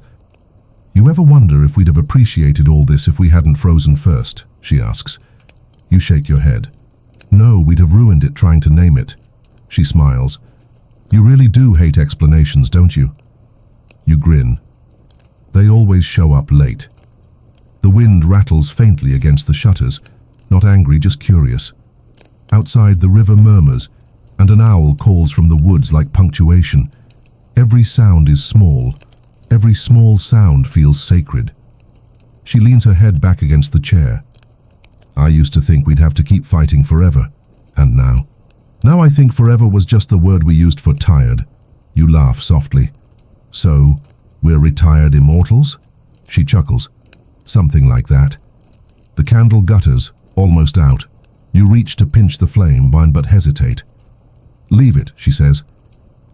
"You ever wonder if we'd have appreciated all this if we hadn't frozen first?" she asks. You shake your head. "No, we'd have ruined it trying to name it." She smiles. "You really do hate explanations, don't you?" You grin. They always show up late. The wind rattles faintly against the shutters, not angry, just curious. Outside, the river murmurs, and an owl calls from the woods like punctuation. Every sound is small. Every small sound feels sacred. She leans her head back against the chair. "I used to think we'd have to keep fighting forever. And now? Now I think forever was just the word we used for tired." You laugh softly. "So, we're retired immortals?" She chuckles. "Something like that." The candle gutters, almost out. You reach to pinch the flame, but hesitate. "Leave it," she says.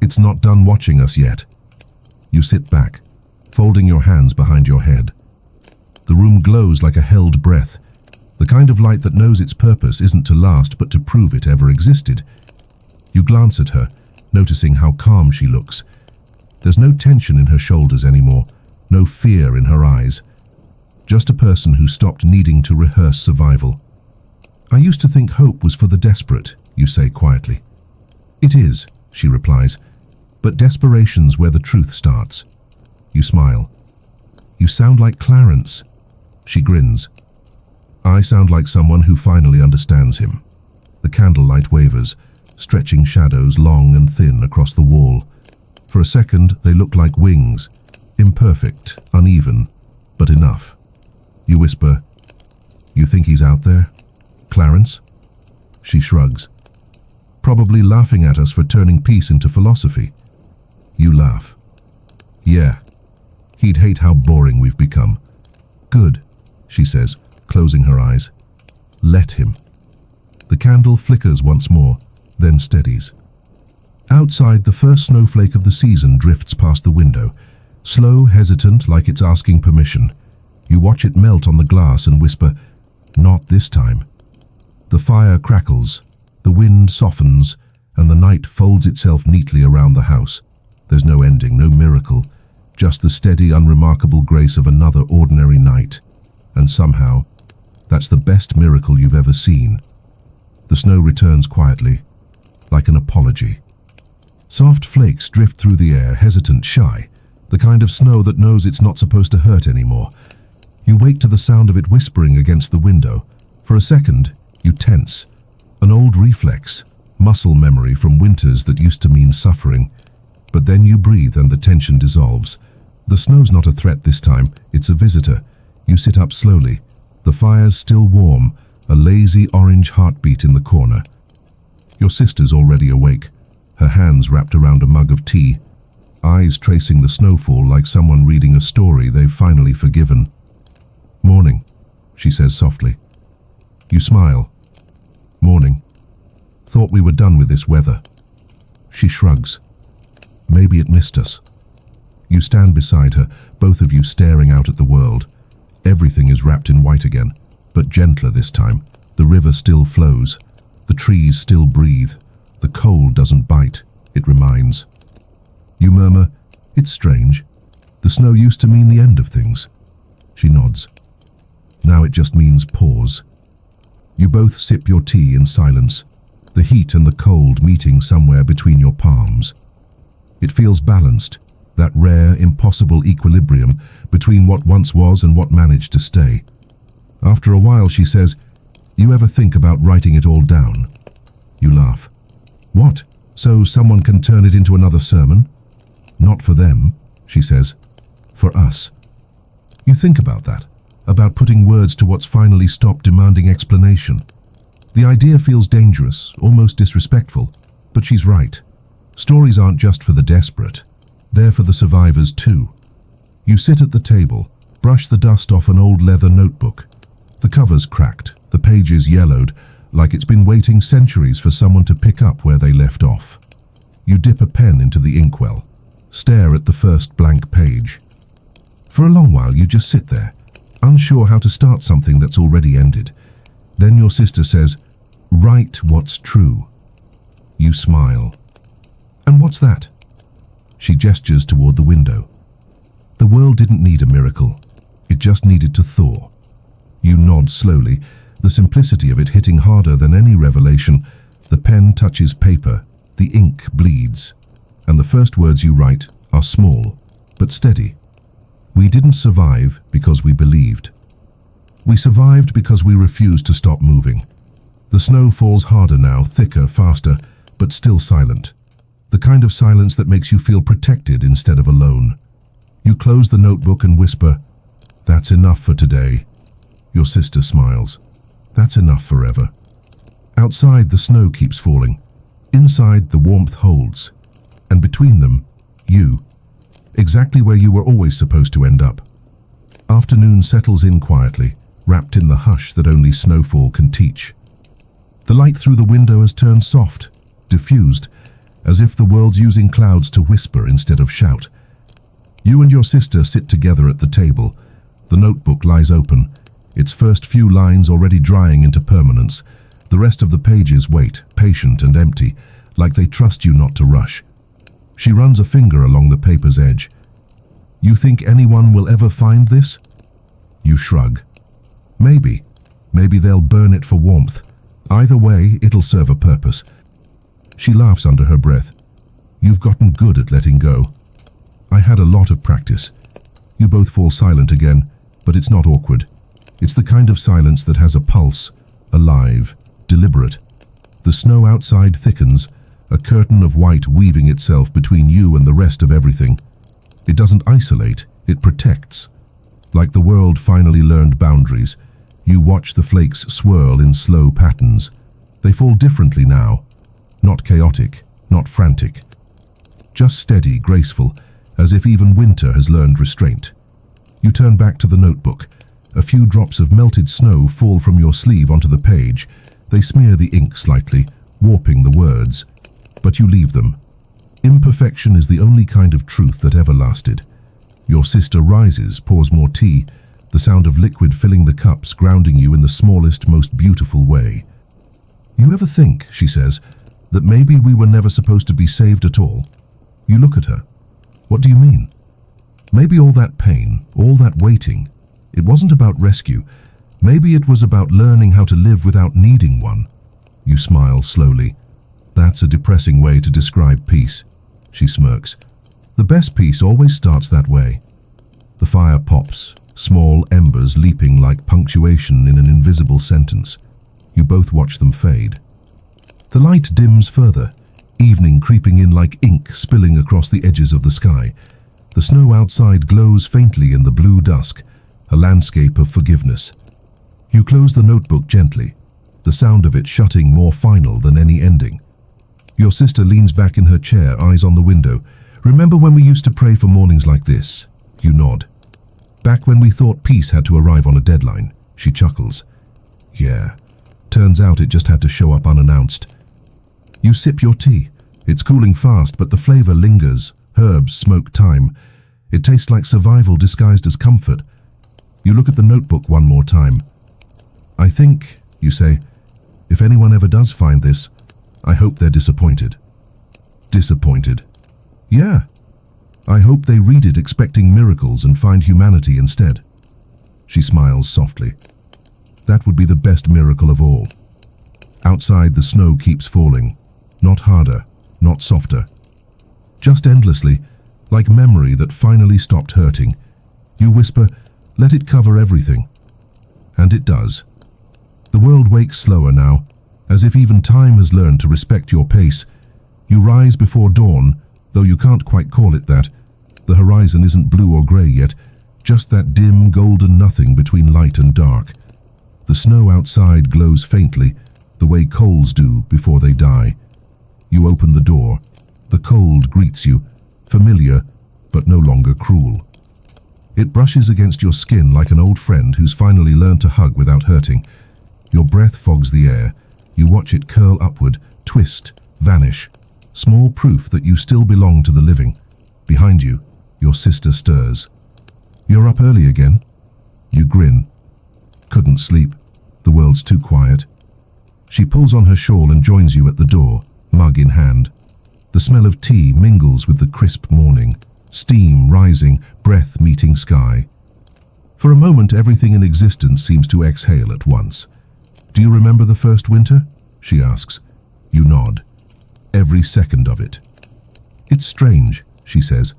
"It's not done watching us yet." You sit back, folding your hands behind your head. The room glows like a held breath, the kind of light that knows its purpose isn't to last but to prove it ever existed. You glance at her, noticing how calm she looks. There's no tension in her shoulders anymore, no fear in her eyes. Just a person who stopped needing to rehearse survival. "I used to think hope was for the desperate," you say quietly. "It is," she replies, "but desperation's where the truth starts." You smile. "You sound like Clarence." She grins. "I sound like someone who finally understands him." The candlelight wavers, stretching shadows long and thin across the wall. For a second, they look like wings, imperfect, uneven, but enough. You whisper, "You think he's out there? Clarence?" She shrugs. "Probably laughing at us for turning peace into philosophy." You laugh. "Yeah, he'd hate how boring we've become." "Good," she says, closing her eyes. "Let him." The candle flickers once more, then steadies. Outside, the first snowflake of the season drifts past the window, slow, hesitant, like it's asking permission. You watch it melt on the glass and whisper, "Not this time." The fire crackles, the wind softens, and the night folds itself neatly around the house. There's no ending, no miracle, just the steady, unremarkable grace of another ordinary night. And somehow, that's the best miracle you've ever seen. The snow returns quietly, like an apology. Soft flakes drift through the air, hesitant, shy, the kind of snow that knows it's not supposed to hurt anymore. You wake to the sound of it whispering against the window. For a second, you tense. An old reflex, muscle memory from winters that used to mean suffering. But then you breathe and the tension dissolves. The snow's not a threat this time, it's a visitor. You sit up slowly. The fire's still warm, a lazy orange heartbeat in the corner. Your sister's already awake, her hands wrapped around a mug of tea, eyes tracing the snowfall like someone reading a story they've finally forgiven. "Morning," she says softly. You smile. "Morning. Thought we were done with this weather." She shrugs. "Maybe it missed us." You stand beside her, both of you staring out at the world. Everything is wrapped in white again, but gentler this time. The river still flows. The trees still breathe. The cold doesn't bite, it reminds. You murmur, "It's strange. The snow used to mean the end of things." She nods. Now it just means pause. You both sip your tea in silence, the heat and the cold meeting somewhere between your palms. It feels balanced, that rare, impossible equilibrium between what once was and what managed to stay. After a while, she says, "You ever think about writing it all down?" You laugh. "What? So someone can turn it into another sermon?" "Not for them," she says. "For us." You think about that, about putting words to what's finally stopped demanding explanation. The idea feels dangerous, almost disrespectful, but she's right. Stories aren't just for the desperate. They're for the survivors too. You sit at the table, brush the dust off an old leather notebook. The cover's cracked, the pages yellowed, like it's been waiting centuries for someone to pick up where they left off. You dip a pen into the inkwell, stare at the first blank page. For a long while you just sit there, unsure how to start something that's already ended. Then your sister says, "Write what's true." You smile. "And what's that?" She gestures toward the window. The world didn't need a miracle. It just needed to thaw. You nod slowly, the simplicity of it hitting harder than any revelation. The pen touches paper, the ink bleeds, and the first words you write are small, but steady. We didn't survive because we believed. We survived because we refused to stop moving. The snow falls harder now, thicker, faster, but still silent. The kind of silence that makes you feel protected instead of alone. You close the notebook and whisper, "That's enough for today." Your sister smiles. "That's enough forever." Outside, the snow keeps falling. Inside, the warmth holds. And between them, you. Exactly where you were always supposed to end up. Afternoon settles in quietly, wrapped in the hush that only snowfall can teach. The light through the window has turned soft, diffused, as if the world's using clouds to whisper instead of shout. You and your sister sit together at the table. The notebook lies open, its first few lines already drying into permanence. The rest of the pages wait, patient and empty, like they trust you not to rush. She runs a finger along the paper's edge. "You think anyone will ever find this?" You shrug. "Maybe. Maybe they'll burn it for warmth. Either way, it'll serve a purpose." She laughs under her breath. "You've gotten good at letting go." "I had a lot of practice." You both fall silent again, but it's not awkward. It's the kind of silence that has a pulse, alive, deliberate. The snow outside thickens, a curtain of white weaving itself between you and the rest of everything. It doesn't isolate, it protects. Like the world finally learned boundaries, you watch the flakes swirl in slow patterns. They fall differently now. Not chaotic, not frantic. Just steady, graceful, as if even winter has learned restraint. You turn back to the notebook. A few drops of melted snow fall from your sleeve onto the page. They smear the ink slightly, warping the words. But you leave them. Imperfection is the only kind of truth that ever lasted. Your sister rises, pours more tea, the sound of liquid filling the cups, grounding you in the smallest, most beautiful way. "You ever think," she says, "that maybe we were never supposed to be saved at all?" You look at her. "What do you mean?" "Maybe all that pain, all that waiting, it wasn't about rescue. Maybe it was about learning how to live without needing one." You smile slowly. That's a depressing way to describe peace. She smirks. The best peace always starts that way. The fire pops, small embers leaping like punctuation in an invisible sentence. You both watch them fade. The light dims further, evening creeping in like ink spilling across the edges of the sky. The snow outside glows faintly in the blue dusk, a landscape of forgiveness. You close the notebook gently, the sound of it shutting more final than any ending. Your sister leans back in her chair, eyes on the window. Remember when we used to pray for mornings like this? You nod. Back when we thought peace had to arrive on a deadline. She chuckles. Yeah, turns out it just had to show up unannounced. You sip your tea. It's cooling fast, but the flavor lingers. Herbs, smoke, thyme. It tastes like survival disguised as comfort. You look at the notebook one more time. I think, you say, if anyone ever does find this, I hope they're disappointed. Disappointed? Yeah. I hope they read it expecting miracles and find humanity instead. She smiles softly. That would be the best miracle of all. Outside, the snow keeps falling. Not harder, not softer. Just endlessly, like memory that finally stopped hurting. You whisper, let it cover everything. And it does. The world wakes slower now, as if even time has learned to respect your pace. You rise before dawn, though you can't quite call it that. The horizon isn't blue or grey yet, just that dim golden nothing between light and dark. The snow outside glows faintly, the way coals do before they die. You open the door. The cold greets you, familiar, but no longer cruel. It brushes against your skin like an old friend who's finally learned to hug without hurting. Your breath fogs the air. You watch it curl upward, twist, vanish. Small proof that you still belong to the living. Behind you, your sister stirs. You're up early again? You grin. Couldn't sleep. The world's too quiet. She pulls on her shawl and joins you at the door, mug in hand. The smell of tea mingles with the crisp morning, steam rising, breath meeting sky. For a moment, everything in existence seems to exhale at once. Do you remember the first winter? She asks. You nod. Every second of it. It's strange, she says.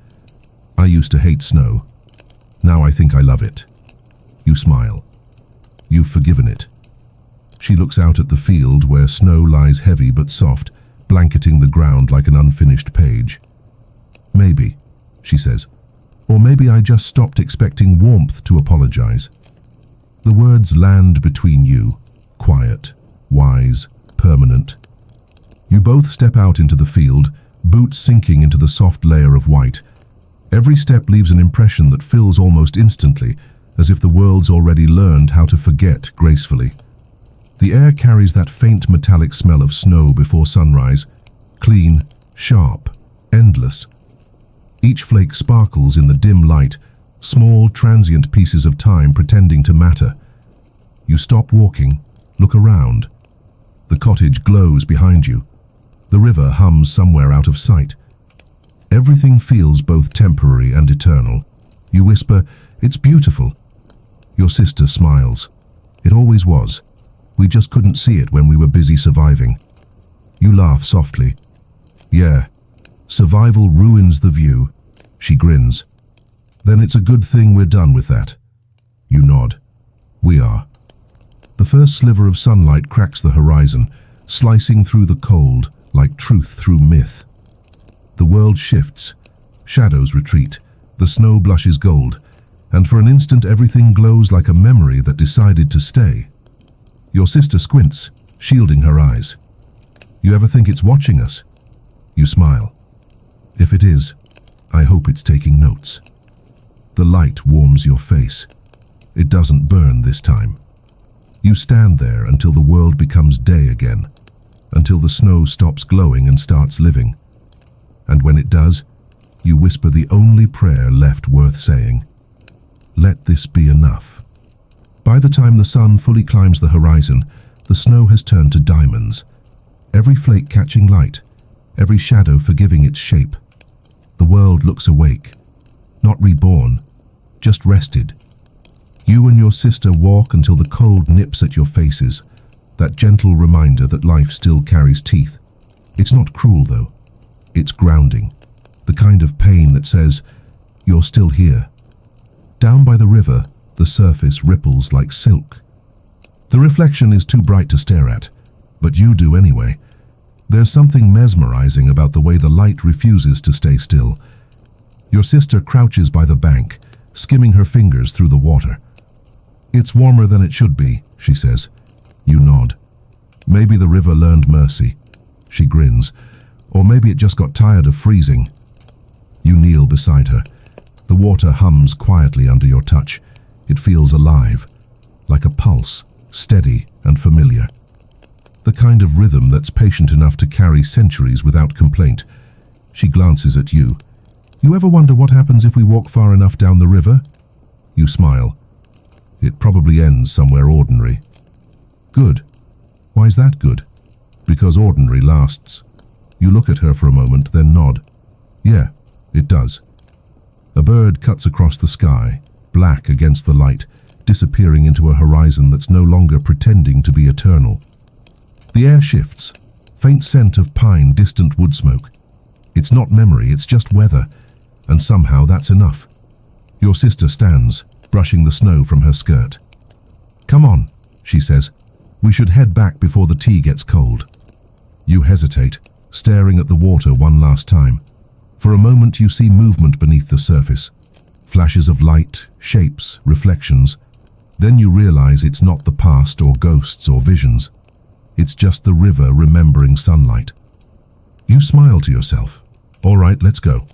I used to hate snow. Now I think I love it. You smile. You've forgiven it. She looks out at the field where snow lies heavy but soft, blanketing the ground like an unfinished page. Maybe, she says, or maybe I just stopped expecting warmth to apologize. The words land between you, quiet, wise, permanent. You both step out into the field, boots sinking into the soft layer of white. Every step leaves an impression that fills almost instantly, as if the world's already learned how to forget gracefully. The air carries that faint metallic smell of snow before sunrise, clean, sharp, endless. Each flake sparkles in the dim light, small, transient pieces of time pretending to matter. You stop walking, look around. The cottage glows behind you. The river hums somewhere out of sight. Everything feels both temporary and eternal. You whisper, "It's beautiful." Your sister smiles. It always was. We just couldn't see it when we were busy surviving. You laugh softly. Yeah, survival ruins the view. She grins. Then it's a good thing we're done with that. You nod. We are. The first sliver of sunlight cracks the horizon, slicing through the cold like truth through myth. The world shifts. Shadows retreat. The snow blushes gold. And for an instant everything glows like a memory that decided to stay. Your sister squints, shielding her eyes. You ever think it's watching us? You smile. If it is, I hope it's taking notes. The light warms your face. It doesn't burn this time. You stand there until the world becomes day again, until the snow stops glowing and starts living. And when it does, you whisper the only prayer left worth saying. Let this be enough. By the time the sun fully climbs the horizon, the snow has turned to diamonds, every flake catching light, every shadow forgiving its shape. The world looks awake, not reborn, just rested. You and your sister walk until the cold nips at your faces, that gentle reminder that life still carries teeth. It's not cruel, though. It's grounding, the kind of pain that says, you're still here. Down by the river, the surface ripples like silk. The reflection is too bright to stare at, but you do anyway. There's something mesmerizing about the way the light refuses to stay still. Your sister crouches by the bank, skimming her fingers through the water. It's warmer than it should be, she says. You nod. Maybe the river learned mercy. She grins. Or maybe it just got tired of freezing. You kneel beside her. The water hums quietly under your touch. It feels alive, like a pulse, steady and familiar. The kind of rhythm that's patient enough to carry centuries without complaint. She glances at you. You ever wonder what happens if we walk far enough down the river? You smile. It probably ends somewhere ordinary. Good. Why's that good? Because ordinary lasts. You look at her for a moment, then nod. Yeah, it does. A bird cuts across the sky, black against the light, disappearing into a horizon that's no longer pretending to be eternal. The air shifts, faint scent of pine, distant wood smoke. It's not memory, it's just weather, and somehow that's enough. Your sister stands, brushing the snow from her skirt. Come on, she says. We should head back before the tea gets cold. You hesitate, staring at the water one last time. For a moment you see movement beneath the surface. Flashes of light, shapes, reflections. Then you realize it's not the past or ghosts or visions. It's just the river remembering sunlight. You smile to yourself. All right, let's go.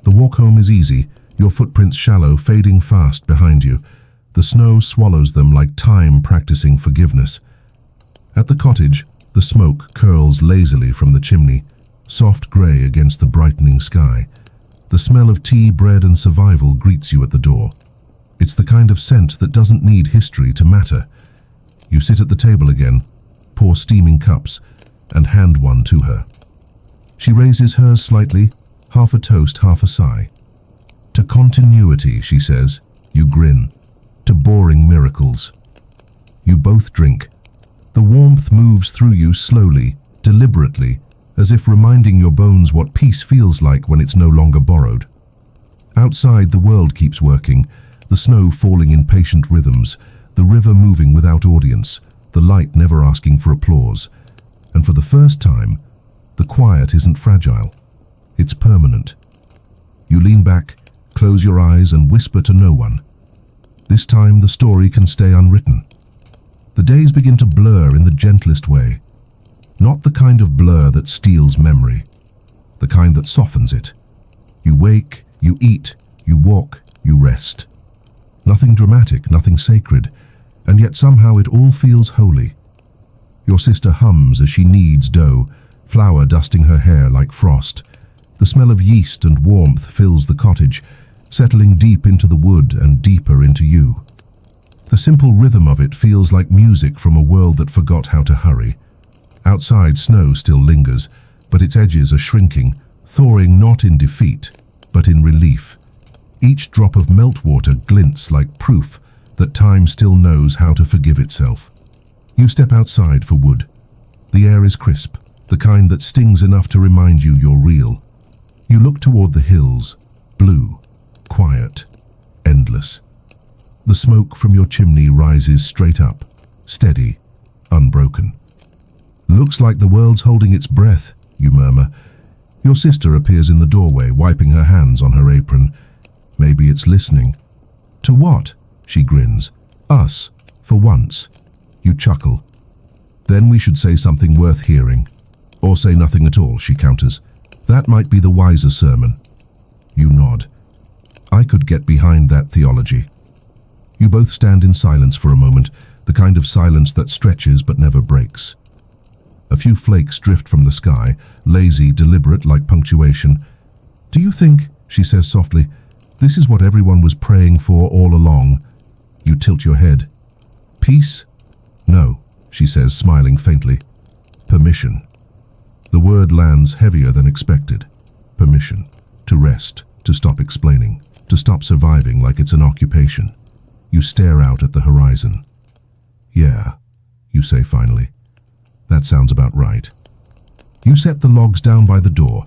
The walk home is easy, your footprints shallow, fading fast behind you. The snow swallows them like time practicing forgiveness. At the cottage, the smoke curls lazily from the chimney, soft grey against the brightening sky. The smell of tea, bread and survival greets you at the door. It's the kind of scent that doesn't need history to matter. You sit at the table again, pour steaming cups, and hand one to her. She raises hers slightly, half a toast, half a sigh. To continuity, she says. You grin. To boring miracles. You both drink. The warmth moves through you slowly, deliberately, as if reminding your bones what peace feels like when it's no longer borrowed. Outside, the world keeps working, the snow falling in patient rhythms, the river moving without audience, the light never asking for applause. And for the first time, the quiet isn't fragile. It's permanent. You lean back, close your eyes and whisper to no one. This time the story can stay unwritten. The days begin to blur in the gentlest way. Not the kind of blur that steals memory, the kind that softens it. You wake, you eat, you walk, you rest. Nothing dramatic, nothing sacred, and yet somehow it all feels holy. Your sister hums as she kneads dough, flour dusting her hair like frost. The smell of yeast and warmth fills the cottage, settling deep into the wood and deeper into you. The simple rhythm of it feels like music from a world that forgot how to hurry. Outside, snow still lingers, but its edges are shrinking, thawing not in defeat, but in relief. Each drop of meltwater glints like proof that time still knows how to forgive itself. You step outside for wood. The air is crisp, the kind that stings enough to remind you you're real. You look toward the hills, blue, quiet, endless. The smoke from your chimney rises straight up, steady, unbroken. Looks like the world's holding its breath, you murmur. Your sister appears in the doorway, wiping her hands on her apron. Maybe it's listening. To what? She grins. Us, for once. You chuckle. Then we should say something worth hearing. Or say nothing at all, she counters. That might be the wiser sermon. You nod. I could get behind that theology. You both stand in silence for a moment, the kind of silence that stretches but never breaks. A few flakes drift from the sky, lazy, deliberate, like punctuation. Do you think, she says softly, this is what everyone was praying for all along? You tilt your head. Peace? No, she says, smiling faintly. Permission. The word lands heavier than expected. Permission. To rest, to stop explaining, to stop surviving like it's an occupation. You stare out at the horizon. Yeah, you say finally. That sounds about right. You set the logs down by the door,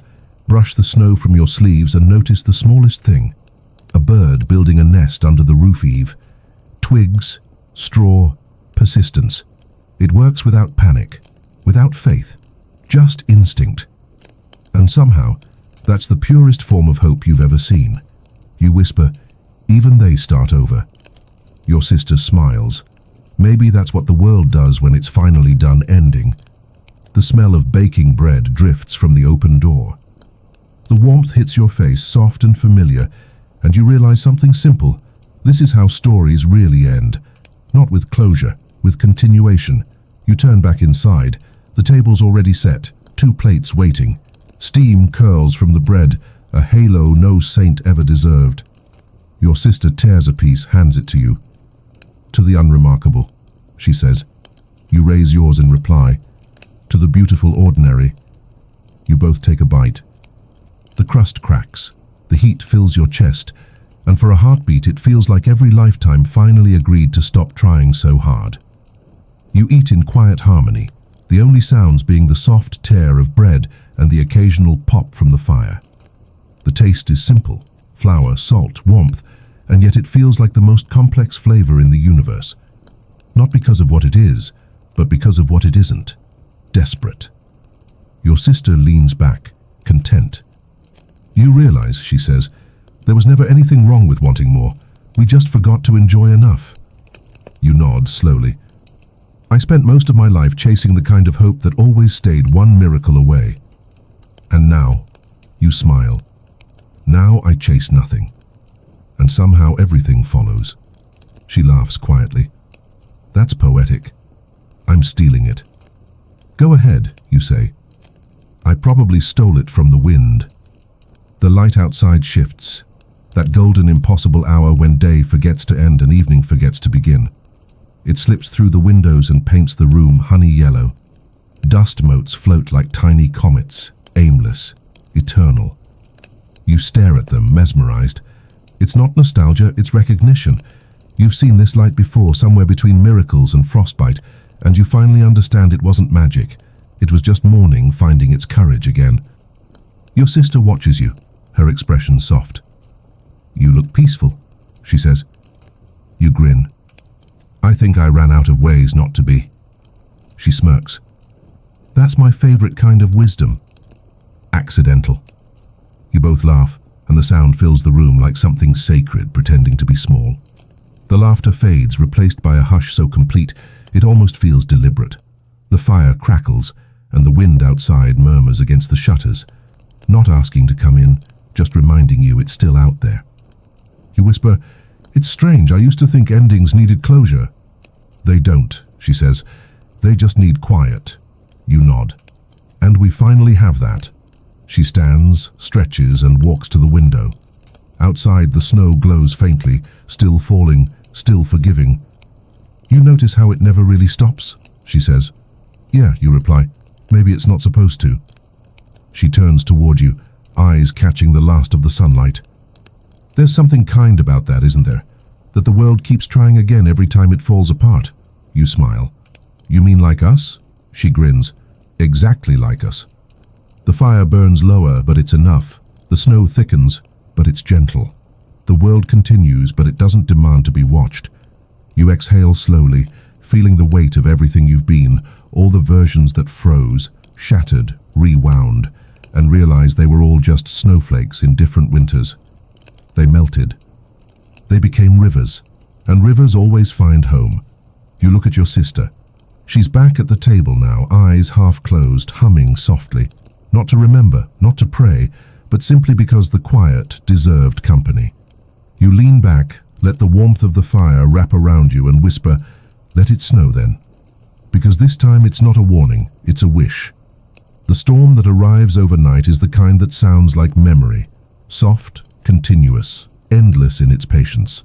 brush the snow from your sleeves and notice the smallest thing. A bird building a nest under the roof eave. Twigs, straw, persistence. It works without panic, without faith, just instinct. And somehow, that's the purest form of hope you've ever seen. You whisper, even they start over. Your sister smiles. Maybe that's what the world does when it's finally done ending. The smell of baking bread drifts from the open door. The warmth hits your face, soft and familiar, and you realize something simple. This is how stories really end. Not with closure, with continuation. You turn back inside. The table's already set, 2 plates waiting. Steam curls from the bread, a halo no saint ever deserved. Your sister tears a piece, hands it to you. To the unremarkable, she says. You raise yours in reply. To the beautiful ordinary. You both take a bite. The crust cracks. The heat fills your chest, and for a heartbeat it feels like every lifetime finally agreed to stop trying so hard. You eat in quiet harmony, the only sounds being the soft tear of bread and the occasional pop from the fire. The taste is simple, flour, salt, warmth, and yet it feels like the most complex flavor in the universe. Not because of what it is, but because of what it isn't. Desperate. Your sister leans back, content. You realize, she says, there was never anything wrong with wanting more. We just forgot to enjoy enough. You nod slowly. I spent most of my life chasing the kind of hope that always stayed one miracle away. And now, you smile. Now I chase nothing. And somehow everything follows. She laughs quietly. That's poetic. I'm stealing it. Go ahead, you say. I probably stole it from the wind. The light outside shifts. That golden impossible hour when day forgets to end and evening forgets to begin. It slips through the windows and paints the room honey yellow. Dust motes float like tiny comets, aimless, eternal. You stare at them, mesmerized. It's not nostalgia, it's recognition. You've seen this light before, somewhere between miracles and frostbite, and you finally understand it wasn't magic. It was just morning finding its courage again. Your sister watches you, her expression soft. You look peaceful, she says. You grin. I think I ran out of ways not to be. She smirks. That's my favorite kind of wisdom. Accidental. You both laugh, and the sound fills the room like something sacred pretending to be small. The laughter fades, replaced by a hush so complete it almost feels deliberate. The fire crackles, and the wind outside murmurs against the shutters, not asking to come in, just reminding you it's still out there. You whisper, "It's strange, I used to think endings needed closure." "They don't," she says. "They just need quiet." You nod. "And we finally have that." She stands, stretches, and walks to the window. Outside, the snow glows faintly, still falling, still forgiving. "You notice how it never really stops?" she says. "Yeah," you reply. "Maybe it's not supposed to." She turns toward you, eyes catching the last of the sunlight. "There's something kind about that, isn't there? That the world keeps trying again every time it falls apart." You smile. "You mean like us?" She grins. "Exactly like us." The fire burns lower, but it's enough. The snow thickens, but it's gentle. The world continues, but it doesn't demand to be watched. You exhale slowly, feeling the weight of everything you've been, all the versions that froze, shattered, rewound, and realize they were all just snowflakes in different winters. They melted. They became rivers, and rivers always find home. You look at your sister. She's back at the table now, eyes half closed, humming softly. Not to remember, not to pray, but simply because the quiet deserved company. You lean back, let the warmth of the fire wrap around you and whisper, "Let it snow then." Because this time it's not a warning, it's a wish. The storm that arrives overnight is the kind that sounds like memory. Soft, continuous, endless in its patience.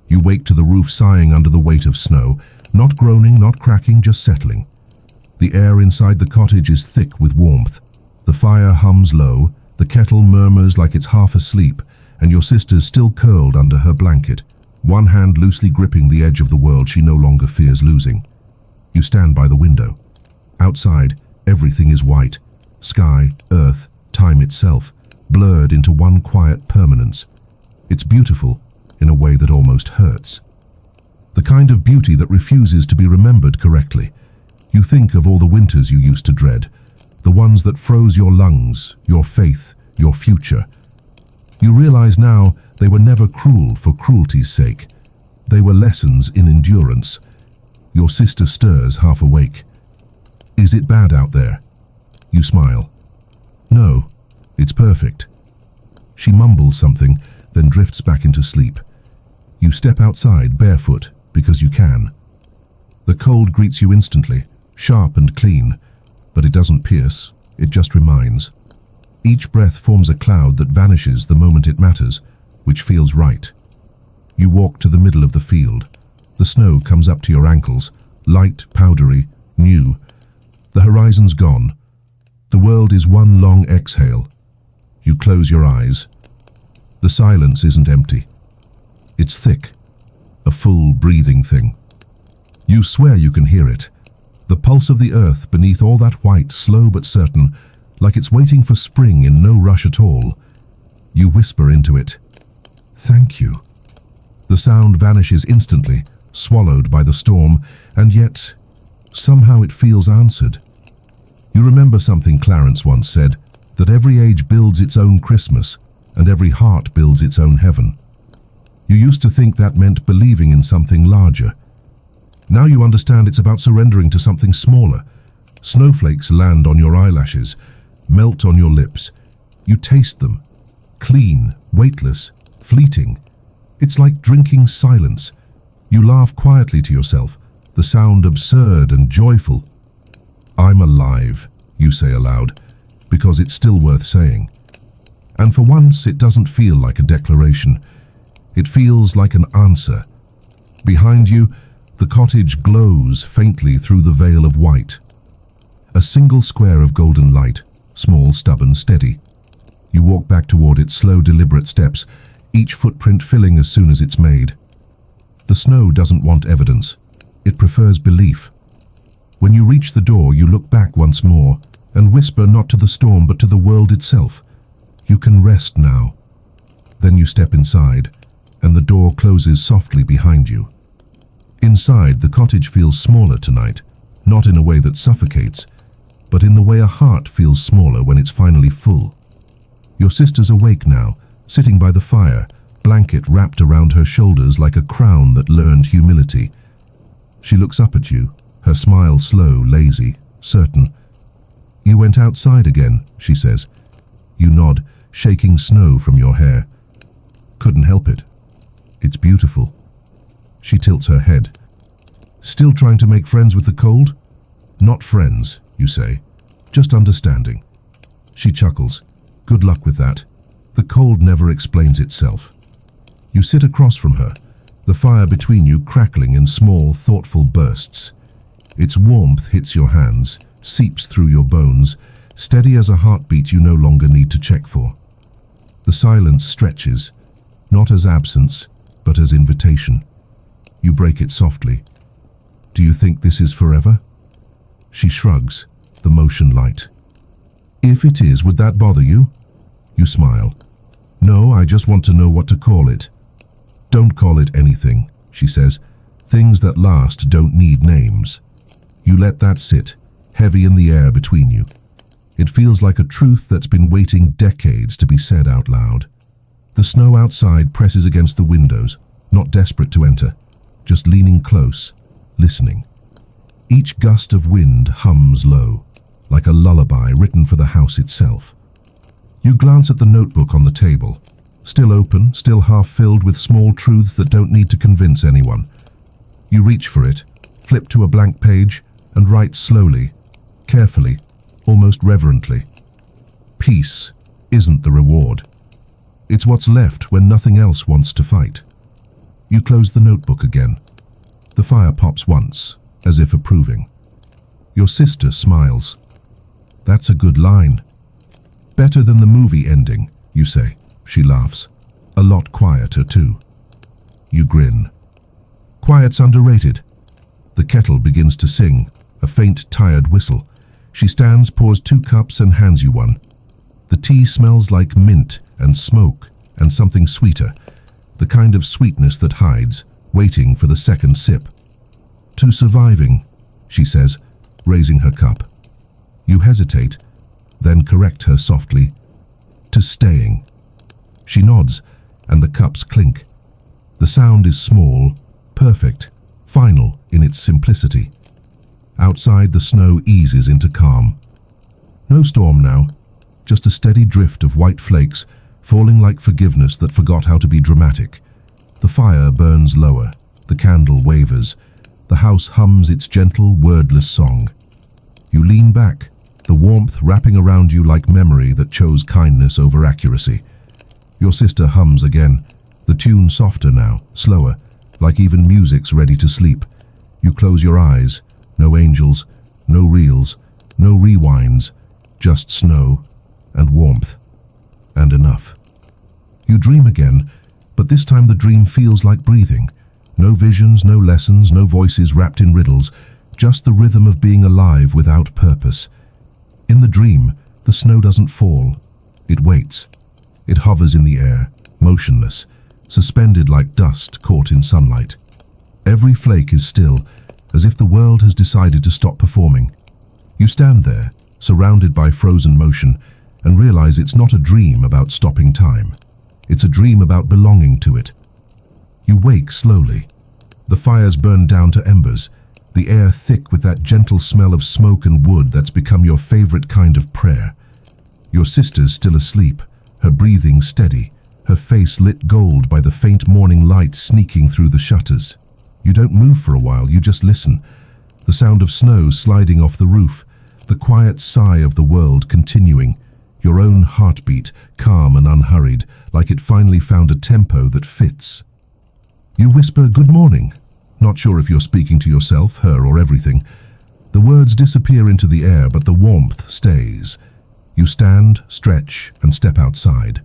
You wake to the roof sighing under the weight of snow, not groaning, not cracking, just settling. The air inside the cottage is thick with warmth. The fire hums low, the kettle murmurs like it's half asleep, and your sister's still curled under her blanket, one hand loosely gripping the edge of the world she no longer fears losing. You stand by the window. Outside, everything is white. Sky, earth, time itself, blurred into one quiet permanence. It's beautiful in a way that almost hurts. The kind of beauty that refuses to be remembered correctly. You think of all the winters you used to dread, the ones that froze your lungs, your faith, your future. You realize now they were never cruel for cruelty's sake. They were lessons in endurance. Your sister stirs, half awake. Is it bad out there? You smile. No, it's perfect. She mumbles something, then drifts back into sleep. You step outside barefoot because you can. The cold greets you instantly, sharp and clean, but it doesn't pierce, it just reminds. Each breath forms a cloud that vanishes the moment it matters, which feels right. You walk to the middle of the field. The snow comes up to your ankles, light, powdery, new. The horizon's gone. The world is one long exhale. You close your eyes. The silence isn't empty. It's thick, a full breathing thing. You swear you can hear it. The pulse of the earth beneath all that white, slow but certain, like it's waiting for spring in no rush at all. You whisper into it. Thank you. The sound vanishes instantly, swallowed by the storm, and yet, somehow it feels answered. You remember something Clarence once said, that every age builds its own Christmas, and every heart builds its own heaven. You used to think that meant believing in something larger. Now you understand it's about surrendering to something smaller. Snowflakes land on your eyelashes, melt on your lips. You taste them. Clean, weightless, fleeting. It's like drinking silence. You laugh quietly to yourself, the sound absurd and joyful. I'm alive, you say aloud, because it's still worth saying. And for once, it doesn't feel like a declaration. It feels like an answer. Behind you, the cottage glows faintly through the veil of white. A single square of golden light, small, stubborn, steady. You walk back toward its slow, deliberate steps, each footprint filling as soon as it's made. The snow doesn't want evidence. It prefers belief. When you reach the door, you look back once more and whisper not to the storm but to the world itself. You can rest now. Then you step inside, and the door closes softly behind you. Inside, the cottage feels smaller tonight, not in a way that suffocates, but in the way a heart feels smaller when it's finally full. Your sister's awake now, sitting by the fire, blanket wrapped around her shoulders like a crown that learned humility. She looks up at you, her smile slow, lazy, certain. You went outside again, she says. You nod, shaking snow from your hair. Couldn't help it. It's beautiful. She tilts her head. Still trying to make friends with the cold? Not friends, you say. Just understanding. She chuckles. Good luck with that. The cold never explains itself. You sit across from her, the fire between you crackling in small, thoughtful bursts. Its warmth hits your hands, seeps through your bones, steady as a heartbeat you no longer need to check for. The silence stretches, not as absence, but as invitation. You break it softly. Do you think this is forever? She shrugs, the motion light. If it is, would that bother you? You smile. No, I just want to know what to call it. Don't call it anything, she says. Things that last don't need names. You let that sit, heavy in the air between you. It feels like a truth that's been waiting decades to be said out loud. The snow outside presses against the windows, not desperate to enter, just leaning close, listening. Each gust of wind hums low, like a lullaby written for the house itself. You glance at the notebook on the table, still open, still half filled with small truths that don't need to convince anyone. You reach for it, flip to a blank page, and write slowly, carefully, almost reverently. Peace isn't the reward. It's what's left when nothing else wants to fight. You close the notebook again. The fire pops once, as if approving. Your sister smiles. That's a good line. Better than the movie ending, you say. She laughs. A lot quieter, too. You grin. Quiet's underrated. The kettle begins to sing, a faint, tired whistle. She stands, pours 2 cups and hands you one. The tea smells like mint and smoke and something sweeter, the kind of sweetness that hides, waiting for the second sip. "To surviving," she says, raising her cup. You hesitate, then correct her softly. "To staying." She nods, and the cups clink. The sound is small, perfect, final in its simplicity. Outside, the snow eases into calm. No storm now, just a steady drift of white flakes falling like forgiveness that forgot how to be dramatic. The fire burns lower, the candle wavers, the house hums its gentle, wordless song. You lean back, the warmth wrapping around you like memory that chose kindness over accuracy. Your sister hums again, the tune softer now, slower, like even music's ready to sleep. You close your eyes, no angels, no reels, no rewinds, just snow and warmth, and enough. You dream again, but this time the dream feels like breathing. No visions, no lessons, no voices wrapped in riddles, just the rhythm of being alive without purpose. In the dream, the snow doesn't fall. It waits. It hovers in the air, motionless, suspended like dust caught in sunlight. Every flake is still, as if the world has decided to stop performing. You stand there, surrounded by frozen motion, and realize it's not a dream about stopping time. It's a dream about belonging to it. You wake slowly. The fires burn down to embers, the air thick with that gentle smell of smoke and wood that's become your favorite kind of prayer. Your sister's still asleep, her breathing steady, her face lit gold by the faint morning light sneaking through the shutters. You don't move for a while, you just listen. The sound of snow sliding off the roof, the quiet sigh of the world continuing, your own heartbeat, calm and unhurried, like it finally found a tempo that fits. You whisper, "Good morning," not sure if you're speaking to yourself, her, or everything. The words disappear into the air, but the warmth stays. You stand, stretch, and step outside.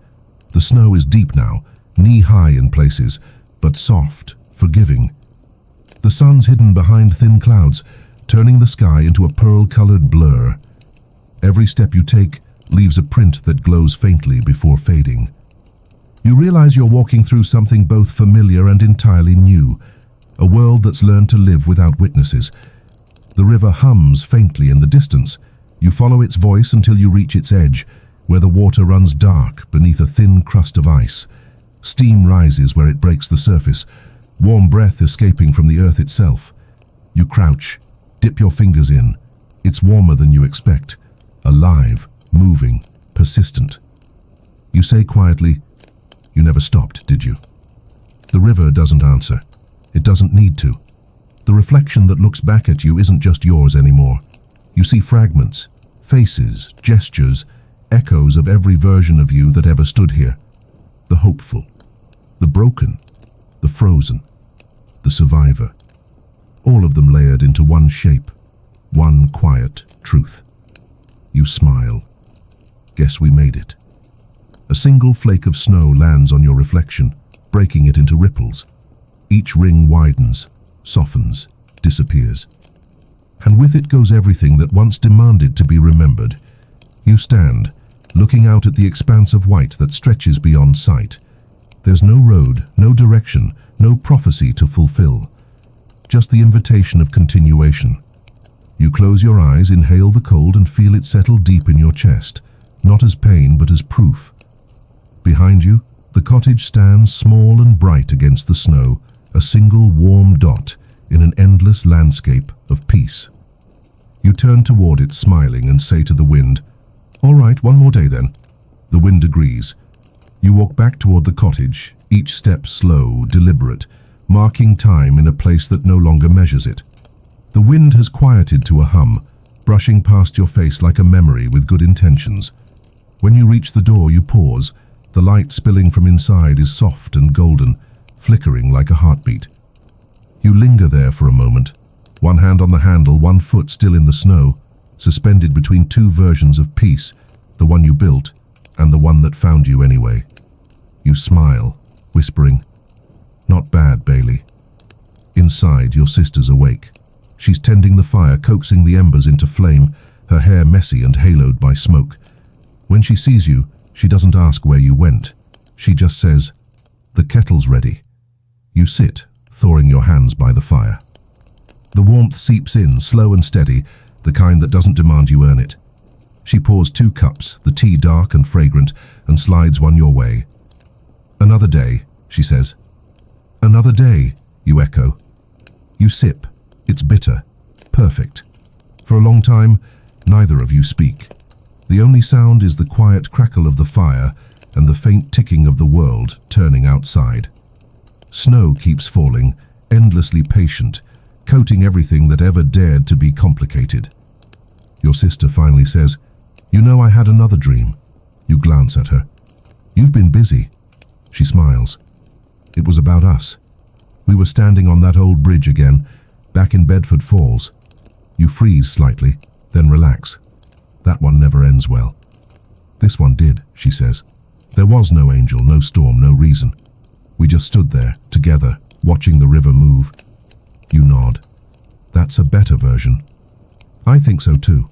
The snow is deep now, knee-high in places, but soft, forgiving. The sun's hidden behind thin clouds, turning the sky into a pearl-colored blur. Every step you take leaves a print that glows faintly before fading. You realize you're walking through something both familiar and entirely new, a world that's learned to live without witnesses. The river hums faintly in the distance. You follow its voice until you reach its edge, where the water runs dark beneath a thin crust of ice. Steam rises where it breaks the surface, warm breath escaping from the earth itself. You crouch, dip your fingers in. It's warmer than you expect, alive, moving, persistent. You say quietly, "You never stopped, did you?" The river doesn't answer. It doesn't need to. The reflection that looks back at you isn't just yours anymore. You see fragments, faces, gestures, echoes of every version of you that ever stood here. The hopeful, the broken, the frozen, the survivor. All of them layered into one shape, one quiet truth. You smile. Guess we made it. A single flake of snow lands on your reflection, breaking it into ripples. Each ring widens, softens, disappears. And with it goes everything that once demanded to be remembered. You stand, looking out at the expanse of white that stretches beyond sight. There's no road, no direction, no prophecy to fulfill. Just the invitation of continuation. You close your eyes, inhale the cold, and feel it settle deep in your chest, not as pain but as proof. Behind you, the cottage stands small and bright against the snow, a single warm dot in an endless landscape of peace. You turn toward it smiling and say to the wind, "All right, one more day then." The wind agrees. You walk back toward the cottage, each step slow, deliberate, marking time in a place that no longer measures it. The wind has quieted to a hum, brushing past your face like a memory with good intentions. When you reach the door, you pause. The light spilling from inside is soft and golden, flickering like a heartbeat. You linger there for a moment, one hand on the handle, one foot still in the snow, suspended between two versions of peace, the one you built and the one that found you anyway. You smile, whispering, "Not bad, Bailey." Inside, your sister's awake. She's tending the fire, coaxing the embers into flame, her hair messy and haloed by smoke. When she sees you, she doesn't ask where you went. She just says, "The kettle's ready." You sit, thawing your hands by the fire. The warmth seeps in, slow and steady, the kind that doesn't demand you earn it. She pours 2 cups, the tea dark and fragrant, and slides one your way. "Another day," she says. "Another day," you echo. You sip. It's bitter. Perfect. For a long time, neither of you speak. The only sound is the quiet crackle of the fire and the faint ticking of the world turning outside. Snow keeps falling, endlessly patient, coating everything that ever dared to be complicated. Your sister finally says, "You know, I had another dream." You glance at her. "You've been busy." She smiles. "It was about us. We were standing on that old bridge again, back in Bedford Falls." You freeze slightly, then relax. "That one never ends well." "This one did," she says. "There was no angel, no storm, no reason. We just stood there, together, watching the river move." You nod. "That's a better version." "I think so too."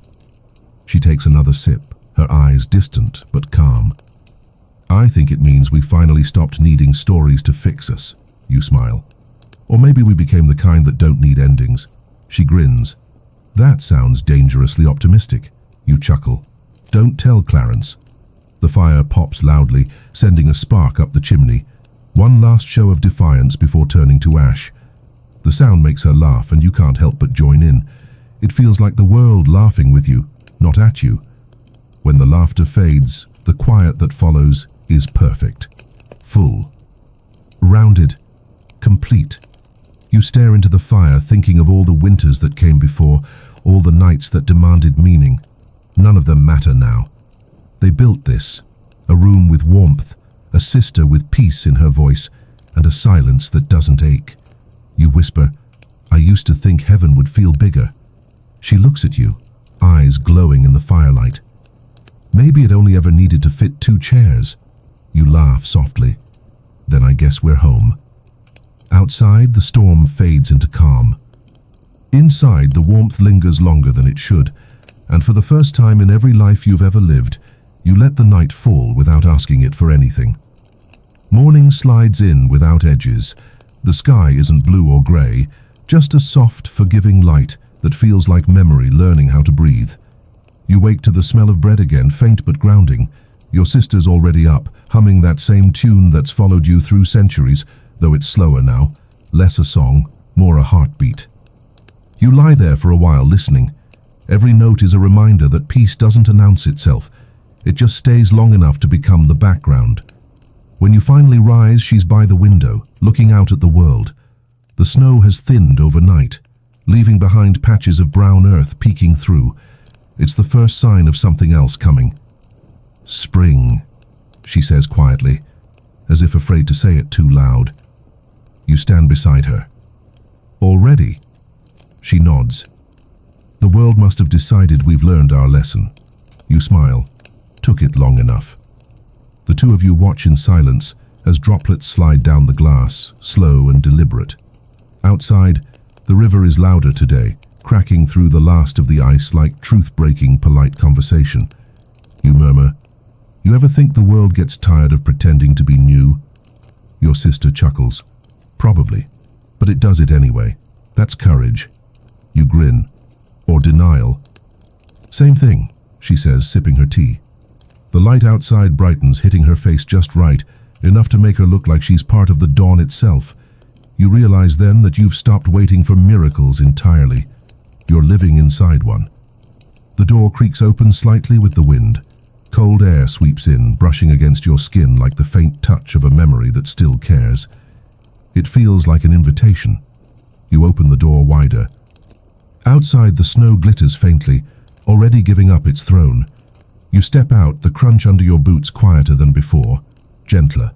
She takes another sip, her eyes distant but calm. "I think it means we finally stopped needing stories to fix us." You smile. "Or maybe we became the kind that don't need endings." She grins. "That sounds dangerously optimistic." You chuckle. "Don't tell Clarence." The fire pops loudly, sending a spark up the chimney. One last show of defiance before turning to ash. The sound makes her laugh, and you can't help but join in. It feels like the world laughing with you, not at you. When the laughter fades, the quiet that follows is perfect. Full. Rounded. Complete. You stare into the fire, thinking of all the winters that came before, all the nights that demanded meaning. None of them matter now. They built this. A room with warmth, a sister with peace in her voice, and a silence that doesn't ache. You whisper, "I used to think heaven would feel bigger." She looks at you, eyes glowing in the firelight. "Maybe it only ever needed to fit 2 chairs." You laugh softly. "Then I guess we're home." Outside, the storm fades into calm. Inside, the warmth lingers longer than it should, and for the first time in every life you've ever lived, you let the night fall without asking it for anything. Morning slides in without edges. The sky isn't blue or grey, just a soft, forgiving light that feels like memory learning how to breathe. You wake to the smell of bread again, faint but grounding. Your sister's already up, humming that same tune that's followed you through centuries, though it's slower now, less a song, more a heartbeat. You lie there for a while listening. Every note is a reminder that peace doesn't announce itself. It just stays long enough to become the background. When you finally rise, she's by the window, looking out at the world. The snow has thinned overnight, leaving behind patches of brown earth peeking through. It's the first sign of something else coming. "Spring," she says quietly, as if afraid to say it too loud. You stand beside her. "Already?" She nods. "The world must have decided we've learned our lesson." You smile. "Took it long enough." The two of you watch in silence as droplets slide down the glass, slow and deliberate. Outside, the river is louder today, cracking through the last of the ice like truth-breaking polite conversation. You murmur, "You ever think the world gets tired of pretending to be new?" Your sister chuckles. "Probably, but it does it anyway. That's courage." You grin. "Or denial." "Same thing," she says, sipping her tea. The light outside brightens, hitting her face just right, enough to make her look like she's part of the dawn itself. You realize then that you've stopped waiting for miracles entirely. You're living inside one. The door creaks open slightly with the wind. Cold air sweeps in, brushing against your skin like the faint touch of a memory that still cares. It feels like an invitation. You open the door wider. Outside, the snow glitters faintly, already giving up its throne. You step out, the crunch under your boots quieter than before, gentler.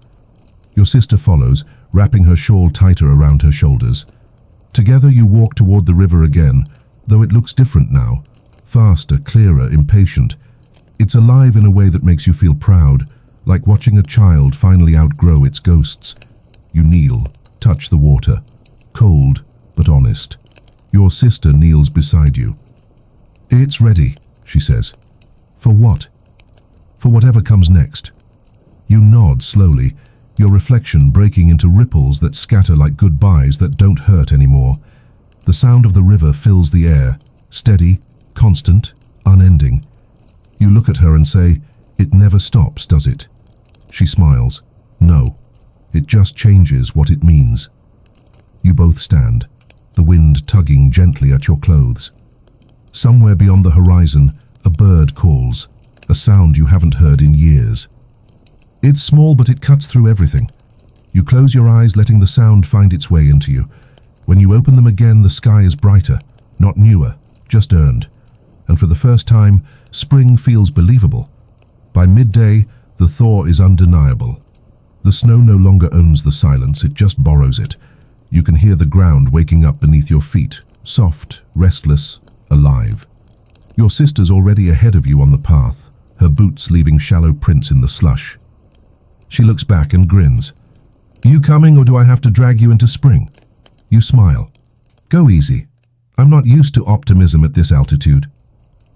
Your sister follows, wrapping her shawl tighter around her shoulders. Together you walk toward the river again, though it looks different now. Faster, clearer, impatient. It's alive in a way that makes you feel proud, like watching a child finally outgrow its ghosts. You kneel, touch the water. Cold, but honest. Your sister kneels beside you. "It's ready," she says. "For what?" "For whatever comes next." You nod slowly, your reflection breaking into ripples that scatter like goodbyes that don't hurt anymore. The sound of the river fills the air, steady, constant, unending. You look at her and say, "It never stops, does it?" She smiles. "No, it just changes what it means." You both stand, the wind tugging gently at your clothes. Somewhere beyond the horizon, a bird calls, a sound you haven't heard in years. It's small, but it cuts through everything. You close your eyes, letting the sound find its way into you. When you open them again, the sky is brighter, not newer, just earned. And for the first time, spring feels believable. By midday, the thaw is undeniable. The snow no longer owns the silence, it just borrows it. You can hear the ground waking up beneath your feet, soft, restless, alive. Your sister's already ahead of you on the path, her boots leaving shallow prints in the slush. She looks back and grins. "You coming, or do I have to drag you into spring?" You smile. "Go easy. I'm not used to optimism at this altitude."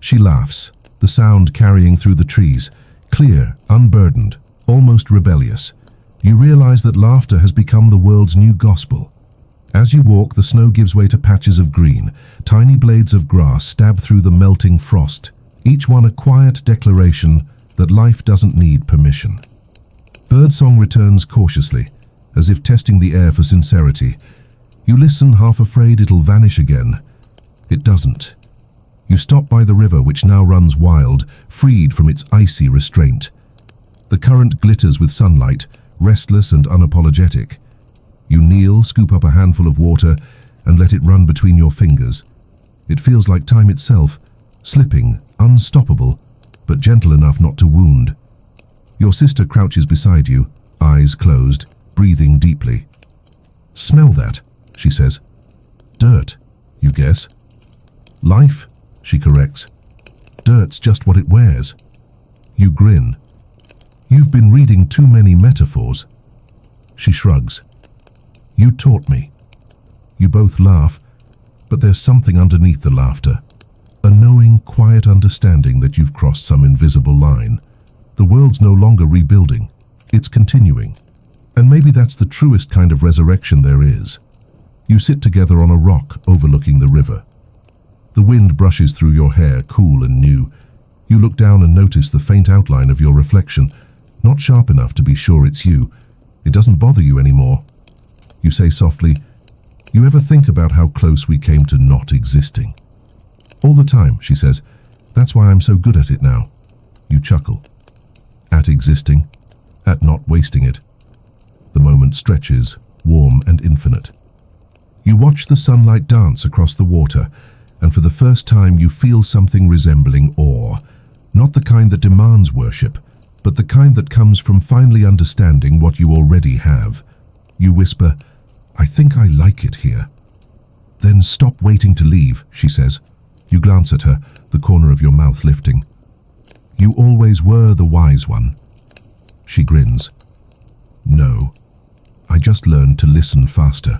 She laughs, the sound carrying through the trees, clear, unburdened, almost rebellious. You realize that laughter has become the world's new gospel. As you walk, the snow gives way to patches of green. Tiny blades of grass stab through the melting frost, each one a quiet declaration that life doesn't need permission. Birdsong returns cautiously, as if testing the air for sincerity. You listen, half afraid it'll vanish again. It doesn't. You stop by the river, which now runs wild, freed from its icy restraint. The current glitters with sunlight, restless and unapologetic. You kneel, scoop up a handful of water, and let it run between your fingers. It feels like time itself, slipping, unstoppable, but gentle enough not to wound. Your sister crouches beside you, eyes closed, breathing deeply. "Smell that," she says. "Dirt, you guess." "Life," she corrects. "Dirt's just what it wears." You grin. "You've been reading too many metaphors." She shrugs. "You taught me." You both laugh, but there's something underneath the laughter. A knowing, quiet understanding that you've crossed some invisible line. The world's no longer rebuilding, it's continuing. And maybe that's the truest kind of resurrection there is. You sit together on a rock overlooking the river. The wind brushes through your hair, cool and new. You look down and notice the faint outline of your reflection, not sharp enough to be sure it's you. It doesn't bother you anymore. You say softly, "You ever think about how close we came to not existing?" "All the time," she says. "That's why I'm so good at it now." You chuckle. At existing, at not wasting it. The moment stretches, warm and infinite. You watch the sunlight dance across the water, and for the first time you feel something resembling awe. Not the kind that demands worship, but the kind that comes from finally understanding what you already have. You whisper, "I think I like it here." "Then stop waiting to leave," she says. You glance at her, the corner of your mouth lifting. "You always were the wise one." She grins. "No, I just learned to listen faster."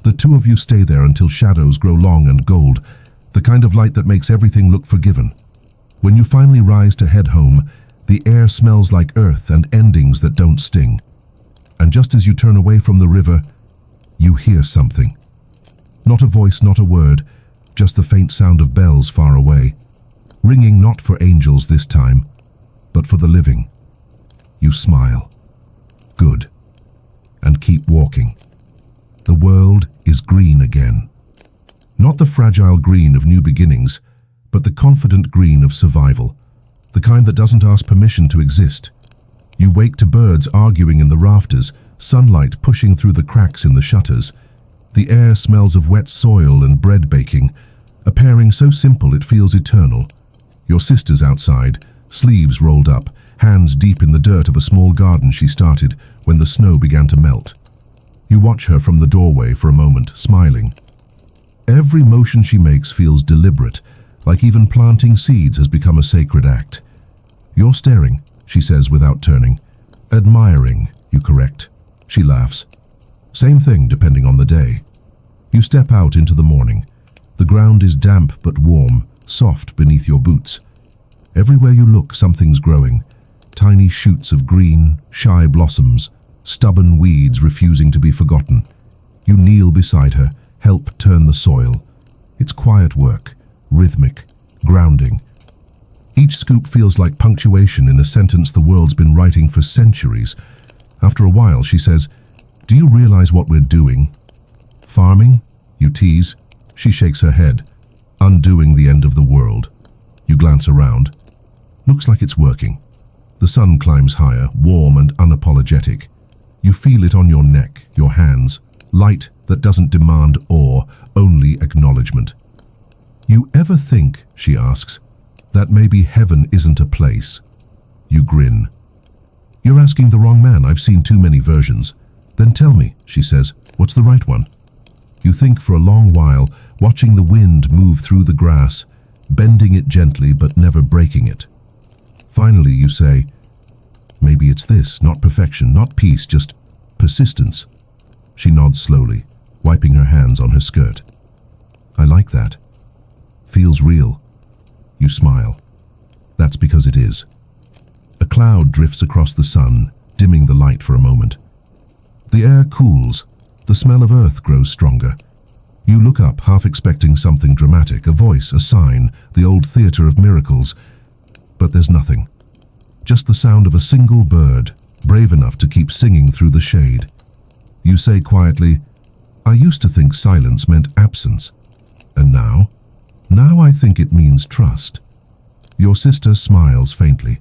The two of you stay there until shadows grow long and gold, the kind of light that makes everything look forgiven. When you finally rise to head home, the air smells like earth and endings that don't sting. And just as you turn away from the river, you hear something. Not a voice, not a word, just the faint sound of bells far away. Ringing not for angels this time, but for the living. You smile. Good. And keep walking. The world is green again. Not the fragile green of new beginnings, but the confident green of survival. The kind that doesn't ask permission to exist. You wake to birds arguing in the rafters, sunlight pushing through the cracks in the shutters. The air smells of wet soil and bread baking, a pairing so simple it feels eternal. Your sister's outside, sleeves rolled up, hands deep in the dirt of a small garden she started when the snow began to melt. You watch her from the doorway for a moment, smiling. Every motion she makes feels deliberate, like even planting seeds has become a sacred act. "You're staring," she says without turning. "Admiring," you correct. She laughs. "Same thing depending on the day." You step out into the morning. The ground is damp but warm, soft beneath your boots. Everywhere you look, something's growing. Tiny shoots of green, shy blossoms, stubborn weeds refusing to be forgotten. You kneel beside her, help turn the soil. It's quiet work, rhythmic, grounding. Each scoop feels like punctuation in a sentence the world's been writing for centuries. After a while, she says, "Do you realize what we're doing?" "Farming?" You tease. She shakes her head. "Undoing the end of the world." You glance around. Looks like it's working. The sun climbs higher, warm and unapologetic. You feel it on your neck, your hands. Light that doesn't demand awe, only acknowledgement. "You ever think," she asks, "that maybe heaven isn't a place?" You grin. "You're asking the wrong man. I've seen too many versions." "Then tell me," she says, "what's the right one?" You think for a long while, watching the wind move through the grass, bending it gently but never breaking it. Finally you say, "Maybe it's this, not perfection, not peace, just persistence." She nods slowly, wiping her hands on her skirt. "I like that. Feels real." You smile. That's because it is. A cloud drifts across the sun, dimming the light for a moment. The air cools. The smell of earth grows stronger. You look up, half expecting something dramatic, a voice, a sign, the old theater of miracles. But there's nothing. Just the sound of a single bird, brave enough to keep singing through the shade. You say quietly, "I used to think silence meant absence. And now? Now I think it means trust." Your sister smiles faintly,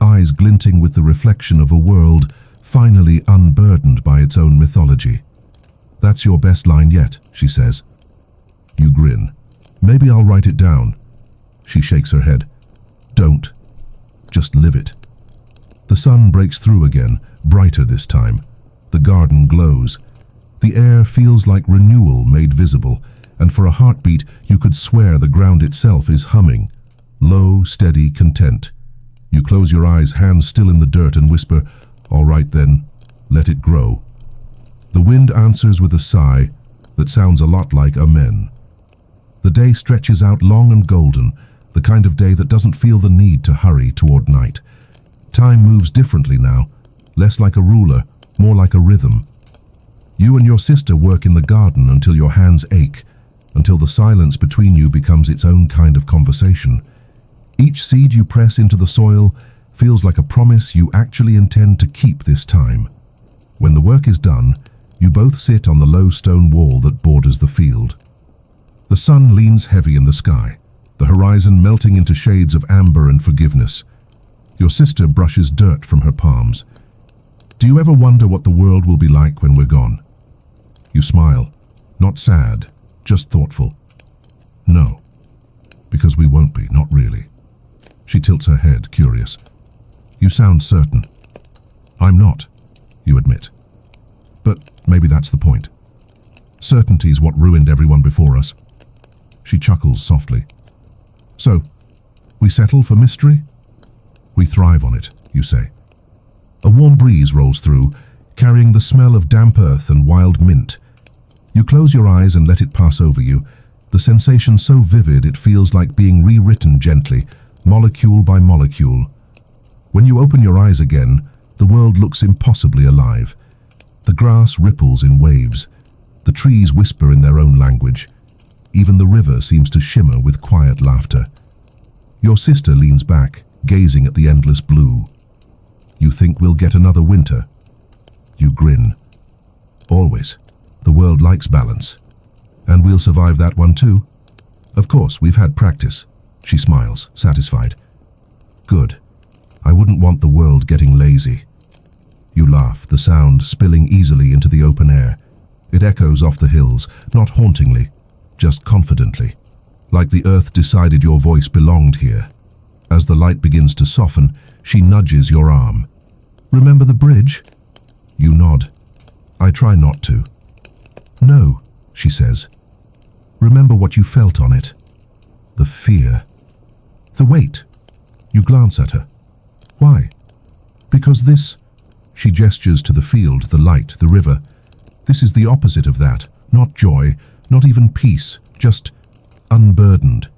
eyes glinting with the reflection of a world finally unburdened by its own mythology. "That's your best line yet," she says. You grin. "Maybe I'll write it down." She shakes her head. "Don't. Just live it." The sun breaks through again, brighter this time. The garden glows. The air feels like renewal made visible, and for a heartbeat you could swear the ground itself is humming. Low, steady content. You close your eyes, hands still in the dirt, and whisper, "All right then, let it grow." The wind answers with a sigh that sounds a lot like amen. The day stretches out long and golden, the kind of day that doesn't feel the need to hurry toward night. Time moves differently now, less like a ruler, more like a rhythm. You and your sister work in the garden until your hands ache, until the silence between you becomes its own kind of conversation. Each seed you press into the soil feels like a promise you actually intend to keep this time. When the work is done, you both sit on the low stone wall that borders the field. The sun leans heavy in the sky, the horizon melting into shades of amber and forgiveness. Your sister brushes dirt from her palms. "Do you ever wonder what the world will be like when we're gone?" You smile, not sad, just thoughtful. "No, because we won't be, not really." She tilts her head, curious. "You sound certain." "I'm not," you admit. "But maybe that's the point. Certainty's what ruined everyone before us." She chuckles softly. "So, we settle for mystery?" "We thrive on it," you say. A warm breeze rolls through, carrying the smell of damp earth and wild mint. You close your eyes and let it pass over you, the sensation so vivid it feels like being rewritten gently, molecule by molecule. When you open your eyes again, the world looks impossibly alive. The grass ripples in waves. The trees whisper in their own language. Even the river seems to shimmer with quiet laughter. Your sister leans back, gazing at the endless blue. "You think we'll get another winter?" You grin. "Always. The world likes balance. And we'll survive that one too." "Of course, we've had practice." She smiles, satisfied. "Good. I wouldn't want the world getting lazy." You laugh, the sound spilling easily into the open air. It echoes off the hills, not hauntingly, just confidently, like the earth decided your voice belonged here. As the light begins to soften, she nudges your arm. "Remember the bridge?" You nod. "I try not to." "No," she says. "Remember what you felt on it. The fear. The weight." You glance at her. "Why?" "Because this," she gestures to the field, the light, the river. "This is the opposite of that. Not joy, not even peace, just Unburdened.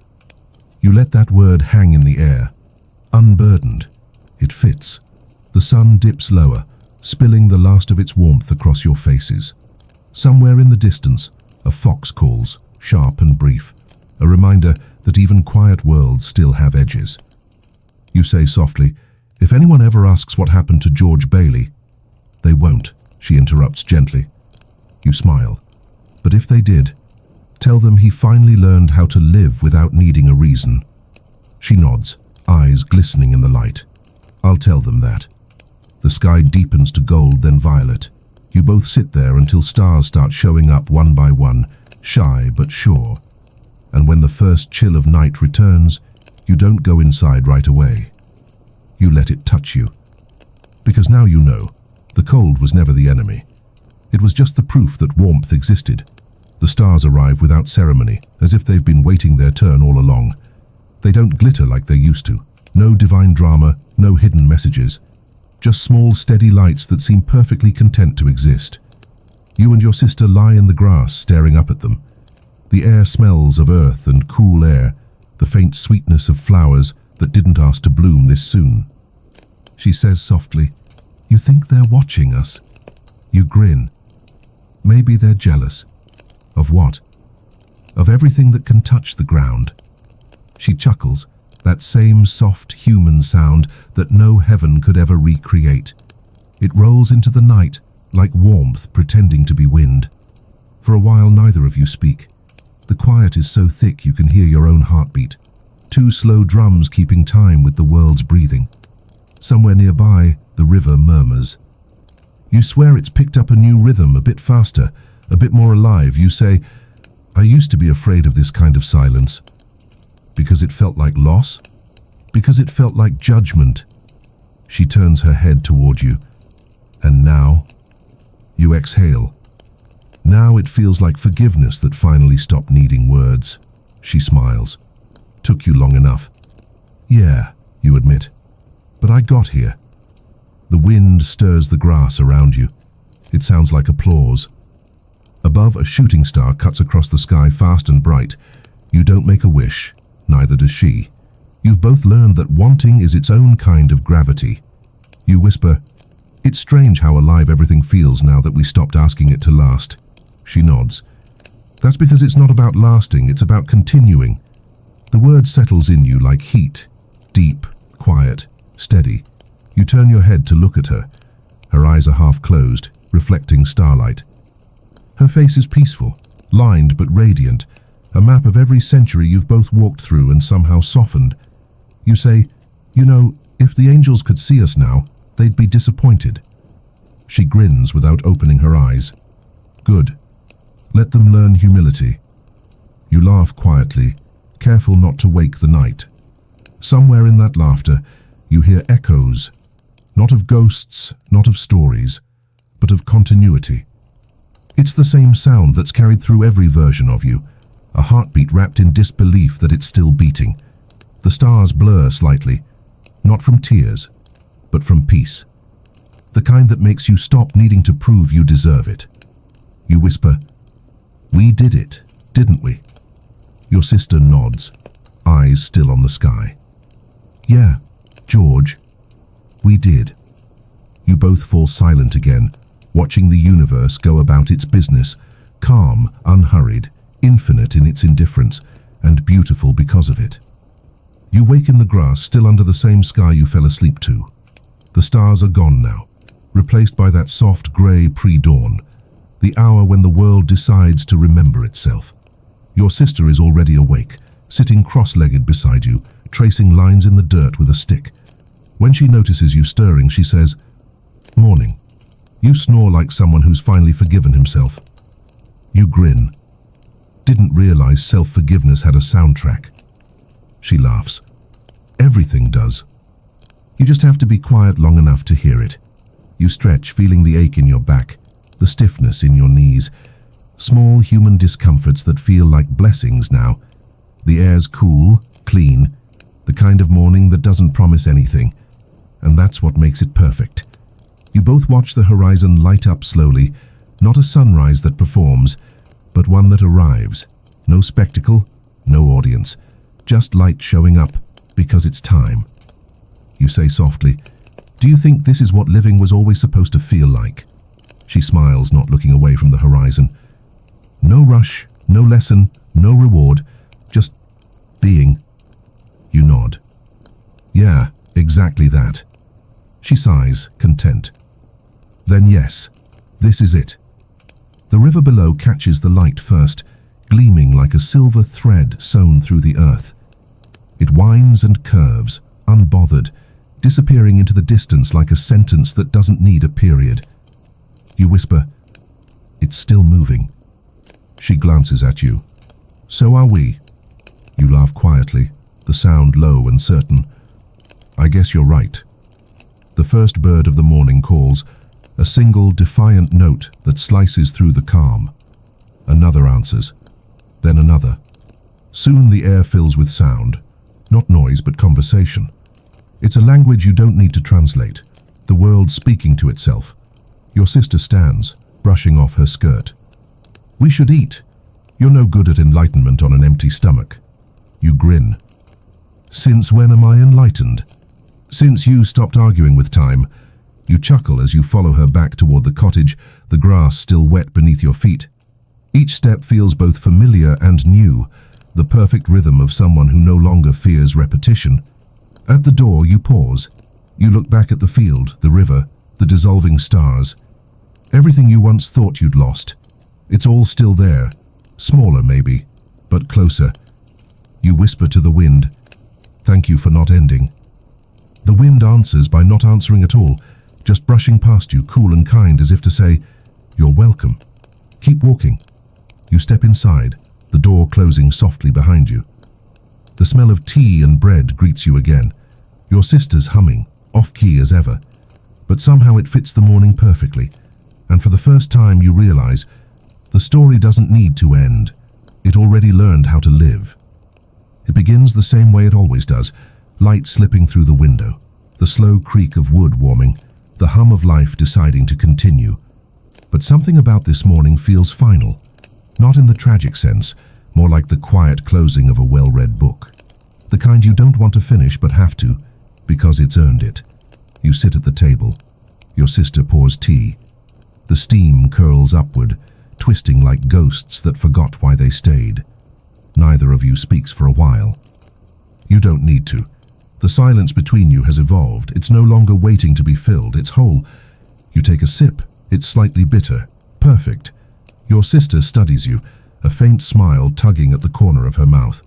You let that word hang in the air. Unburdened. It fits. The sun dips lower, spilling the last of its warmth across your faces. Somewhere in the distance, a fox calls, sharp and brief, a reminder that even quiet worlds still have edges. You say softly, "If anyone ever asks what happened to George Bailey—" "They won't," she interrupts gently. You smile. "But if they did, tell them he finally learned how to live without needing a reason." She nods, eyes glistening in the light. "I'll tell them that." The sky deepens to gold, then violet. You both sit there until stars start showing up one by one, shy but sure. And when the first chill of night returns, you don't go inside right away. You let it touch you. Because now you know, the cold was never the enemy. It was just the proof that warmth existed. The stars arrive without ceremony, as if they've been waiting their turn all along. They don't glitter like they used to. No divine drama, no hidden messages. Just small, steady lights that seem perfectly content to exist. You and your sister lie in the grass, staring up at them. The air smells of earth and cool air, the faint sweetness of flowers that didn't ask to bloom this soon. She says softly, "You think they're watching us?" You grin. Maybe they're jealous. Of what? Of everything that can touch the ground. She chuckles, that same soft human sound that no heaven could ever recreate. It rolls into the night like warmth pretending to be wind. For a while neither of you speak. The quiet is so thick you can hear your own heartbeat. Two slow drums keeping time with the world's breathing. Somewhere nearby, the river murmurs. You swear it's picked up a new rhythm, a bit faster, a bit more alive. You say, "I used to be afraid of this kind of silence." Because it felt like loss? Because it felt like judgment? She turns her head toward you. And now? You exhale. Now it feels like forgiveness that finally stopped needing words. She smiles. Took you long enough. Yeah, you admit. But I got here. The wind stirs the grass around you. It sounds like applause. Above, a shooting star cuts across the sky fast and bright. You don't make a wish, neither does she. You've both learned that wanting is its own kind of gravity. You whisper, "It's strange how alive everything feels now that we stopped asking it to last." She nods. "That's because it's not about lasting, it's about continuing." The word settles in you like heat, deep, quiet, steady. You turn your head to look at her. Her eyes are half closed, reflecting starlight. Her face is peaceful, lined but radiant, a map of every century you've both walked through and somehow softened. You say, "You know, if the angels could see us now, they'd be disappointed." She grins without opening her eyes. "Good. Let them learn humility." You laugh quietly, careful not to wake the night. Somewhere in that laughter, you hear echoes, not of ghosts, not of stories, but of continuity. It's the same sound that's carried through every version of you, a heartbeat wrapped in disbelief that it's still beating. The stars blur slightly, not from tears, but from peace. The kind that makes you stop needing to prove you deserve it. You whisper, "We did it, didn't we?" Your sister nods, eyes still on the sky. "Yeah, George, we did." You both fall silent again, watching the universe go about its business, calm, unhurried, infinite in its indifference, and beautiful because of it. You wake in the grass, still under the same sky you fell asleep to. The stars are gone now, replaced by that soft grey pre-dawn, the hour when the world decides to remember itself. Your sister is already awake, sitting cross-legged beside you, tracing lines in the dirt with a stick. When she notices you stirring, she says, "Morning." You snore like someone who's finally forgiven himself. You grin. Didn't realize self-forgiveness had a soundtrack. She laughs. Everything does. You just have to be quiet long enough to hear it. You stretch, feeling the ache in your back, the stiffness in your knees, small human discomforts that feel like blessings now. The air's cool, clean, the kind of morning that doesn't promise anything, and that's what makes it perfect. You both watch the horizon light up slowly, not a sunrise that performs, but one that arrives. No spectacle, no audience, just light showing up because it's time. You say softly, "Do you think this is what living was always supposed to feel like?" She smiles, not looking away from the horizon. No rush, no lesson, no reward, just being. You nod. Yeah, exactly that. She sighs, content. Then yes, this is it. The river below catches the light first, gleaming like a silver thread sewn through the earth. It winds and curves, unbothered, disappearing into the distance like a sentence that doesn't need a period. You whisper, "It's still moving." She glances at you. "So are we." You laugh quietly, the sound low and certain. "I guess you're right." The first bird of the morning calls, a single defiant note that slices through the calm. Another answers, then another. Soon the air fills with sound, not noise but conversation. It's a language you don't need to translate, the world speaking to itself. Your sister stands, brushing off her skirt. "We should eat. You're no good at enlightenment on an empty stomach." You grin. "Since when am I enlightened?" "Since you stopped arguing with time." You chuckle as you follow her back toward the cottage, the grass still wet beneath your feet. Each step feels both familiar and new, the perfect rhythm of someone who no longer fears repetition. At the door, you pause. You look back at the field, the river, the dissolving stars. Everything you once thought you'd lost. It's all still there, smaller maybe, but closer. You whisper to the wind, "Thank you for not ending." The wind answers by not answering at all, just brushing past you, cool and kind, as if to say, "You're welcome. Keep walking." You step inside, the door closing softly behind you. The smell of tea and bread greets you again. Your sister's humming, off-key as ever. But somehow it fits the morning perfectly, and for the first time you realize the story doesn't need to end. It already learned how to live. It begins the same way it always does, light slipping through the window, the slow creak of wood warming, the hum of life deciding to continue. But something about this morning feels final, not in the tragic sense, more like the quiet closing of a well-read book. The kind you don't want to finish but have to, because it's earned it. You sit at the table. Your sister pours tea. The steam curls upward, twisting like ghosts that forgot why they stayed. Neither of you speaks for a while. You don't need to. The silence between you has evolved. It's no longer waiting to be filled. It's whole. You take a sip. It's slightly bitter. Perfect. Your sister studies you, a faint smile tugging at the corner of her mouth.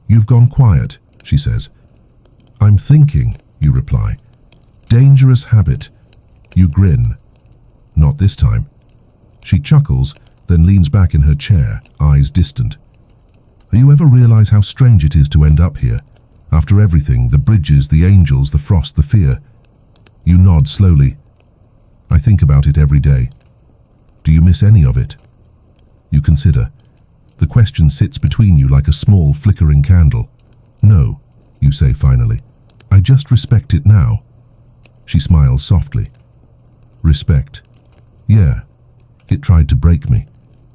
"You've gone quiet," she says. "I'm thinking," you reply. "Dangerous habit." You grin. "Not this time." She chuckles, then leans back in her chair, eyes distant. "Do you ever realize how strange it is to end up here? After everything, the bridges, the angels, the frost, the fear." You nod slowly. "I think about it every day." "Do you miss any of it?" You consider. The question sits between you like a small, flickering candle. "No," you say finally. "I just respect it now." She smiles softly. "Respect? Yeah. It tried to break me,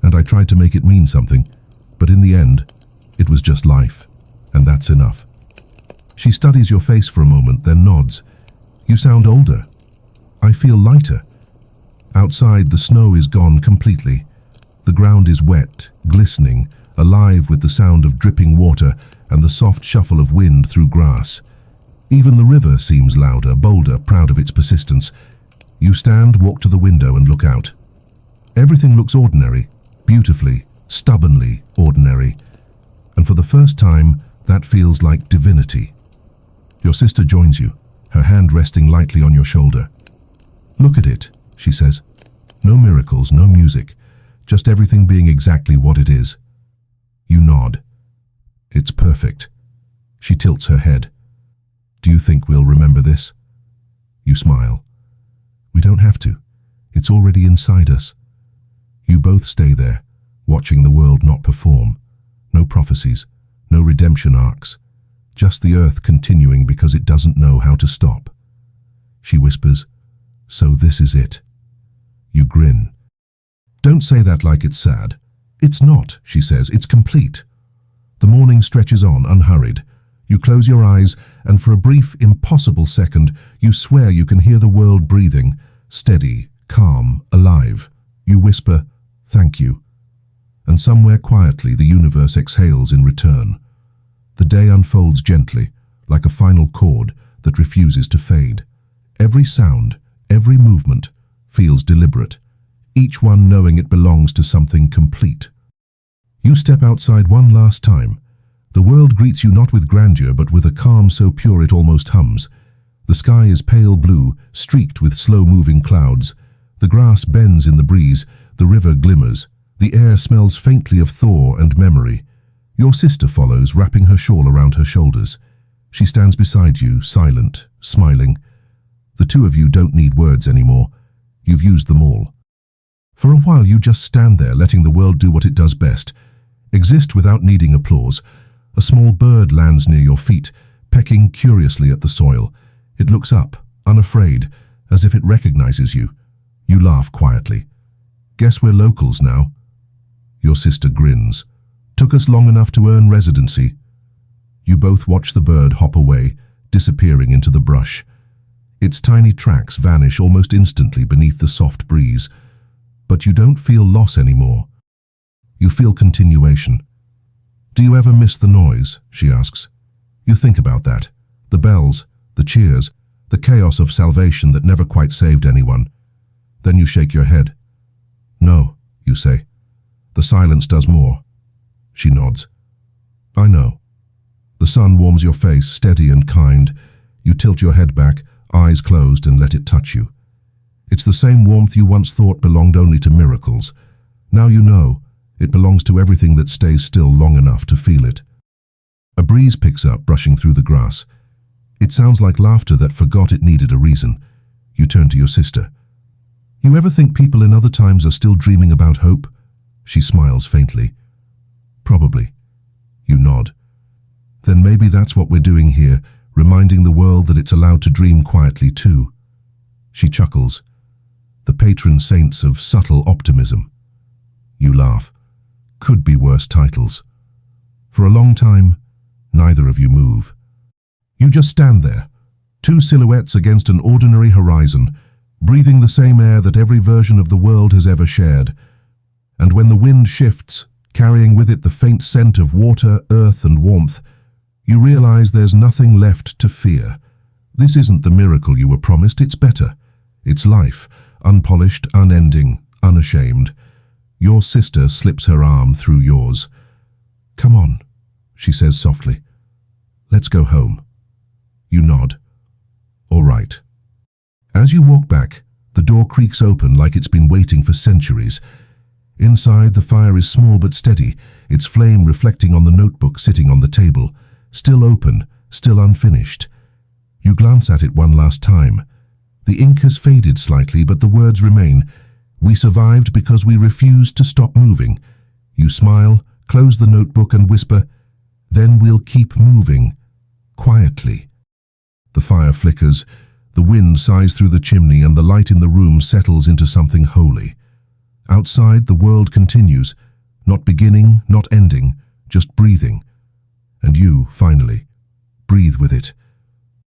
and I tried to make it mean something, but in the end, it was just life, and that's enough." She studies your face for a moment, then nods. "You sound older." "I feel lighter." Outside, the snow is gone completely. The ground is wet, glistening, alive with the sound of dripping water and the soft shuffle of wind through grass. Even the river seems louder, bolder, proud of its persistence. You stand, walk to the window and look out. Everything looks ordinary, beautifully, stubbornly ordinary. And for the first time, that feels like divinity. Your sister joins you, her hand resting lightly on your shoulder. "Look at it," she says. "No miracles, no music, just everything being exactly what it is." You nod. "It's perfect." She tilts her head. "Do you think we'll remember this?" You smile. "We don't have to. It's already inside us." You both stay there, watching the world not perform. No prophecies, no redemption arcs, just the earth continuing because it doesn't know how to stop. She whispers, "So this is it." You grin. "Don't say that like it's sad." "It's not," she says. "It's complete." The morning stretches on, unhurried. You close your eyes, and for a brief, impossible second, you swear you can hear the world breathing, steady, calm, alive. You whisper, "Thank you." And somewhere quietly the universe exhales in return. The day unfolds gently, like a final chord that refuses to fade. Every sound, every movement, feels deliberate, each one knowing it belongs to something complete. You step outside one last time. The world greets you not with grandeur, but with a calm so pure it almost hums. The sky is pale blue, streaked with slow-moving clouds. The grass bends in the breeze, the river glimmers. The air smells faintly of thaw and memory. Your sister follows, wrapping her shawl around her shoulders. She stands beside you, silent, smiling. The two of you don't need words anymore. You've used them all. For a while you just stand there, letting the world do what it does best. Exist without needing applause. A small bird lands near your feet, pecking curiously at the soil. It looks up, unafraid, as if it recognizes you. You laugh quietly. "Guess we're locals now." Your sister grins. "Took us long enough to earn residency." You both watch the bird hop away, disappearing into the brush. Its tiny tracks vanish almost instantly beneath the soft breeze. But you don't feel loss anymore. You feel continuation. "Do you ever miss the noise?" she asks. You think about that. The bells, the cheers, the chaos of salvation that never quite saved anyone. Then you shake your head. "No," you say. "The silence does more." She nods. "I know." The sun warms your face, steady and kind. You tilt your head back, eyes closed, and let it touch you. It's the same warmth you once thought belonged only to miracles. Now you know it belongs to everything that stays still long enough to feel it. A breeze picks up, brushing through the grass. It sounds like laughter that forgot it needed a reason. You turn to your sister. "You ever think people in other times are still dreaming about hope?" She smiles faintly. "Probably." You nod. "Then maybe that's what we're doing here, reminding the world that it's allowed to dream quietly too." She chuckles. "The patron saints of subtle optimism." You laugh. Could be worse titles. For a long time, neither of you move. You just stand there, two silhouettes against an ordinary horizon, breathing the same air that every version of the world has ever shared. And when the wind shifts, carrying with it the faint scent of water, earth, and warmth, you realize there's nothing left to fear. This isn't the miracle you were promised, it's better. It's life, unpolished, unending, unashamed. Your sister slips her arm through yours. "Come on," she says softly. "Let's go home." You nod. "All right." As you walk back, the door creaks open like it's been waiting for centuries. Inside, the fire is small but steady, its flame reflecting on the notebook sitting on the table. Still open, still unfinished. You glance at it one last time. The ink has faded slightly, but the words remain. "We survived because we refused to stop moving." You smile, close the notebook and whisper, "Then we'll keep moving." Quietly. The fire flickers, the wind sighs through the chimney, and the light in the room settles into something holy. Outside, the world continues, not beginning, not ending, just breathing. And you, finally, breathe with it.